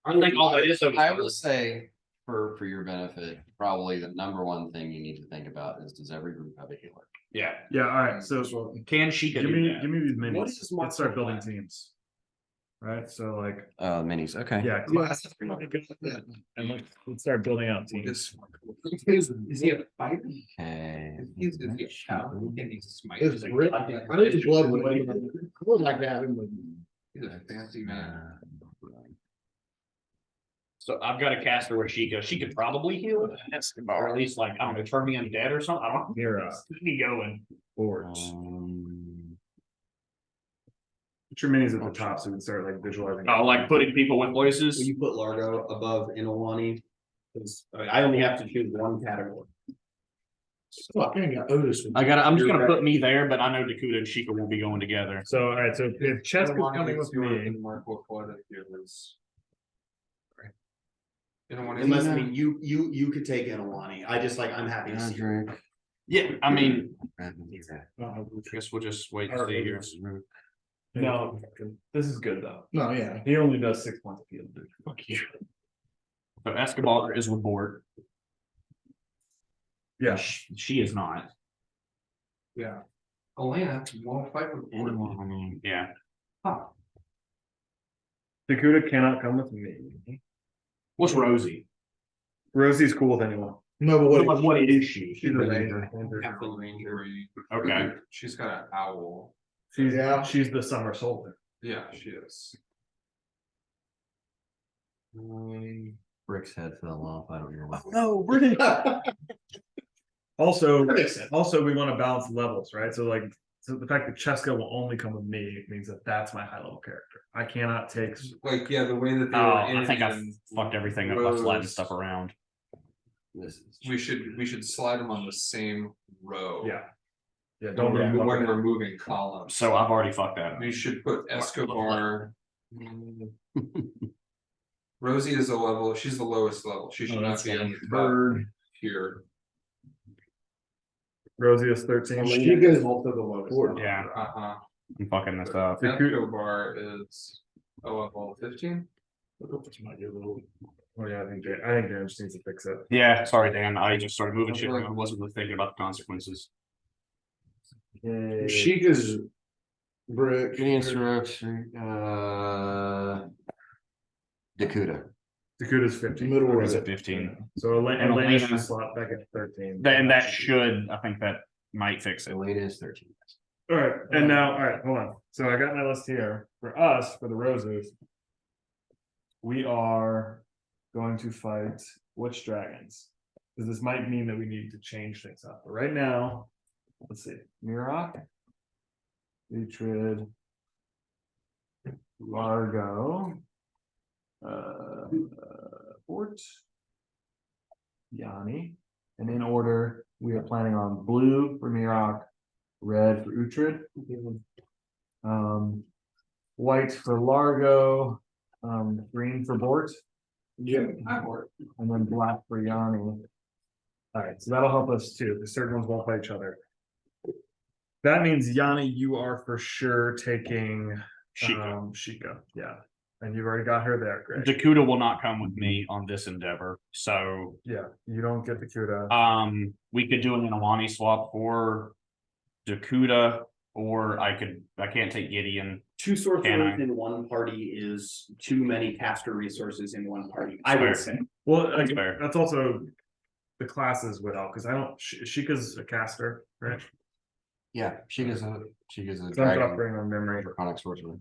I think all that is. I will say, for your benefit, probably the number one thing you need to think about is, does every group have a healer? Yeah, Yeah, all right, so can she give do me that? these What minis. is Mark Let's start building Laflette? teams. Right, so like, Minis, okay. yeah, class. And let's start building out teams. Is he a fighter? Okay. Is he a shout? Can he smite? It's great. I think the blood would, I would like to have him with. He's a fancy man. So I've got a caster where she could probably heal, or at least like, I don't know, turn me undead or something, I don't know. Mira, Keep me going. Bort. Put your minis at the top so we can start like visualizing. Oh, like putting people with voices? Will you put Largo above Inawani? Because I only have to choose one category. Fuck, I ain't got Otis. I'm just gonna put me there, but I know Dakota and Sheikah will be going together. So, all right, so if Cheska's coming with me, Mark what it is. Unless, I mean, you could take Inawani. I'm happy to see her. Yeah, I mean, I guess we'll just wait and see here. no, this is good though. No, yeah. He only does 6 points of heal. Fuck you. So Escobar is with Bort. Yeah, She is not. Yeah. Elena, you wanna fight with Yeah, Dakota cannot come with me. what's Rosie? Rosie's cool with anyone. No, but what? What is she? She's a ranger. half the ranger. Okay. She's got an owl. She's the summer soldier. Yeah, she is. Brick's head fell off, I don't know. why. No, Brick. Also, we want to balance levels, right? So like, so the fact that Cheska will only come with me means that that's my high level character. I cannot take. Like, yeah, the way that they Oh, were in I think I and fucked everything up by sliding Rose. stuff around. This is. we should slide them on the same row. Yeah. Yeah, When don't we're, remove when we're moving columns. So I've already fucked that up. We should put Escobar. Rosie is a level, she's the lowest level, she should Oh, not that's be on fine. the top Bird. here. Rosie is 13. She goes also the lowest. Yeah, Uh-huh. I'm fucking this up. Escobar is a level 15. Oh yeah, I think Dan just needs to fix it. Yeah, sorry, Dan. I just started moving shit. I wasn't really thinking about the consequences. Sheikah's Brick. Good answer, Dakota. Dakota's 15. Middle Okay, row. Is it 15? So And Elena Elena- should slot back at 13. And that should, I think that might fix it. Elena is 13. All right, and now, all right, hold on. So I got my list here. For us, for the roses, we are going to fight which dragons? Because this might mean that we need to change things up. But right now, let's see. Mirok, Utrid, Largo, Fort, Yanni, and in order, we are planning on blue for Mirok, red for Uhtred, white for Largo, green for Bort, Yeah. and then black for Yanni. All right, so that'll help us too, because certain ones won't fight each other. That means Yanni, you are for sure taking Sheikah. Sheikah, yeah. And you've already got her there, great. Dakuda will not come with me on this endeavor, so Yeah, you don't get the Kuda. we could do an Inawani swap for Dakuda, or I can't take Gideon. Two sorcerers Can I? in one party is too many caster resources in one party, I Fair. would say. Well, That's fair. that's also the classes would help, because I don't, Sheikah's a caster, right? Yeah, she gives a So I'm dragon. operating on memory. Draconic sorcerer.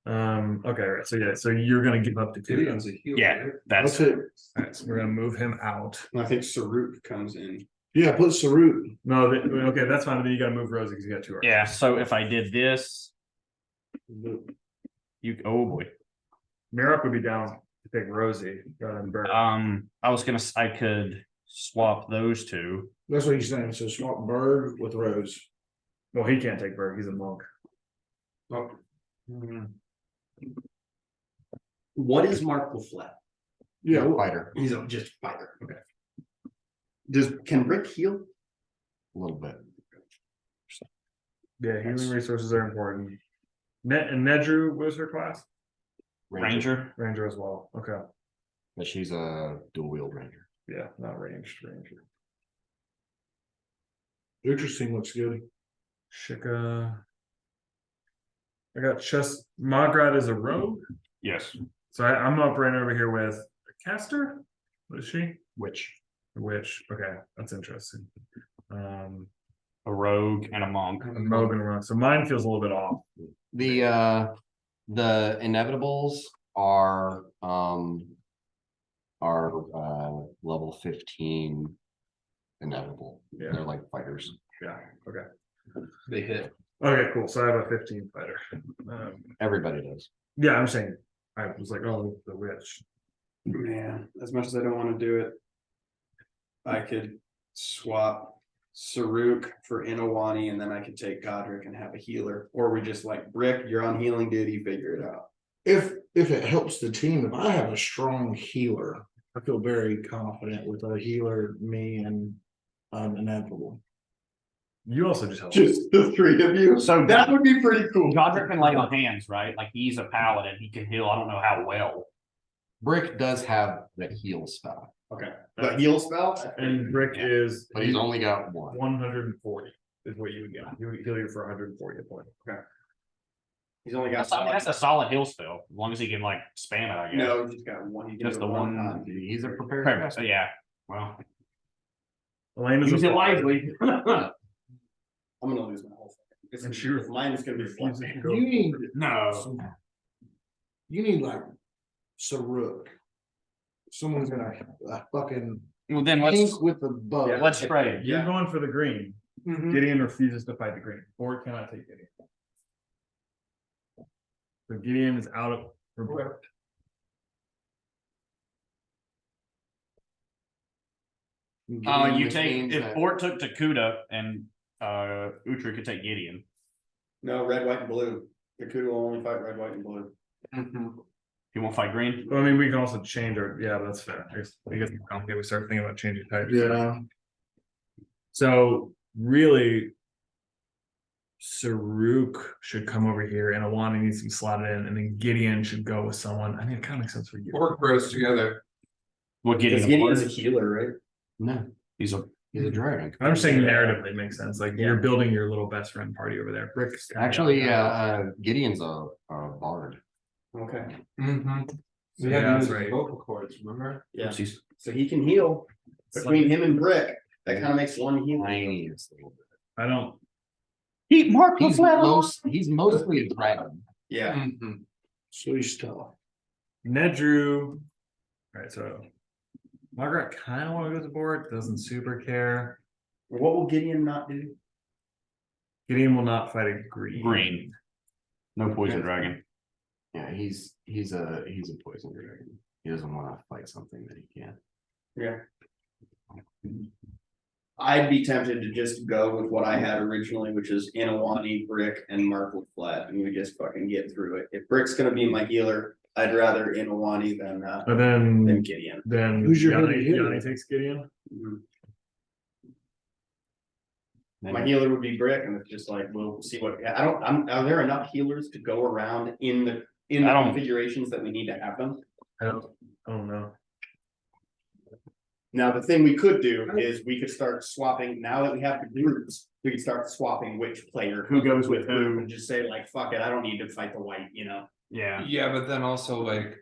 Okay, right, so yeah, so you're gonna give up to Kuda. Gideon's a healer. Yeah, right? that's That's it. Alright, so we're gonna move him out. I think Saruk comes in. Yeah, put Sarut. No, okay, that's fine, then you gotta move Rosie, because you got 2 archers. yeah. So if I did this, oh boy. Mirok would be down to take Rosie, rather than Bert. I could swap those two. That's what he's saying. So swap Bird with Rose. Well, he can't take Bert, he's a monk. Oh, What is Mark LaFleur? Yeah, well, Fighter, He's just a fighter, okay. Can Rick heal? a little bit. Yeah, healing resources are important. And Nedru was her class? Ranger. Ranger as well, okay. But she's a dual wield ranger. Yeah, not ranged, Ranger. interesting. Looks good. Shika. I got Magrat is a rogue, Yes. so I'm operating over here with a caster. What is she? Which A witch. Okay, that's interesting. A rogue and a monk. A rogue and a rogue. So mine feels a little bit off. the inevitables are level 15 inevitable. Yeah. They're like fighters. Yeah. Okay. They hit. Okay. Cool. So I have a 15 fighter. Everybody does. Yeah, I'm saying. I was like, oh, the witch. Man, as much as I don't want to do it, I could swap Saruk for Inawani, and then I could take Godric and have a healer. Or we just like Brick, you're on healing duty, figure it out. If it helps the team, if I have a strong healer, I feel very confident with a healer, me and inevitable. You also just help. Just the 3 of you. So That would be pretty cool. Godric can lay on hands, right? Like he's a paladin. He can heal. I don't know how well. Brick does have the heal spell, Okay. The heal spell? And Brick is but he's only got one. 140 is what you would get. You would heal you for 140 points. Okay. He's only got. That's a solid heal spell, as long as he can like spam it, I guess. No, he's got one. He can Just do it the one. time. He's a prepared. Perfect. So yeah. Well, Elaine is use a it wisely. I'm gonna lose my whole thing. It's And she ref- mine is gonna be refuses flat. to go. You need No. you need like Saruk. Someone's gonna fucking Well, then let's pink with the bow. let's trade. You're going for the green. Mhm. Gideon refuses to fight the green. Or cannot take Gideon. So Gideon is out of. Gideon, You which take means if that- Fort took Takuda and Utri could take Gideon. No, red, white, and blue. The Kudu will only fight red, white, and blue. He won't fight green. Well, I mean, we can also change our. Yeah, that's fair. I guess we start thinking about changing types. Yeah. So really, Saruk should come over here, and Alana needs to be slotted in, and then Gideon should go with someone. I mean, it kind of makes sense for you. Orc bros together. What Because Gideon? Gideon's a healer, right? No, He's a he's a dragon. I'm saying narratively it makes sense. Like Yeah. you're building your little best friend party over there. Brick's kinda Actually, out. Gideon's a bard. Okay. Mm-hmm. So yeah, that's right. Vocal cords, remember? Yeah. Oopsies. So he can heal between him and Brick. That kind of makes one heal. Tiniest little bit. I don't. Eat Mark He's mostly a dragon. Yeah. Mm-hmm. So he's tough. Nedru. All right, so Margaret kind of want to go to the board, doesn't super care. What will Gideon not do? Gideon will not fight a green. Green. No poison dragon. Yeah, he's a poison dragon. He doesn't want to fight something that he can't. Yeah. I'd be tempted to just go with what I had originally, which is Inawani, Brick, and Markwood Flat, and we just fucking get through it. If Brick's gonna be my healer, I'd rather Inawani than But then Gideon. who's your Yanni, heavy hitter? Yanni takes Gideon. Mhm. Then My healer would be Brick, and it's just like, we'll see what, are there enough healers to go around in the in the I don't- configurations that we need to have them. I don't know. Now, the thing we could do is we could start swapping, now that we have the groups, we could start swapping which player. Who goes with who, who. and just say like, fuck it, I don't need to fight the white, you know? Yeah, Yeah, but then also like.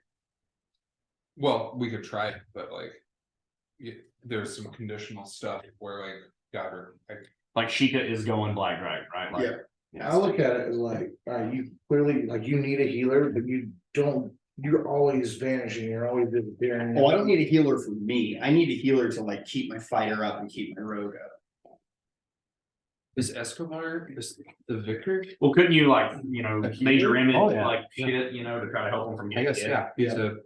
Well, we could try it, but like. There's some conditional stuff where like, got her, like Sheikah is going black dragon, right? Like, Yeah. I look at it as like, you clearly, like, you need a healer, but you don't, you're always vanishing, you're always disappearing. Oh, I don't need a healer for me. I need a healer to like keep my fighter up and keep my rogue up. is Escobar, is the victor? Well, couldn't you like, major image, Oh, yeah. like shit, to try to help them from I getting guess, hit? yeah, he's a,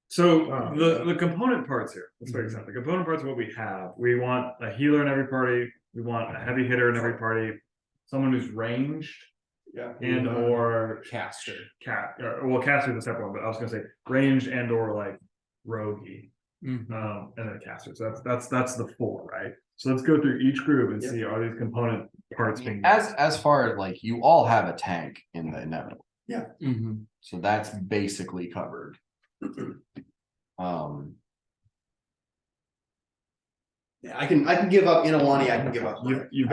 So Oh, the component parts here, let's break this down. The component parts are what we have. We want a healer in every party. We want a heavy hitter in every party. Someone who's ranged Yeah. and or caster. caster is a separate one, but I was gonna say ranged and or like roguey. Mhm. And then a caster. So that's the 4, right? So let's go through each group and see are these component parts being As far as like, you all have a tank in the inevitable, Mhm. so that's basically covered. Yeah, I can give up Inawani, I can give up. you've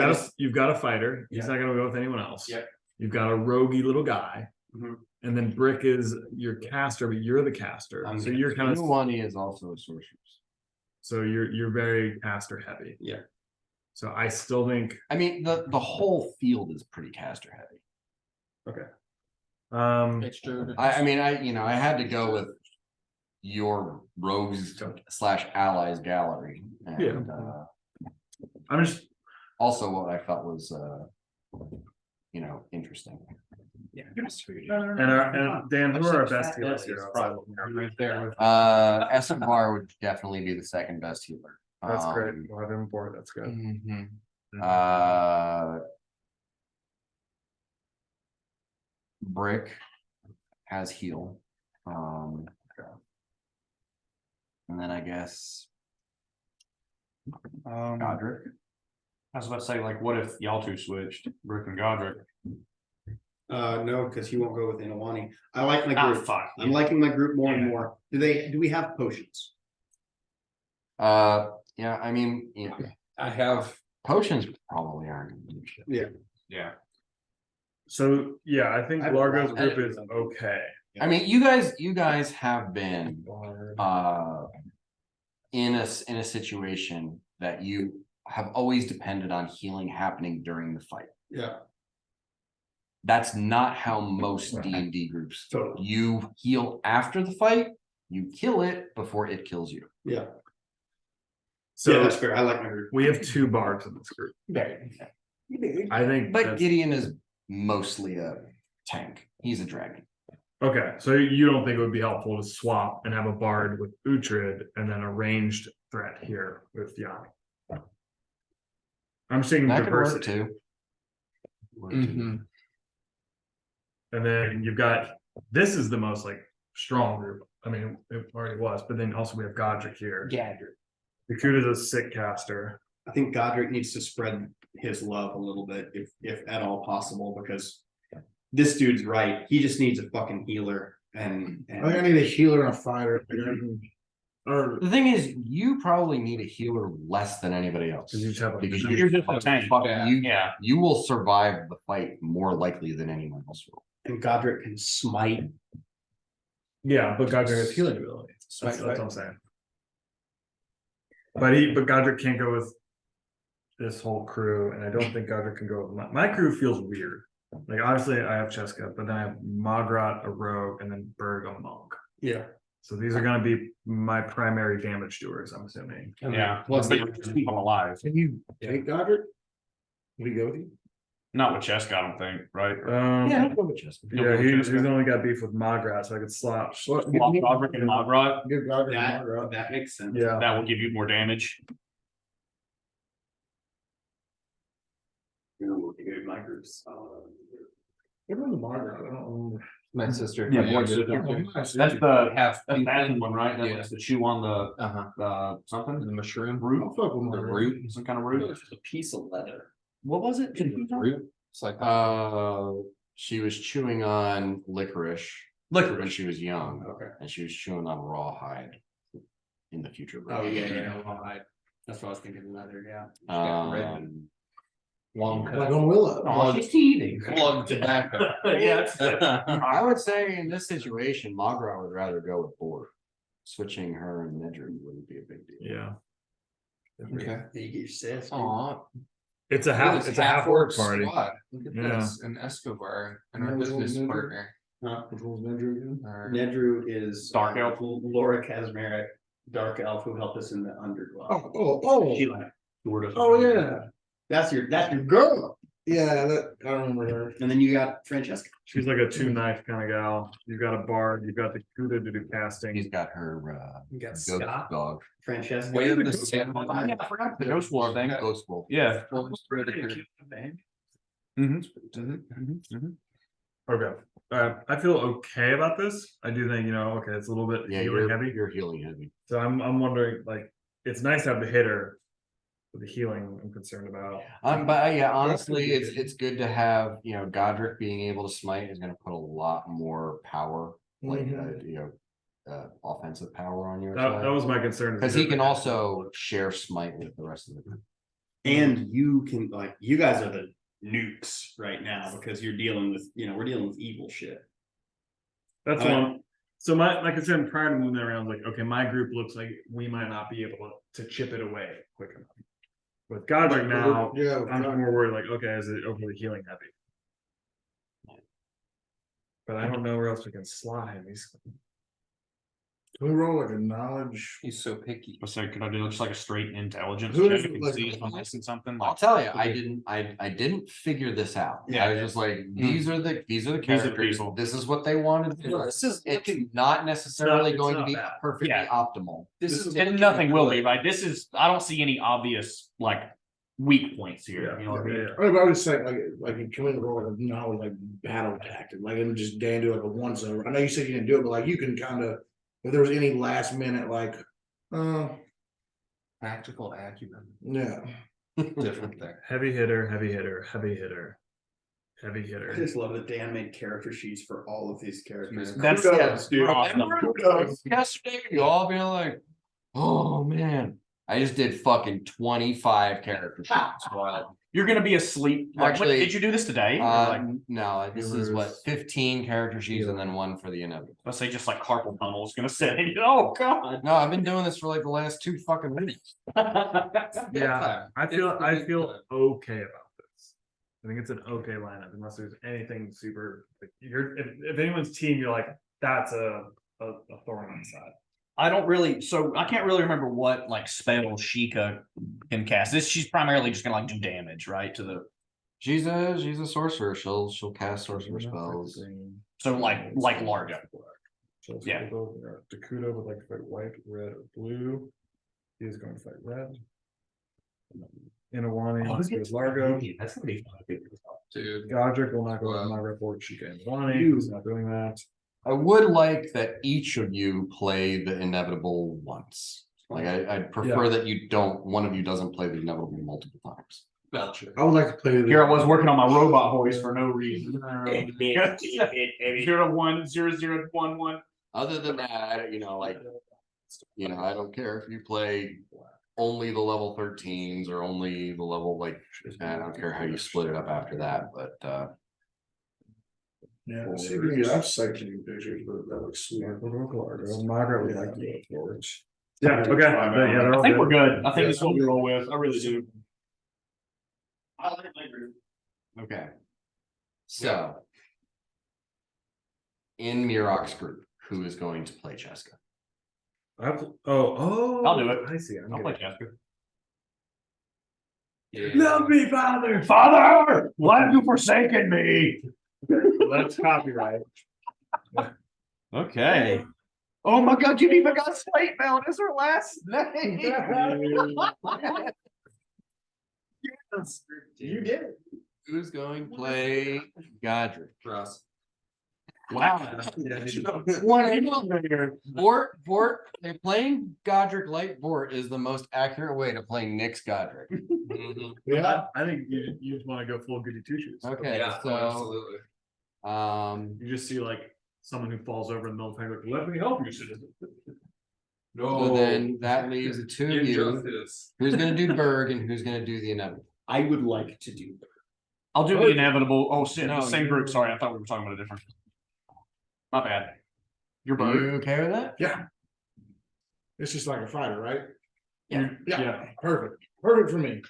got a fighter. He's not gonna go with anyone else. Yep. You've got a roguey little guy. Mhm. And then Brick is your caster, but you're the caster. I'm So the you're kind of Nuwani is also a sorceress. so you're very caster heavy. Yeah. So I still think I mean, the whole field is pretty caster heavy. I mean, I had to go with your rogues / allies gallery. And I'm just also what I felt was interesting. Yeah. and Dan, who are our best healers here? outside of- Right there with. Escobar would definitely be the second best healer. That's great. We'll have him on board. That's good. Mhm. Brick has heal. And then I guess Godric. I was about to say, like, what if y'all two switched, Brick and Godric? No, because he won't go with Inawani. I like my Ah, group. fuck. I'm liking my group more and Yeah. more. Do we have potions? Yeah, I mean, I have, potions probably aren't gonna do shit. Yeah. So yeah, I think I have Largo's a group lot- is okay. I mean, you guys have been in a situation that you have always depended on healing happening during the fight. Yeah. That's not how most D&D groups. Totally. You heal after the fight, you kill it before it kills you. Yeah. So Yeah, that's fair. I like my group. we have 2 bards in this group. I think But that's- Gideon is mostly a tank. He's a dragon. okay, so you don't think it would be helpful to swap and have a bard with Uhtred and then a ranged threat here with Yanni? I'm seeing That could work diversity. too. Mhm. And then you've got, this is the most like strong group. I mean, it already was, but then also we have Godric here. Gadric. Yakuta's a sick caster. I think Godric needs to spread his love a little bit, if at all possible, because this dude's right. He just needs a fucking healer and. I think I need a healer and a fighter. Or The thing is, you probably need a healer less than anybody else. Because you just have, like, Because You're just a tank. Yeah. you will survive the fight more likely than anyone else will. And Godric can smite. yeah, but Godric has healing ability. That's Right. what I'm saying. But Godric can't go with this whole crew, and I don't think Godric can go with my crew feels weird. Like obviously I have Cheska, but then I have Magrat, a rogue, and then Berg, a monk. Yeah. So these are gonna be my primary damage doers, I'm assuming. Yeah. Plus But the- you just keep them alive. can you take Godric? Will he go with you? Not with Cheska, I don't think, right? I'll go with Jessica. Yeah, he's only got beef with Magrat, so I could slap. Swap Godric and Magrat, Give Godric That, and Margaret. that makes sense. Yeah, that will give you more damage. My groups. Give him the Margaret. I don't know. My sister. Yeah, more just- That's the Half. Aspen one, right? That Yeah. was the chew on the Uh-huh. something, The mushroom. root, I'll fuck with The Margaret. root. some kind of root. A piece of leather. What was it? Root. It's like. She was chewing on licorice. when she was young, Okay. and she was chewing on rawhide in the future. Oh, yeah, version. yeah, well, that's what I was thinking, leather, yeah. Long Like cut, on Willow. Oh, she's teething. plug tobacco. Yeah. I would say in this situation, Magra would rather go with Bort. Switching her and Nedry wouldn't be a big deal. Yeah. Okay. You get your sis. Aw. It's a half, it's a half orc party. Squad. Look at Yeah. this, an Escobar and our That was business one partner. Which one's Nedry again? Our- Nedru is. Dark elf. Laura Kazmarek, dark elf who helped us in the Underglow. She like. toured us. Oh, yeah. That's your girl. Yeah, that, I remember her. And then you got Francesca. She's like a two knife kind of gal. You've got a bard, you've got the Kuda to do casting. He's got her You got ghost Scott, dog. Francesca. We have the Yeah, same. I forgot the ghost wolf thing. Ghost wolf. Yeah. Okay, I feel okay about this. I do think, okay, it's a little bit Yeah, healing you're heavy. You're healing heavy. So I'm wondering, like, it's nice to have the hitter. But the healing I'm concerned about. But yeah, honestly, it's good to have, Godric being able to smite is gonna put a lot more power, like, offensive power on your That side. was my concern. Cause he can also share smite with the rest of the group. And you can, like, you guys are the nukes right now because you're dealing with, we're dealing with evil shit. That's Alright. one. So my concern prior to moving that around was like, okay, my group looks like we might not be able to chip it away quick enough. With Godric now, Yeah. I'm more worried like, okay, is it overly healing heavy? But I don't know where else we can slide him. Can we roll like a knowledge? He's so picky. So could I do just like a straight intelligence Who check is it, and like- see if I'm missing something? I'll Like, tell you, I didn't figure this out. Yeah. I was just like, these are the These are the characters, people. this is what they wanted to do. This is It's not necessarily it's going to not be bad. perfectly Yeah. optimal. and nothing will be, right? This is, I don't see any obvious like weak points here. You know what I mean? I was just saying, like you come in and roll like a knowledge, like battle tactic, like and just Dan do like a once over. I know you said you didn't do it, but like you can kind of, if there was any last minute, like, Practical acumen, yeah. different thing. Heavy hitter, heavy hitter, heavy hitter, heavy I hitter. just love that Dan made character sheets for all of these characters. That's Kudos, dude. Yesterday, you all being like, oh man, I just did fucking 25 character sheets. Wow. You're gonna be asleep. Like, Actually, did you do this today? Or like, No, this is what, 15 character sheets and then one for the inevitable. let's say just like carpal tunnel is gonna say, oh god. No, I've been doing this for like the last 2 fucking weeks. Yeah, I feel okay about this. I think it's an okay lineup unless there's anything super like if anyone's team you're like that's a thorn on the side. I don't really, so I can't really remember what like spell Sheikah can cast. She's primarily just gonna like do damage, right? To the, She's a sorcerer. She'll cast sorcerer spells. so like Larga. Yeah. Dakuda would like to fight white, red, or blue. He is going to fight red. Inawani wants to go with Largo. That's gonna be fun. Dude, Godric will not go with Wow. my report. Sheikah and Inawani. He's not doing that. I would like that each of you play the inevitable once. Like I'd prefer that you don't, one of you doesn't play the inevitable multiple times. gotcha. I would like to play the. Here I was working on my robot voice for no reason. 01011. Other than that, I don't care if you play only the level 13s or only the level I don't care how you split it up after that, but Yeah, see if we can get, I've cited pictures, but that looks sweet. Margaret would like to go forward. Yeah, okay. Yeah, they're I all think we're good. good. I think this is what we roll with. I really do. okay. So in Mirok's group, who is going to play Cheska? I'll do it. I see. I'll play Jasper. Love me, father. Father, why have you forsaken me? That's copyright. Okay. Oh my god, you even got Slate Mount as her last name. Yes, you did. Who's going to play Godric? Russ. Wow. Bort, playing Godric like Bort is the most accurate way to play Nick's Godric. Yeah, I think you just want to go full goody two shoes. Okay, Yeah, so absolutely. You just see like someone who falls over in the middle of the fight, like, let me help you, citizen. So then that leaves the two of you. Injustice. Who's gonna do Berg and who's gonna do the inevitable? I would like to do. I'll do the inevitable. Oh shit, No, the same you're- group. Sorry, I thought we were talking about a different. My bad. You're Are you bird. okay with that? Yeah. It's just like a fighter, right? Yeah. Yeah, perfect, perfect for me.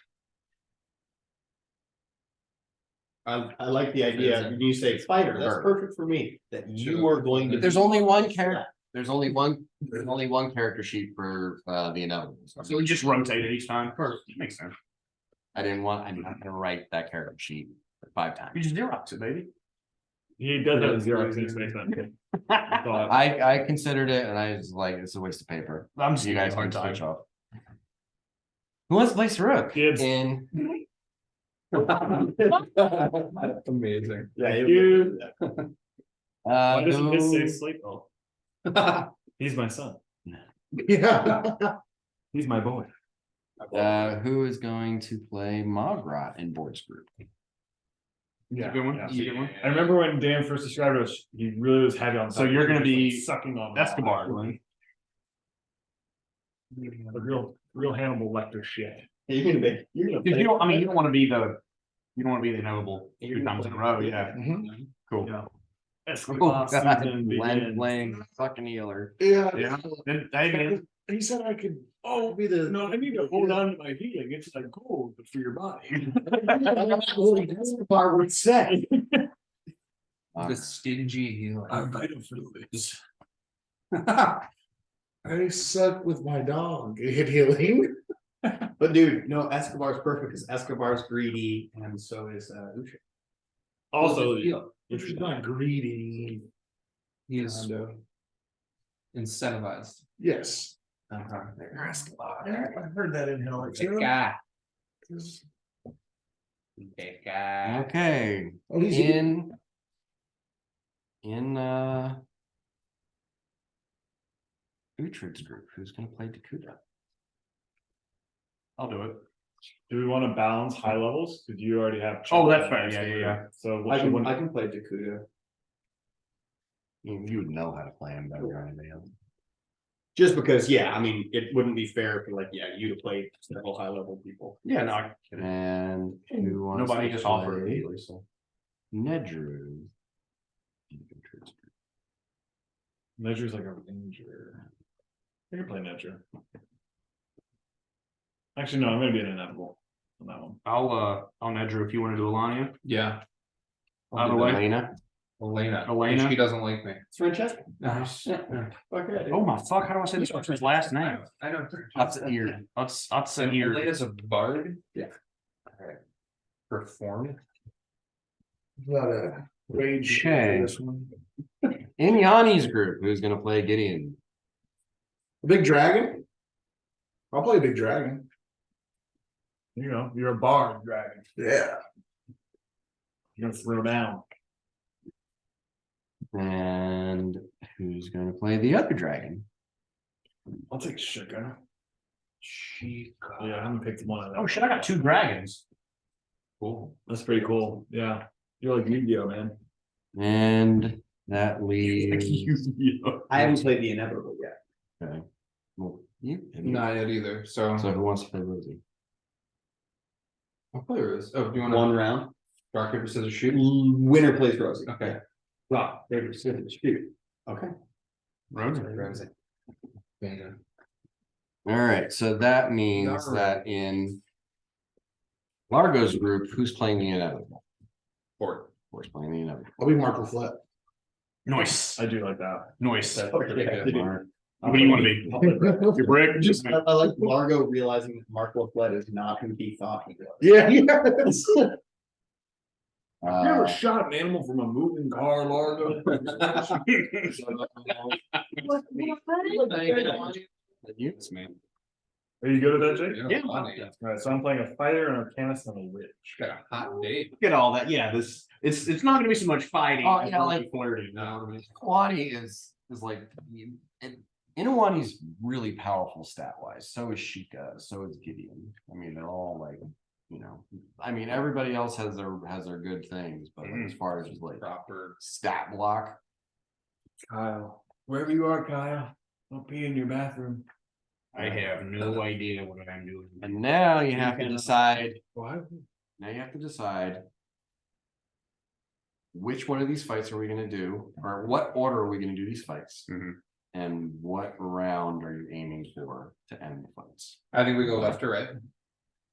I like the idea, when you say fighter, that's Bird. perfect for me, that you are going to. There's only one character. There's only one character sheet for the inevitable. So we just rotate it each time. Makes sense. I'm not gonna write that character sheet 5 times. You just Xerox it, baby. He does have a Xerox in his basement. I thought, I considered it and I was like, it's a waste of paper. I'm just You guys giving can you a hard switch time. off. Who wants to play Saruk? Kids. In That's amazing. Yeah, You- you. Why doesn't this say who- sleep? Oh, he's my son. Yeah. He's my boy. who is going to play Mogrot in Board's group? Yeah, Good one. yeah. That's a good one. I remember when Dan first described it, he really was heavy on. So you're gonna he was, be like, sucking on Escobar, Glenn. A real Hannibal Lecter shit. You're gonna be, you're gonna. Because play- you don't. I mean, you don't want to be the. You don't want to be the inevitable 2 times in a row. Yeah. Mhm. Cool. Yeah. Oh, Escobar God, season Glenn begins. playing fucking healer. Yeah. Yeah. Then, hey man. He said I could, Oh, be the. no, I need to hold on to my healing. It's like gold, but for your body. That's the part would say. The stingy healer. I'm vital fluids. I suck with my dog at healing. But dude, no, Escobar's perfect, because Escobar's greedy, and so is Uche. Also, He's not greedy. He is Kinda. incentivized. Yes. Uh-huh. I heard that in hell. Guy. Okay, Oh, he's in Uhtred's group, who's gonna play Dakuda? I'll do it. do we want to balance high levels? Because you already have. Oh, that's fair. Yeah. So I which one? can play Dakuda. You would know how to play him better than anybody else. Just because, yeah, I mean, it wouldn't be fair for like, yeah, you to play several high level people. Yeah. No. I get it. And who wants Nobody to just offered play immediately. So. Nedru? in Uhtred's group? Nedger's like a ranger. I can play Nedger. Actually, no, I'm gonna be an inevitable on that one. I'll Nedru if you want to do Alania. Yeah. Out of the way. Elena? Elena. She doesn't like me. It's Francesca. Nice. Okay. Oh my fuck! How do I say this person's last name? I don't. That's ear. I'd say here. Elena's a bard. Yeah. Alright. Performed. Not a rage. Okay. for this one. In Yanni's group, who's gonna play Gideon? A big dragon? I'll play a big dragon. You know, you're a bard dragon. Yeah. You're gonna throw down. And who's gonna play the other dragon? I'll take Shika. Yeah, I haven't picked one of them. Oh shit! I got 2 dragons. Cool. That's pretty cool. Yeah. You're like Yu-Gi-Oh, man. And that leaves. I haven't played the inevitable yet. Okay. Well, you. Not yet either. So So who wants to play Rosie? I'll play Rose. Oh, do you want One round. rock paper scissors shoot? Winner plays Rosie. Okay. Rock, paper, scissors, shoot. Okay. Rosie. All right, so that means that in Largo's group, who's playing the inevitable? Fort. Who's playing the inevitable? I'll be Mark LaFlette. Nice. I do like that. Nice. Okay. Mark. What do you want to be? Your brick? Just, I like Largo realizing that Mark LaFlette is not who he thought he was. Yeah, yes. You ever Uh, shot an animal from a moving car, Largo? Yes, man. Are you good at that, Jake? Yeah. Yeah. Funny. Alright, so I'm playing a fighter, an arcanist, and a witch. Got a hot date. Get all that. Yeah. This. It's not gonna be so much fighting. Oh, as yeah, more like- flirting. You know what I mean? Inawani is like, and Inawani's really powerful stat wise. So is Sheikah. So is Gideon. I mean, they're all like, you know, I mean, everybody else has their good things, but like, as far as just like Proper. stat block, Kyle, wherever you are, Kyle, don't pee in your bathroom. I have no idea what I'm doing. And now you have to decide, What? now you have to decide. Which one of these fights are we gonna do, or what order are we gonna do these fights? Mhm. And what round are you aiming for to end the fights? I think we go left to right.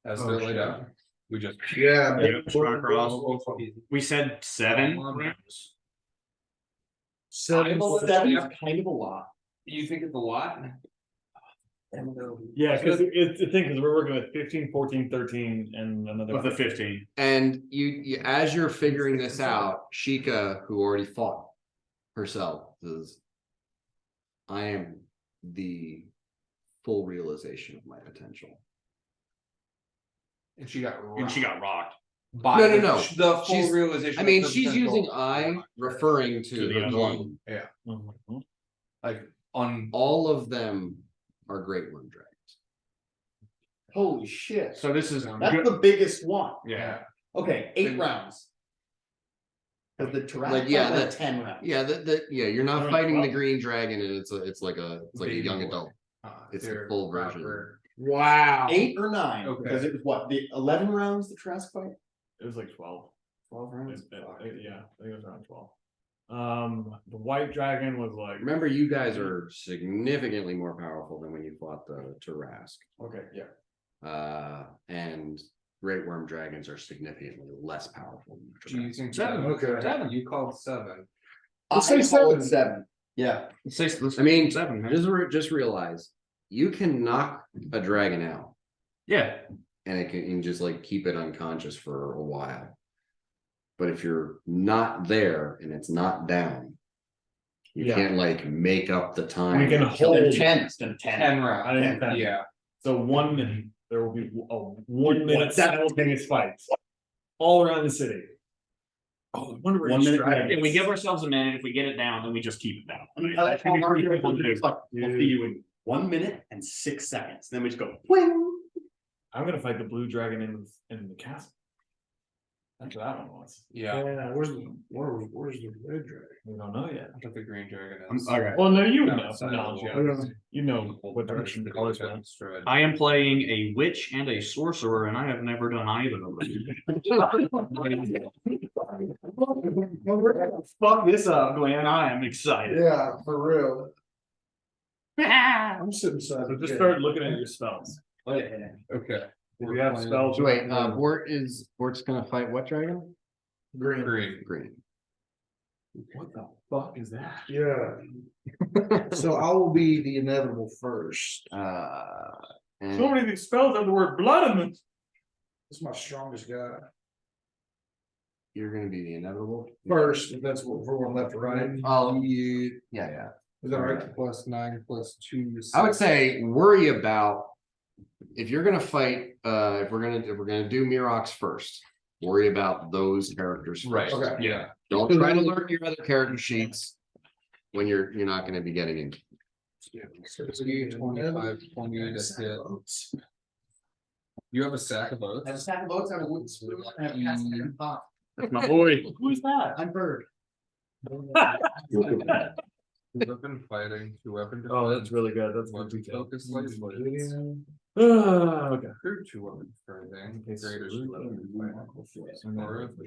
As Oh, they're laid shit. out. We just. Yeah. Yeah, straight across. We said 7 rounds. Seven. Seven is kind of a lot. You think it's a lot? Yeah, because it's the thing, because we're working with 15, 14, 13, and another. Of the 15. And you, as you're figuring this out, Sheikah, who already fought herself, says, I am the full realization of my potential. And she got. And she got rocked. By No, the- no. The full She's- realization. I mean, of the she's potential. using I, referring To to the the other one. Mhm. Like on. All of them are great worm dragons. Holy shit. So this is That's good. the biggest one. Yeah. Okay, 8 rounds. Cause the Tarrasque Like, yeah, went that- 10 rounds. Yeah, you're not Alright, fighting the well. green dragon, and it's like a Baby young boy. adult. It's the They're full version. proper. Wow. 8 or 9, Okay. because it was what, the 11 rounds the Tarrasque fight? It was like 12. 12 rounds? Yeah, I think it was around 12. The white dragon was like, Remember, you guys are significantly more powerful than when you fought the Tarrasque. Okay, yeah. And great worm dragons are significantly less powerful than the Do you Tarrasque. think? Seven, okay. Seven, you called 7. Let's say I call it 7. 7. Yeah. I mean, 7, man. just realize, you can knock a dragon out, Yeah. and it can just like keep it unconscious for a while. But if you're not there and it's not down, you Yeah. can't like make up the time. we can Kill hold. 10, instead of 10. 10 I rounds. think 10. Yeah. So 1 minute, there will be a 1 minute simultaneous fights all around the city. Oh, I wonder where 1 each minute dragon If we is. give ourselves a minute, if we get it down, then we just keep it down. That's how hard you're able to do. Dude. We'll see you in 1 minute and 6 seconds. Then we just go. Pling. I'm gonna fight the blue dragon in the castle. That's what that one was. Yeah. Yeah, where's the red dragon? We don't know yet. I think the green dragon is. Okay. Well, no, you No, know. it's not Knowledge, the yeah. one. You know what direction the colors went. I am playing a witch and a sorcerer, and I have never done either of them. Fuck this up, Glenn. I am excited. Yeah, for real. Ah! I'm sitting beside. So the just kid. start looking at your spells. Okay. If you have spells. So wait, Bort's gonna fight what dragon? Green. Green. Green. What the fuck is that? Yeah. So I will be the inevitable first. And So many of these spells have the word blood in them. That's my strongest guy. you're gonna be the inevitable. First, if that's what we're going left or right. Oh, yeah. Is that right? Plus 9 plus 2. I would say worry about if you're gonna fight, if we're gonna do Mirox first, worry about those characters first. Right. Okay. Yeah. Don't try to learn your other character sheets when you're not gonna be getting in. 60, 25, 20 to hit. You have a stack of votes. I have a stack of votes. I have a wooden spoon. I have a cast iron pot. That's my boy. Who's that? I'm Bird. Weapon fighting, 2 weapon. Oh, that's really good. That's One good detail. focus light blades. Okay. Crew 2 weapon fighting. Greater or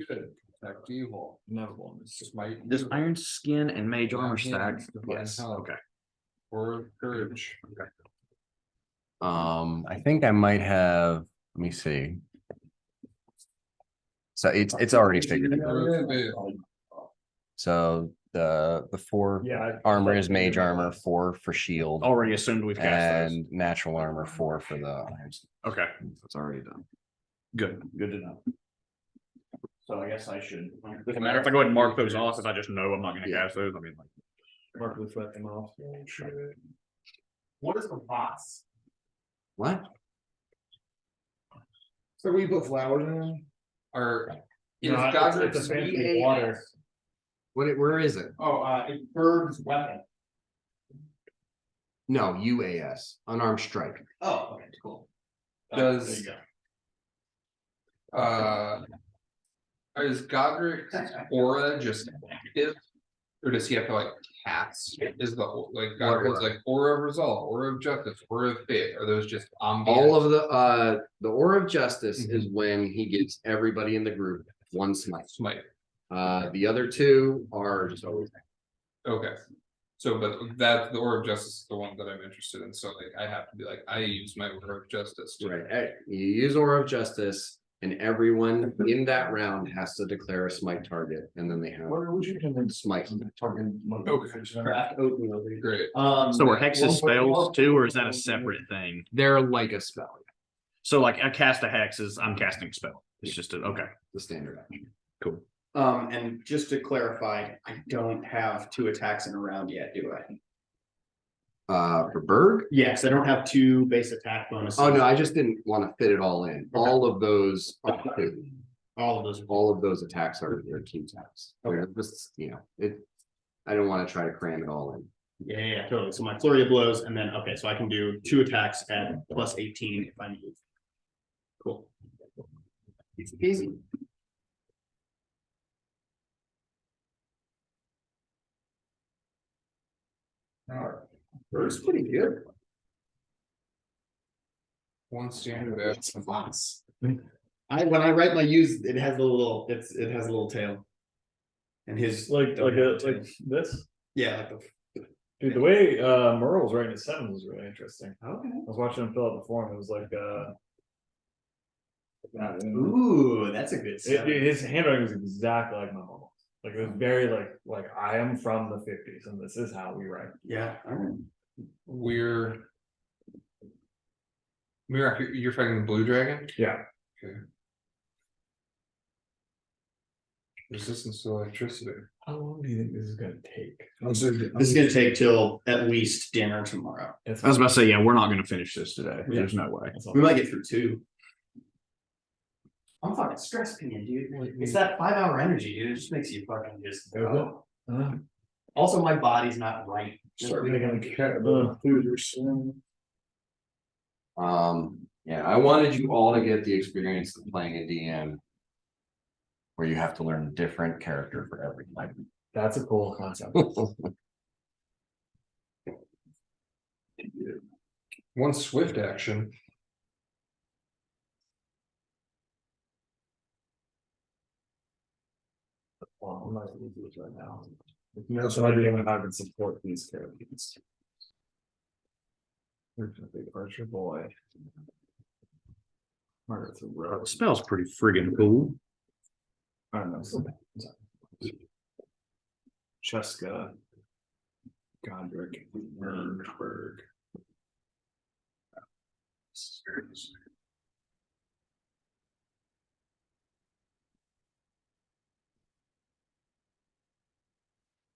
good. Attack evil. Inevitable. Smite. This iron skin and mage armor Yeah, stack. divine Yes. health. Okay. Or courage. I think I might have, let me see. So it's already figured out. So the 4 Yeah. armor is mage armor, 4 for shield, Already assumed we've cast those. and natural armor 4 for the irons. Okay. It's already done. Good to know. So I guess I should. Doesn't matter if I go ahead and mark those off, if I just know I'm not gonna cast those. I mean, like. Mark this right them off. What is the boss? What? So we put flowers in. Or. No, Is it's Godric's a fancy VAS? water. Where is it? Oh, it's Bird's weapon. No, UAS, unarmed strike. Oh, okay, cool. Does- There you go. Is Godric's aura just active? Or does he have to like cast? Is the like God was like aura of resolve, aura of justice, aura of fate? Are those just ambient? All of the aura of justice is when he gives everybody in the group one smite. Smite. The other two are just always. Okay. So, but that the aura of justice is the one that I'm interested in. So, like, I have to be like, I use my aura of justice. Right. You use aura of justice, and everyone in that round has to declare a smite target, and then they have smite. Craft oatmeal. Great. So are hexes spells too, or is that a separate thing? They're like a spell, So like I cast a hex is I'm casting a spell. It's just a, okay. the standard action. Cool. And just to clarify, I don't have 2 attacks in a round yet, do I? For Berg. Yes, I don't have 2 base attack bonuses. Oh no, I just didn't want to fit it all in. All of those are two. All of those. All of those attacks are their team attacks. Okay. They're just, it. I don't want to try to cram it all in. Yeah, totally. So my flurry of blows, and then okay, so I can do 2 attacks at plus 18 if I move. Cool. It's easy. Berg's pretty good. One standard It's lots. When I write my use, it has a little. It has a little tail. And his Like this. yeah, like the Dude, the way Merle was writing his sevens was really interesting. okay. I was watching him fill out the form. It was like Ooh, that's a good stuff. his handwriting was exactly like my mom. Like it was very like I am from the 50s and this is how we write. Yeah. All right. We're you're fighting the blue dragon? Yeah. Okay. Resistance to electricity. How long do you think this is gonna take? This is gonna take till at least dinner tomorrow. I was about to say, yeah, we're not gonna finish this today. There's no way. We might get through 2. I'm fucking stress pinion, dude. It's that 5-hour energy, dude. It just makes you fucking just go. Also, my body's not right. Start making a cat food or something. Yeah, I wanted you all to get the experience of playing a DM. Where you have to learn a different character for every type. That's a cool concept. One swift action. Well, I'm not gonna do this right now. That's what I do when I would support these characters. Here's a big archer boy. Margaret's a rogue. Spell's pretty friggin' cool. I don't know. Cheska. Godric. Nuremberg.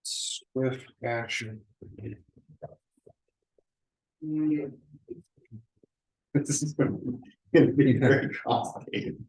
Swift action. This is gonna be very complicated.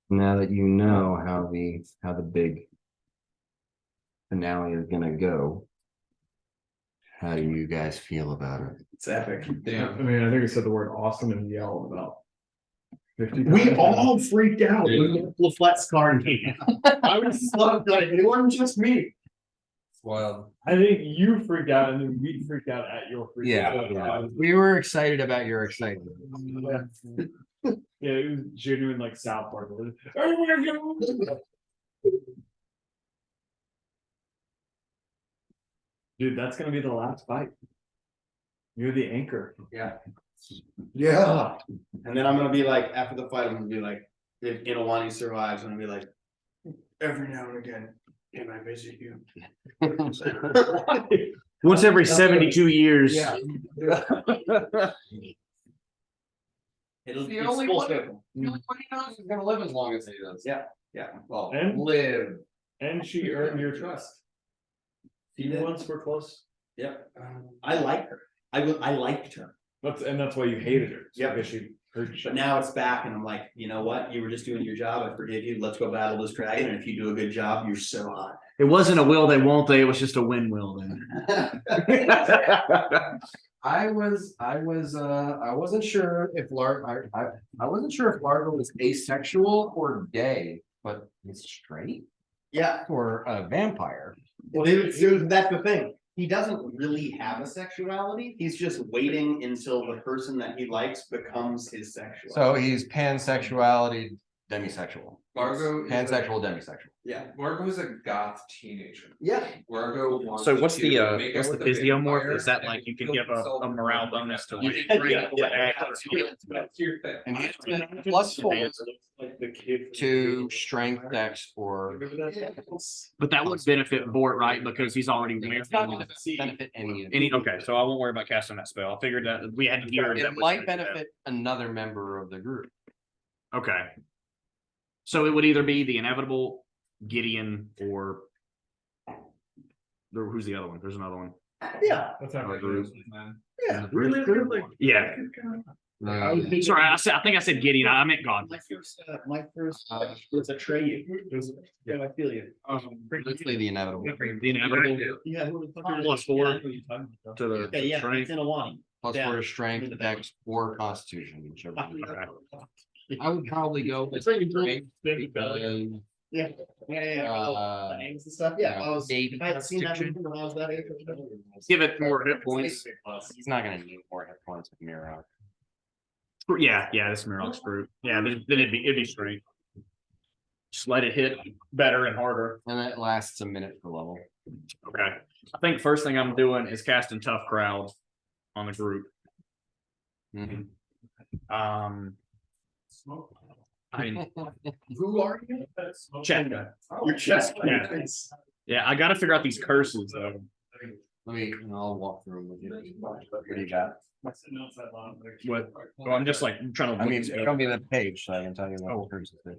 Now that you know how the big finale is gonna go, how do you guys feel about it? It's epic. I Damn. mean, I think I said the word awesome and yelled about 50 We times. all freaked out Yeah. when LaFlette's card came out. I was loved like it wasn't just me. Wild. I think you freaked out and then we freaked out at your freak. We were excited about your excitement. Yeah, it was genuine like South Park. It was, oh my God. Dude, that's gonna be the last fight. You're the anchor. Yeah. Yeah. And then I'm gonna be like, after the fight, I'm gonna be like, if Inawani survives, I'm gonna be like, every now and again, can I visit you? Once every 72 years. Yeah. It'll The it's only full one- circle. The only one he knows is gonna live as long as he does. Yeah. Well, And Live. she earned your trust. she You did. once were close. Yep. I like her. I liked her. That's why you hated her. Yeah. Because she But now it's back and I'm like, you know what? You were just doing your job. I forgive you. Let's go battle this dragon. And if you do a good job, you're so hot. It wasn't a will they won't they, it was just a win will then. I wasn't sure if I wasn't sure if Largo was asexual or gay, but it's straight Yeah. or a vampire. Well, that's the thing. He doesn't really have a sexuality. He's just waiting until the person that he likes becomes his sexuality. So he's pansexuality, demisexual. Largo is a- Pansexual, demisexual. Yeah. Margo is a goth teenager. Yeah. Margo wants. So what's the to make out what's the with a physiomorph? vampire Is that and like you can kill give himself a morale bonus to like That's your thing. And he's plus 4 Like the kid. to strength, dex, or. But that would benefit Bort, right? Because he's already It's not gonna benefit any. any, okay, so I won't worry about casting that spell. I figured that we had to hear. It might benefit another member of the group. Okay. So it would either be the inevitable Gideon or who's the other one? There's another one. Yeah. That's not Our right. group. Yeah. Yeah. Sorry, I think I said Gideon. I meant God. My first was a Trey. Yeah, I feel you. Literally the inevitable. The inevitable Yeah. plus 4 to the Okay, yeah, strength. it's in a one. Plus Yeah. 4 to strength, dex, or constitution, whichever. Okay. I would probably go with strength because, Yeah. Yeah. Uh, The eggs and stuff. Yeah. I was. maybe I had seen that constitution. when I was that age. Give it more hit points. He's not gonna need more hit points with mirror. Yeah, this Mirror's group. Yeah, then it'd be straight. Just let it hit better and harder. And that lasts a minute per level. Okay. I think first thing I'm doing is casting Tough Crowd on the group. Mhm. I mean, Who are you? check. Your chest. Yeah. Yeah, I gotta figure out these curses though. I'll walk through them with you. What do you got? What? Well, I'm just like trying to. I mean, show me the page so I can tell you Oh. what curses do.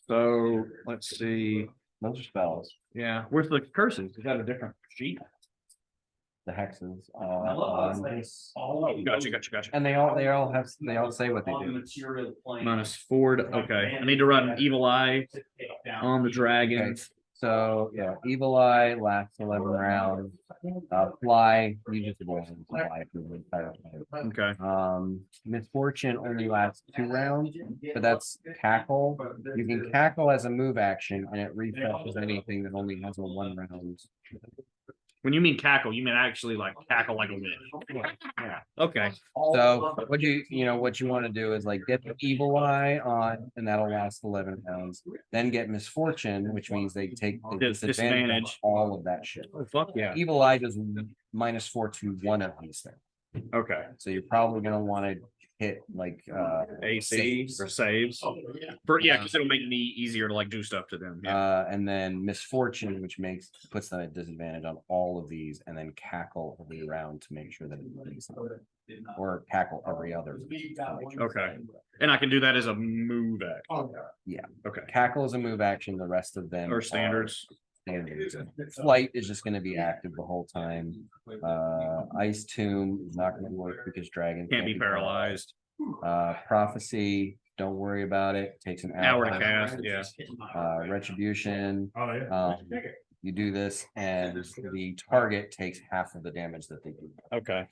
So let's see. Those are spells, Yeah, where's the curses? Is that a different sheet? the hexes. Gotcha. And they all say what they do. -4. Okay, I need to run Evil Eye on the dragon. Okay. So, yeah, evil eye lasts 11 rounds. Fly, you just avoid fly for the entire fight. Okay. Misfortune only lasts 2 rounds, but that's cackle. You can cackle as a move action and it refreshes anything that only has a 1 round. When you mean cackle, you mean actually like cackle like a witch. Yeah. Okay. So what you want to do is like get the evil eye on, and that'll last 11 rounds. Then get misfortune, which means they take the disadvantage Disadvantage. on all of that shit. Oh, fuck yeah. Evil eye does -4 to one of these things. Okay. So you're probably gonna want to hit like AC or saves. Because it'll make me easier to like do stuff to them. Yeah. and then misfortune, which puts them at disadvantage on all of these, and then cackle every round to make sure that it plays, or cackle every other. Okay. And I can do that as a move act. Yeah. Okay. Cackle is a move action. The rest of them Or are standards. standards. Flight is just gonna be active the whole time. Ice Tomb is not gonna work because dragons Can't be paralyzed. Prophecy, don't worry about it. Takes an Hour to hour. cast. Yeah. Retribution, Oh, yeah. you do this and the target takes half of the damage that they do. Okay.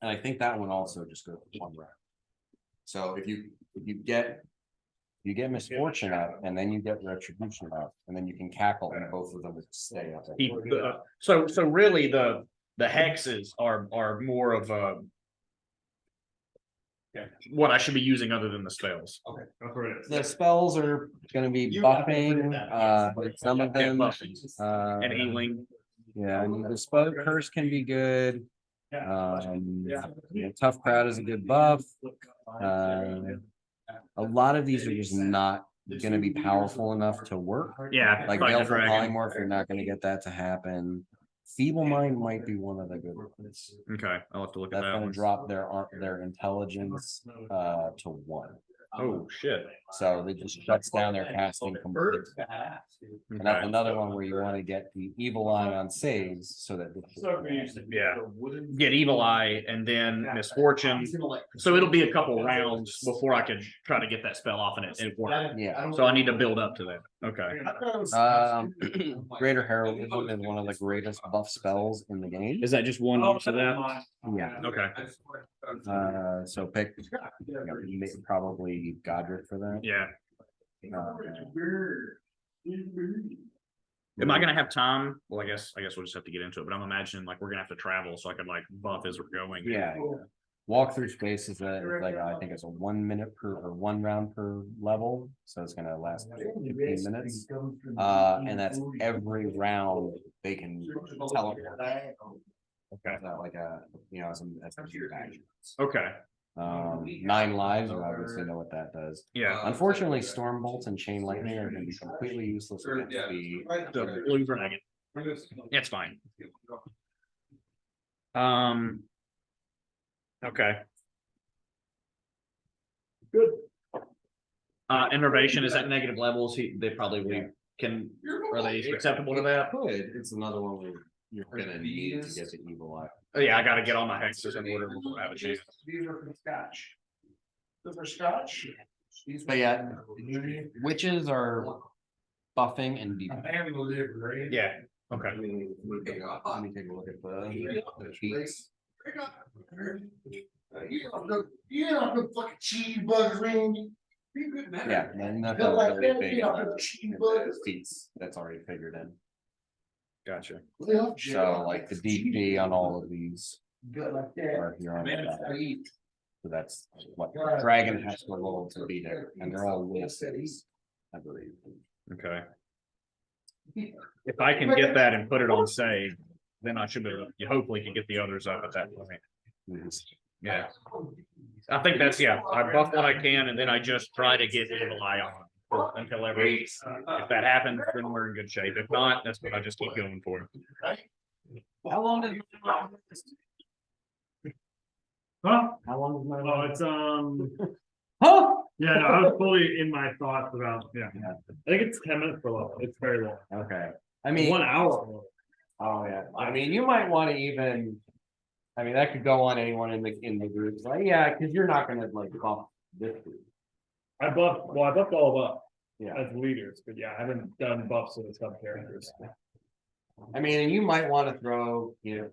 And I think that one also just goes 1 round. So if you get misfortune up and then you get retribution up, and then you can cackle and both of them will stay up. So really the hexes are more of a what I should be using other than the spells. Okay. That's what it is. The spells are gonna be buffing, some of them, And healing. yeah, I mean, the spell curse can be good. Tough crowd is a good buff. A lot of these are just not gonna be powerful enough to work. Yeah. Like fight the Baleful dragon. Polymorph, you're not gonna get that to happen. Feeble Mind might be one of the good ones. Okay, I'll have to look at That's that gonna one. drop their intelligence to 1. Oh, shit. So it just shuts down their casting completely. And that's another one where you want to get the evil eye on saves so that. Yeah, get evil eye and then misfortune. So it'll be a couple rounds before I can try to get that spell off and it works. Yeah. So I need to build up to that. Okay. Greater Heroism is one of the greatest buff spells in the game. Is that just one use of that? Yeah. Okay. So pick probably Godric for that. Yeah. Uh, Am I gonna have time? Well, I guess we'll just have to get into it, but I'm imagining like we're gonna have to travel, so I could like buff as we're going. Yeah. Walk through space is like, I think it's a 1 minute per, or 1 round per level, so it's gonna last 15 minutes. And that's every round they can teleport. Okay. Like a, you know, some action. Okay. 9 lives, you obviously know what that does. Yeah. Unfortunately, storm bolts and chain lightning are gonna be completely useless against The blue dragon. It's fine. Okay. Good. Innervation is at negative levels. They probably can. Are they acceptable to that? Could, it's another one where you're gonna need to get the evil eye. Oh, yeah, I gotta get all my hexes in order before I have a chance. These are from Scotch. Those are Scotch? But yeah, witches are buffing and deep. Yeah. Okay. Let me take a look at the sheets. You know, the fucking cheese bugs, Randy. Yeah, and that's a Like really that, big you know, the cheese bugs. feats that's already figured in. Gotcha. So like the DP on all of these Good like that. are here on the back. So that's what dragon has to roll to beat it, and they're all listed, I believe. Okay. If I can get that and put it on save, then I should be able to, you hopefully can get the others up at that point. Yeah. I think that's, yeah, I buff what I can and then I just try to get evil eye on until every, if that happens, then we're in good shape. If not, that's what I just keep going for. How long did? Huh? How long is my? Oh, it's Huh? yeah, no, I was fully in my thoughts about, yeah. I think it's 10 minutes per level. It's very long. Okay, I mean. 1 hour. Oh, yeah, I mean, you might wanna even. I mean, that could go on anyone in the group, like, yeah, cause you're not gonna like buff this group. I buffed all of us Yeah, as leaders, but yeah, I haven't done buffs with the sub characters. I mean, and you might wanna throw, you know.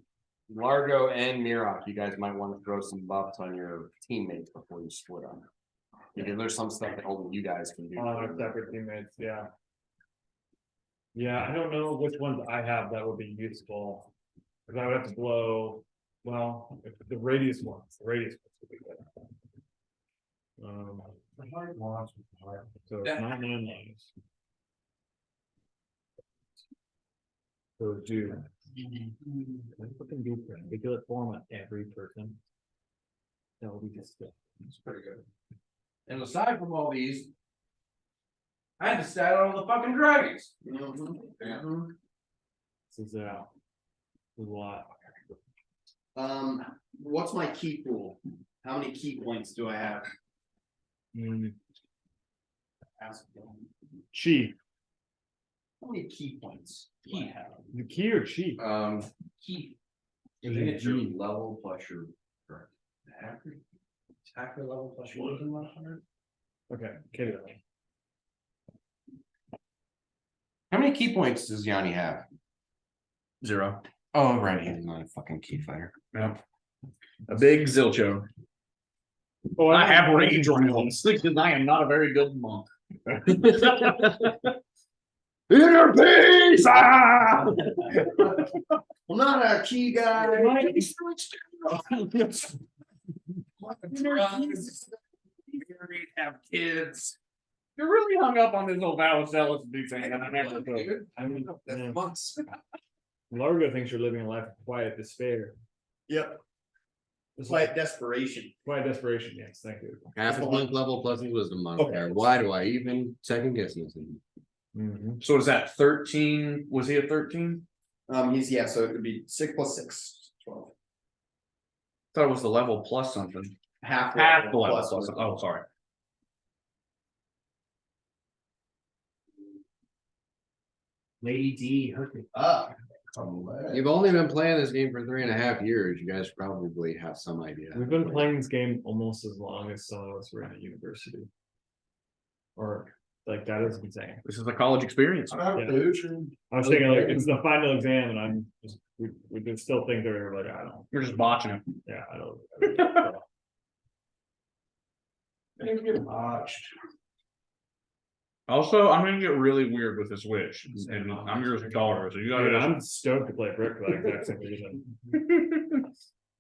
Largo and Mirok, you guys might wanna throw some buffs on your teammates before you split up. Because there's some stuff that only you guys can do. On our separate teammates, yeah. Yeah, I don't know which ones I have that would be useful. Cause I would have to blow, well, if the radius ones would be good. So it's not 9 lives. So do. Fucking do particulate form on every person. That will be just good. It's pretty good. And aside from all these. I had to stat on the fucking dragons. This is a lot. What's my key pool? How many key points do I have? Chi. How many key points do I have? The key or chi? Key. I think it's your level plus your. Attacker level plus your wisdom modifier. Okay, okay. How many key points does Yanni have? 0. Oh, right, he's not a fucking key fighter. Yeah. A big zilcho. Oh, I have range rounds because I am not a very good monk. Inner peace! I'm not a key guy. Have kids. You're really hung up on this whole Valacellus thing, and I never could. That's months. Largo thinks you're living a life of quiet despair. Yep. It's like desperation. Quiet desperation, yes, thank you. Half a month level plus his wisdom modifier. Why do I even second guess this? So is that 13? Was he a 13? He's, yeah, so it could be 6 plus 6, 12. Thought it was the level plus something. Half Half the level plus plus. Oh, sorry. Lady D, hook me up. You've only been playing this game for 3.5 years. You guys probably have some idea. We've been playing this game almost as long as some of us were in a university. Or like that is insane. This is a college experience. I was thinking like it's the final exam and I'm just we could still think they're like I don't You're just botching it. yeah I don't. Also, I'm gonna get really weird with this witch, and I'm your daughter, so you Dude, gotta. I'm stoked to play Brick for that exact same reason.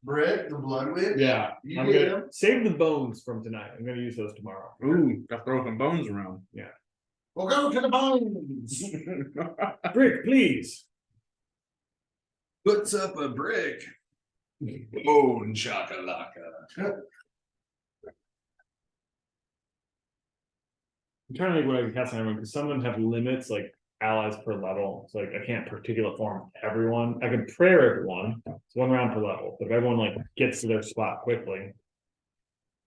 Brick, the blood witch. Yeah, You I'm get gonna save the bones from tonight. I'm gonna use those tomorrow. Ooh, gotta throw some bones around. We'll go to the bones. Brick, please. Puts up a brick. Bone chakalaka. I'm trying to think what I can cast on everyone because some of them have limits like allies per level. So like I can't particular form everyone. I can prayer everyone. It's 1 round per level. But if everyone like gets to their spot quickly,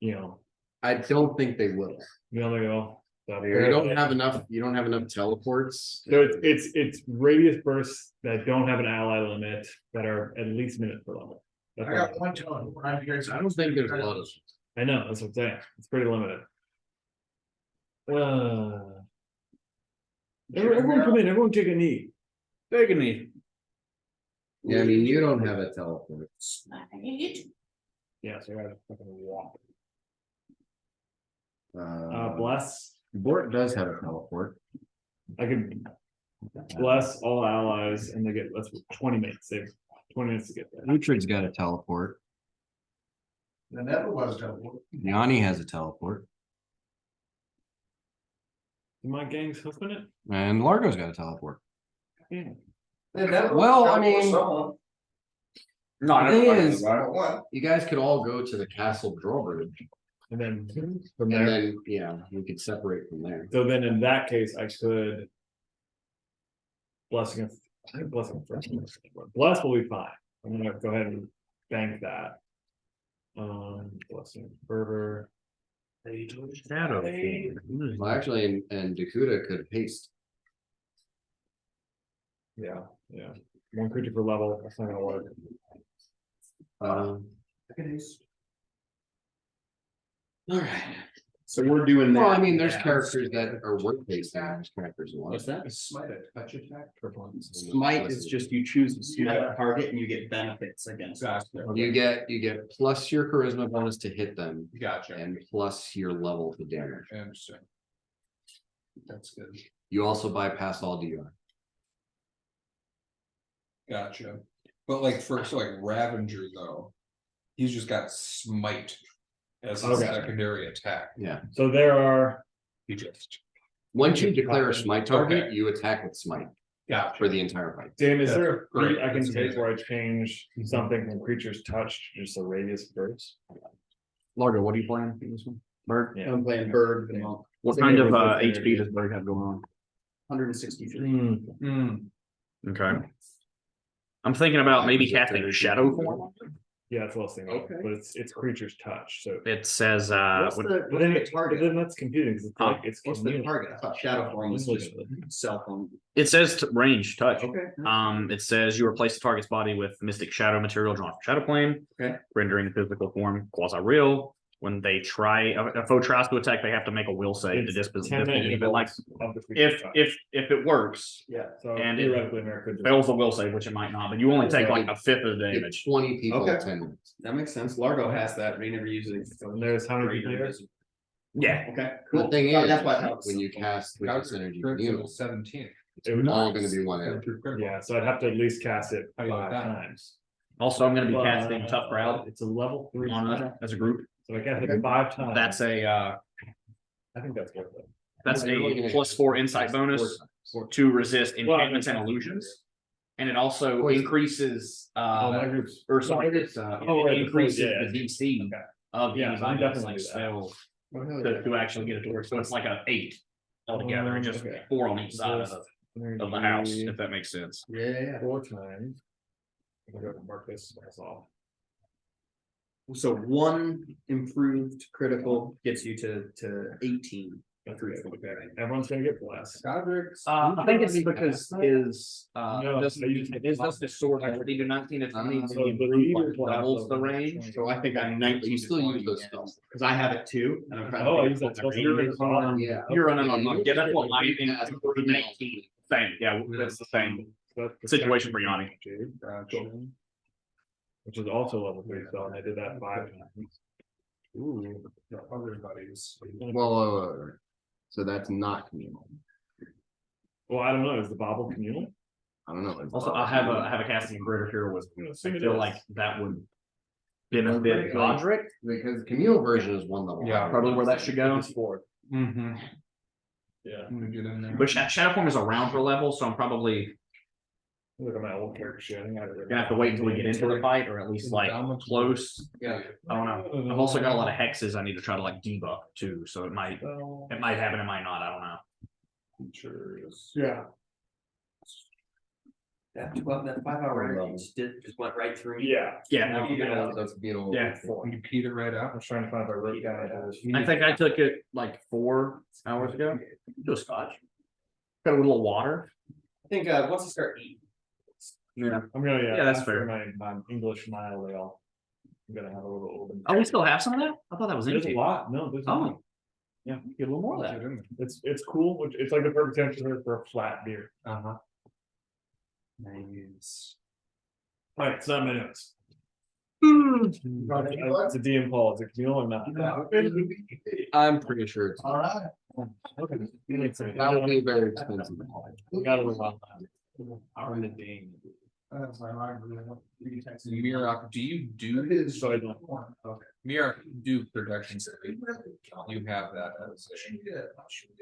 you know, I don't think they will. you know, they go. So You don't have enough. You don't have enough teleports. So it's radius bursts that don't have an ally limit that are at least minute per level. That's I what- got one ton. I don't think there's a lot of. I know, that's what I'm saying. It's pretty limited. Everyone come in, everyone take a knee. Take a knee. Yeah, I mean, you don't have a teleport. Yeah, so I gotta fucking walk. Uh, Bless. Bort does have a teleport. I can bless all allies and they get, that's 20 minutes. They have 20 minutes to get there. Uhtred's got a teleport. The never was teleport. Yanni has a teleport. My gang's husband it? And Largo's got a teleport. Yeah. Well, I mean- No, The thing that's is- fine. What? You guys could all go to the castle drawbridge. And then from And there, then, yeah, you could separate from there. so then in that case, I could. Blessing, I think blessing first. Bless will be fine. I'm gonna go ahead and bank that. Blessing fervor. Shadow. Well, actually, and Dakuta could haste. Yeah, yeah. 1 creature per level, that's not gonna work. Alright. So we're doing that. Well, I mean, there's characters that are worth hasting, and there's characters who What's aren't. that? Smite a touch attack. Smite is just you choose to smite a target and you get benefits against it. You get plus your charisma bonus to hit them Gotcha. and plus your level to damage. I understand. That's good. You also bypass all DR. Gotcha. But like so like Ravager though, he's just got smite as his Okay. secondary attack. Yeah. So there are, He just Once you declare a smite target, Okay. you attack with smite got for the entire fight. Dan, is there a Great, feat I can that's take amazing. where I change something from creature's touch to just a radius burst? Largo, what are you playing for this one? Bird? Yeah. I'm playing Bird, the monk, What Think kind it of was with HP energy. does Bird have going on? 163. Okay. I'm thinking about maybe Is it casting 30? shadow form. Yeah, that's what I was thinking, Okay. but it's creature's touch, so. It says What's what- the, But then, what's the but target? then that's confusing, because it's Huh? like, it's. What's the community. target? I thought Shadow Form was Look just at it. cell phone. it says range touch. Okay. It says you replace the target's body with mystic shadow material drawn from shadow plane. Okay. Rendering the physical form quasi-real. When they try, a foe tries to attack, they have to make a will save to It's dispossess. 10 minute But like, intervals of the creature's if, touch. if it works, Yeah, so and it theoretically, America could just. fails the will save, which it might not, but you only take like a fifth of the It's damage. 20 people in Okay. 10 minutes. That makes sense. Largo has that. They never use it. And there's how many Great people here? invisible. Yeah. Okay, The cool. thing Oh, is, that's why I thought when you so. cast with this energy Critical communal, 17. It would- all gonna be one energy. Yeah, so I'd have to at least cast it How you like 5 that? times. Also, I'm gonna be But casting tough crowd It's a level 3. on spell. us as a group. So I cast it 5 times. That's I think that's worth it. that's You're looking a at- +4 insight bonus to resist enchantments and illusions. And it also Poison. increases, Oh, my group's. or sorry, it's, Oh, right, it increases yeah. the DC Okay. of Yeah, so I'm anybody that's definitely like do that. spells Oh, hell yeah. to actually get it to work. So it's like a 8 altogether, and just Okay. 4 on each side of the house, Energy if that makes sense. Yeah. 4 times. I'm gonna go ahead and mark this off. So one improved critical gets you to 18. Everyone's gonna get blessed. I think it's because his, No, this, they use- his sword already do 19 to 20, So so he the leaders will have doubles the level range. So I think I'm 19 You to still use 20 those again, spells. cause I have it too. And I'm trying to Oh, I think use that of what spell. the range is. Yeah. You're running on, Yeah, yeah, that's what you lightning can cast 19, same, yeah, that's the same. That's the Situation second for Yanni. Gotcha. Which is also level 3 spell, and I did that 5 times. Ooh. Everybody's. Well, so that's not communal. Well, I don't know, is the Bobble communal? I don't know. It's Also, I have a casting in Greater Hero with, I Assume it feel is. like that would benefit Godric, Because the communal version is one level. Yeah. higher. probably where that should go. It's 4th. Mm-hmm. Yeah. Get in there. But Shadow Form is around her level, so I'm probably Look at my old character sheet. I think I gonna have to wait until we get into the fight, or at least like close. Yeah. I don't know. I've also got a lot of hexes I need to try to like debuff too, so it might happen, it might not, I don't know. Yeah. That 5-hour range just went right through me. Yeah. Yeah, That's communal. Yeah. You peed it right out. I was trying to find my rope guy. I think I took it like 4 hours ago. Do a scotch. Got a little water. I think, once you start eating. Yeah. I'm gonna, Yeah, that's after fair. My English mile ale. I'm gonna have a little open. Oh, we still have some of that? I thought that was There's a empty. lot, no, there's a lot. Oh. Yeah, get a little more of that. It's cool, it's like the perfect temperature for a flat beer. Uh-huh. Nice. Alright, it's not minutes. It's a DM Paul, is it communal or not? I'm pretty sure it's. Alright. That would be very expensive. Got a little while. Mirak, do you do? So I don't. Okay. Mirak, do production survey. You have that as.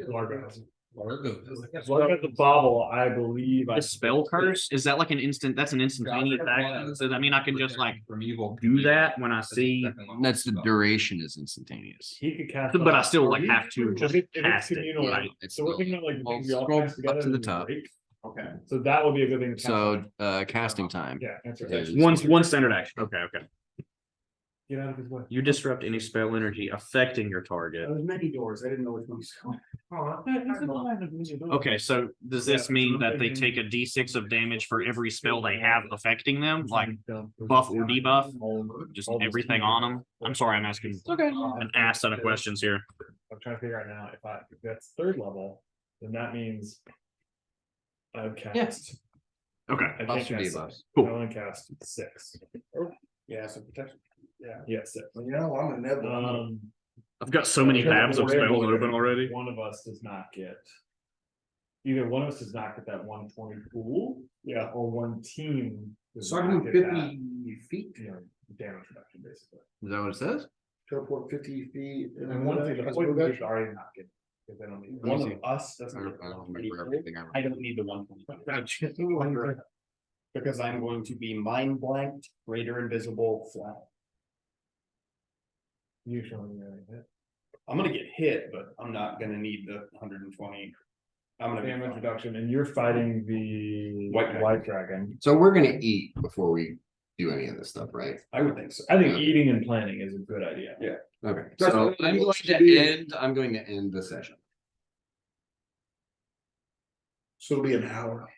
Largo has it. Largo. As long as the bobble, I believe. The spell curse, is that like an instant, that's an instantaneous action? So that mean I can just like From evil. do that when I see, That's the duration is instantaneous. He could cast. but I still like have to If just it- if it's cast it, communal, right? It's So we're still- thinking of like the well, things we all scroll cast together. up to the and top. break. Okay. So that would be a good thing. to cast. So casting time. Yeah, answer is- that. One standard action, okay, okay. Get out of his way. You disrupt any spell energy affecting your target. There's many doors, I didn't know which one's. Okay, so does this mean that they take a D6 of damage for every spell they have affecting them, like buff or debuff? Just everything on them? I'm sorry, I'm asking an ass ton of questions here. I'm trying to figure out now if that's 3rd level, then that means. I've cast. Okay, I can't Buffs or cast debuffs? 6. Cool. I only cast 6. Yeah, so protection. Yeah, 6. You know, I'm a nebula. I've got so many tabs of spells open already. One of us does not get. Either one of us does not get that 120 pool. Yeah. Or one team. does So I not can move get that, 50 feet. You know, damage reduction basically. Is that what it says? Teleport 50 feet. And one thing, the point is already not get. Because they don't need. One of us I doesn't. don't get I don't 120 remember pool. everything. I don't need the 120. Because I'm going to be mind blanked, greater invisible, flat. Usually, yeah. I'm gonna get hit, but I'm not gonna need the 120. I'm gonna be Damage fine. reduction, and you're fighting the White dragon. dragon. So we're gonna eat before we do any of this stuff, right? I would think so. I think eating and planning is a good idea. Yeah. Okay, That's so what I'm it going should to be. I'm going to end the session. So it'll be an hour.